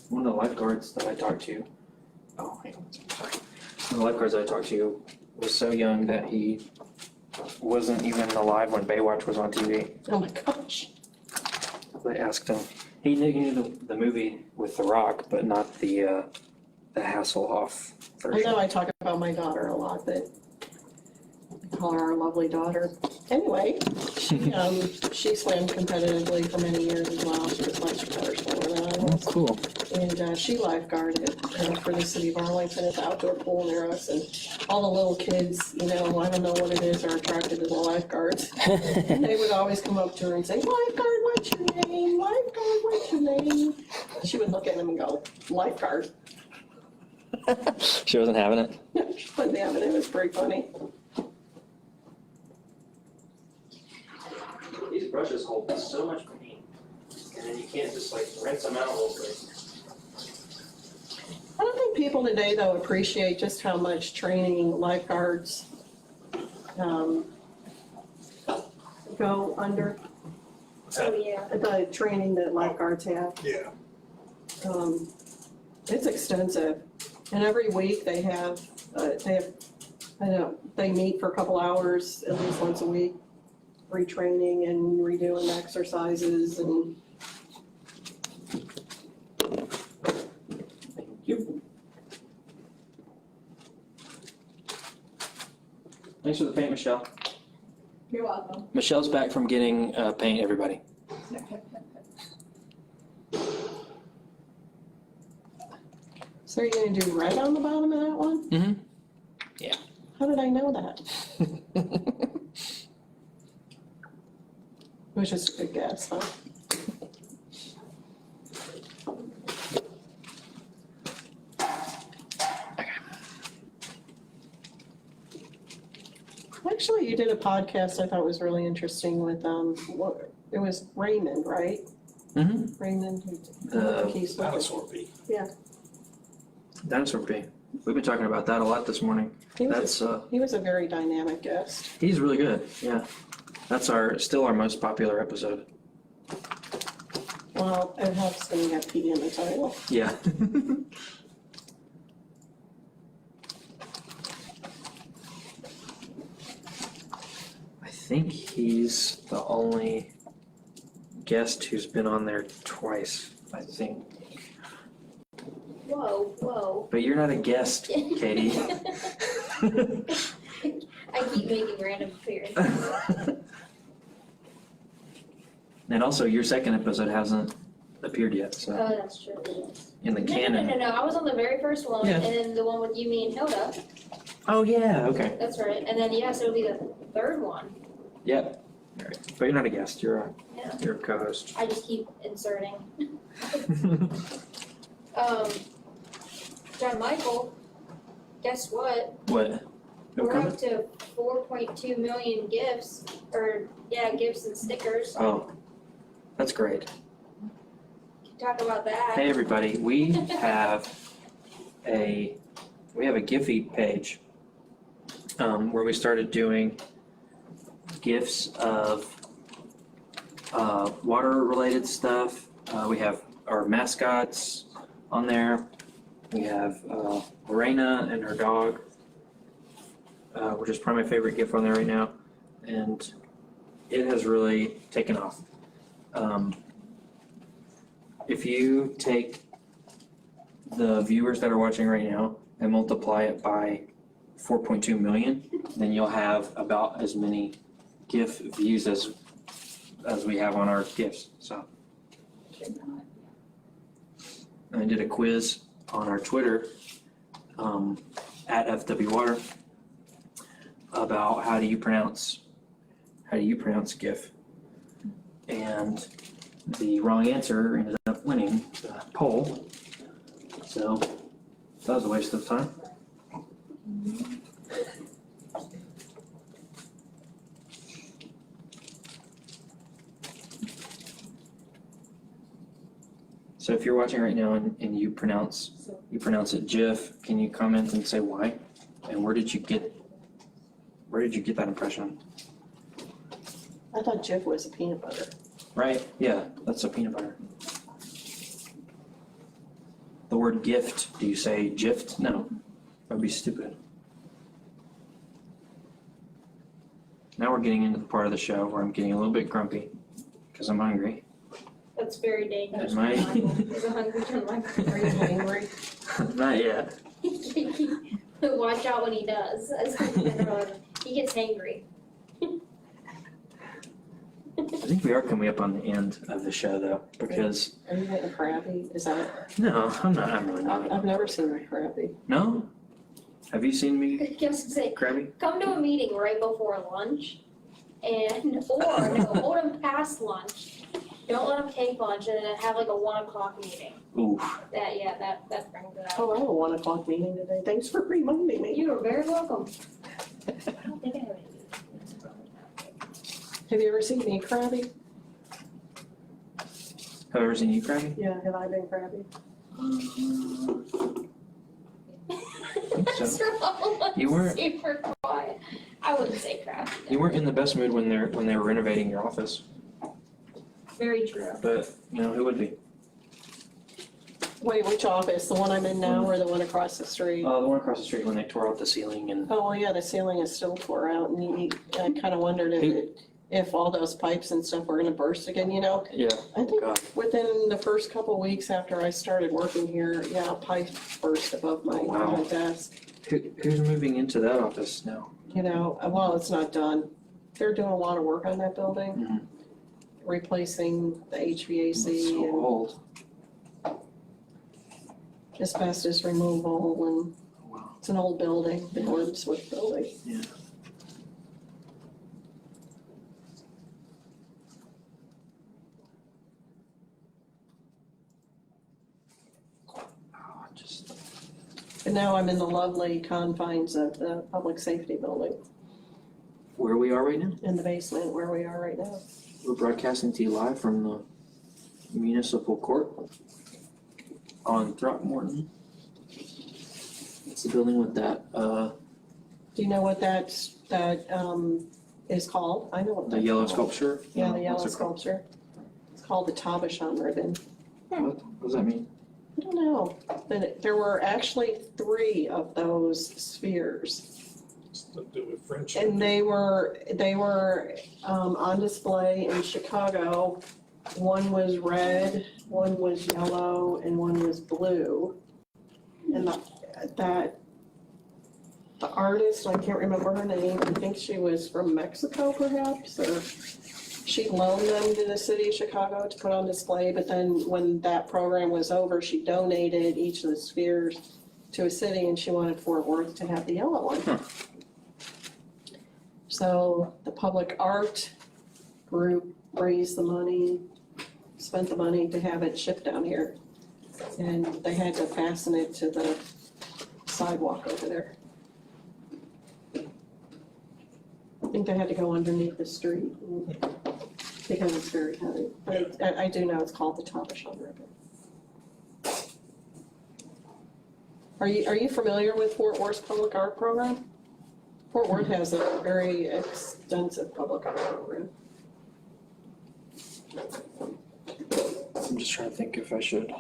One of the lifeguards that I talked to, hang on, sorry. One of the lifeguards I talked to was so young that he wasn't even alive when Baywatch was on TV. Oh my gosh. They asked him, He knew the movie with The Rock, but not the Hasselhoff I version. know I talk about my daughter a lot, but I call her our lovely daughter. Anyway, she swam competitively for many years as well. She was much better swimmer than I Oh, was. cool. And she lifeguarded for the city of Arlington at the outdoor pool near us. And all the little kids, I don't know what it is, are attracted to the lifeguards. And they would always come up to her and say, "Lifeguard, what's your name? Lifeguard, what's your name?" And she would look at them and go, "Lifeguard." She wasn't having it. She put down, and it was pretty funny. These brushes hold so much paint, and then you can't just like rinse them out real quick. I don't think people today, though, appreciate just how much training lifeguards go under, Oh, yeah. the training that lifeguards have. Yeah. It's extensive. And every week they have, they meet for a couple hours at least once a week, retraining and redoing exercises and Thank you. Thanks for the paint, Michelle. You're welcome. Michelle's back from getting paint, everybody. So you're gonna do red on the bottom of that one? Mm-hmm. How did I know that? It was just a good guess, huh? Actually, you did a podcast I thought was really interesting with, it was Raymond, right? Mm-hmm. Raymond, he's with it. Dinosaur Peak. Dinosaur P. We've been talking about that a lot this morning. He was, That's he was a very dynamic guest. he's really good. Yeah, that's still our most popular episode. Well, it helps when you have P in the title. Yeah. I think he's the only guest who's been on there twice, I think. Whoa, whoa. But you're not a guest, Katie. I keep making random appearances. And also, your second episode hasn't appeared yet, so Oh, that's true. in the No, canon. no, I was on the very first one, Yeah. and then the one with you, me, and Hilda. Oh yeah, okay. That's right. And then, yeah, so it'll be the third one. Yep. All right. But you're not a guest. You're Yeah. a co-host. I just keep inserting. John Michael, guess what? What? No We're comment? up to 4.2 million gifts, gifts and stickers. Oh, that's great. Talk about that. Hey everybody, we have a Giphy page where we started doing gifts of water related stuff. We have our mascots on there. We have Lorena and her dog, which is probably my favorite gift on there right now, and it has really taken off. If you take the viewers that are watching right now and multiply it by 4.2 million, then you'll have about as many GIF views as we have on our GIFs, so. I did a quiz on our Twitter, at FW Water, about how do you pronounce GIF? And the wrong answer ended up winning the poll, so that was a waste of time. So if you're watching right now and you pronounce it GIF, can you comment and say why? And where did you get that impression? I thought Jif was a peanut butter. Right? Yeah, that's a peanut butter. The word gift, do you say gift? No, that would be stupid. Now we're getting into the part of the show where I'm getting a little bit grumpy because I'm hungry. That's very dangerous. Am I? He's a hungry Are you angry? Not yet. Watch out when he does. He gets hangry. I think we are coming up on the end of the show though, because, Are you getting crabby? Is that, no, I'm not, I'm really I've not. never seen you crabby. No? Have you seen me I was gonna say, crabby? come to a meeting right before lunch and, or no, hold him past lunch. Don't let him take lunch and then have like a 1 o'clock meeting. Oof. That brings it out. Oh, I have a 1 o'clock meeting today. Thanks for reminding me. You are very welcome. I don't think I have any. Have you ever seen me crabby? Have I ever seen you crabby? Yeah, have I been crabby? So. So, You weren't- super quiet. I wouldn't say crap. You weren't in the best mood when they were renovating your office, Very true. but, you know, who would be? Wait, which office? The one I'm in now or the one across the street? The one across the street when they tore out the ceiling and, Oh, well, yeah, the ceiling is still tore out and I kind of wondered if all those pipes and stuff were gonna burst again, you know? yeah, I think God. within the first couple of weeks after I started working here, yeah, a pipe burst above my, Oh, wow. my desk. Who's moving into that office now? You know, well, it's not done. They're doing a lot of work on that building. Mhm. Replacing the It's HVAC so and old. asbestos removal and Wow. it's an old building, the Gordon Swift building. Yeah. Oh, just, And now I'm in the lovely confines of the public safety building where we are right now? in the basement where we are right now. We're broadcasting to you live from the municipal court on Throckmorton. It's the building with that, Do you know what that is called? I know what the that's yellow called. sculpture. Yeah, the What's yellow it called? sculpture. It's called the Tabashan ribbon. What does that mean? I don't know, but there were actually 3 of those spheres. To do with friendship. And they were on display in Chicago. One was red, one was yellow, and one was blue. And the artist, I can't remember her name, I think she was from Mexico perhaps, or she loaned them to the city of Chicago to put on display, but then when that program was over, she donated each of the spheres to a city and she wanted Fort Worth to have the yellow one. Huh. So the public art group raised the money, spent the money to have it shipped down here. And they had to fasten it to the sidewalk over there. I think they had to go underneath the street because it's very heavy. But I do know it's called the Tabashan ribbon. Are you familiar with Fort Worth's public art program? Fort Worth has a very extensive public art program. I'm just trying to think if I should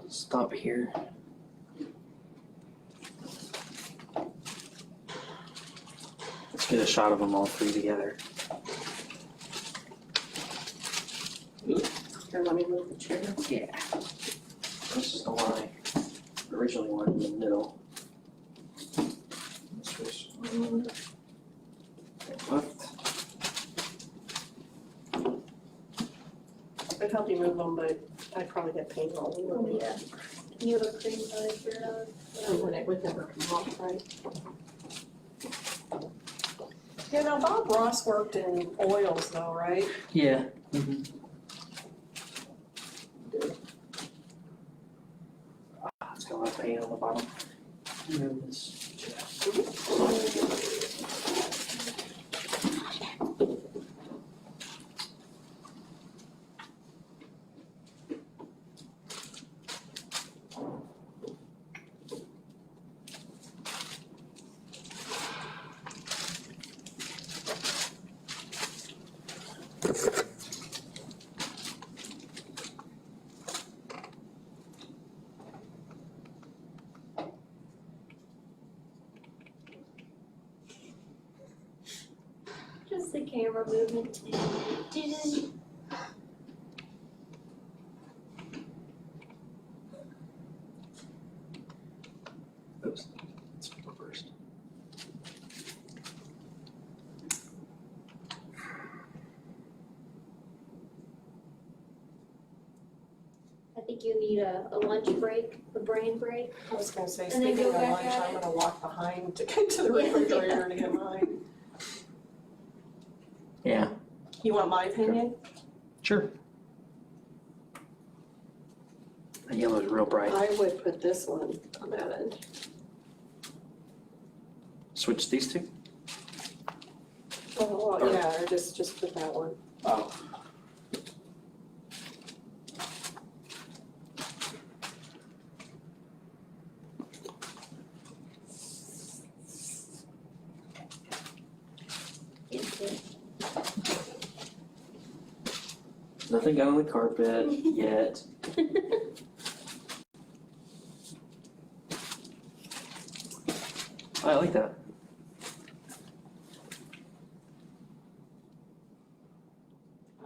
stop here. Let's get a shot of them all 3 together. Here, let me move the chair. Yeah. This is the one I originally wanted in the middle. This was on the left. I'd help you move them, but I'd probably get paint all over me. Yeah. You have a cream pie shirt on. It would never come off, right? Yeah, now Bob Ross worked in oils though, right? Yeah. It's got a lot of paint on the bottom. Move this chair. Just the camera movement. Oops, it's reversed. I think you need a lunch break, a brain break. I was gonna say, And then speaking go of back lunch, at I'm it. gonna walk behind to get to the Yeah. refrigerator to get mine. Yeah, You want my opinion? sure. That yellow is real bright. I would put this one on that end. Switch these two? Oh, yeah, or just put that one. Oh. Nothing got on the carpet yet. I like that.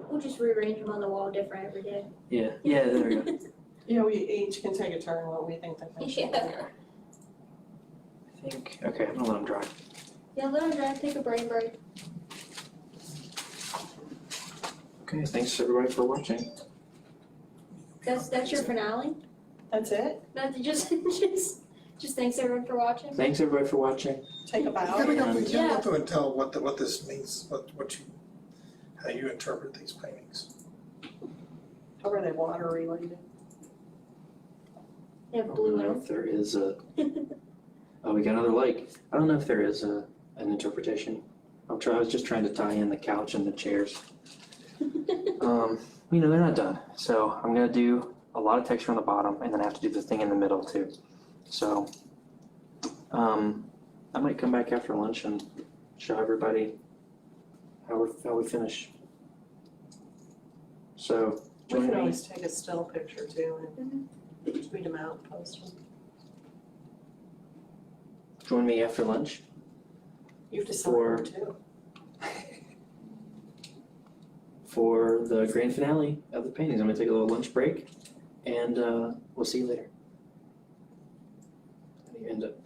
We'll just rearrange them on the wall different every day. Yeah, there we go. Yeah, we each can take a turn what we think that they should Yeah. be. I think, okay, I'm gonna let them dry. Yeah, let them dry, take a brain break. Okay, thanks everybody for watching. That's your finale? That's it? That's just thanks everyone for watching. Thanks everybody for watching. Take a You bow? gotta go, you Yeah. gotta go through and tell what this means, what you, how you interpret these paintings. How are they water related? They have I don't blue know in if there is a, oh, we got another lake. I don't know if there is an interpretation. I was just trying to tie in the couch and the chairs. They're not done. So I'm gonna do a lot of texture on the bottom and then I have to do the thing in the middle too. So, I might come back after lunch and show everybody how we finish. So, We join can me. always take a still picture too and tweet them out and post them. Join me after lunch. You decide For- where to. For the grand finale of the paintings. I'm gonna take a little lunch break and we'll see you later. How do you end up?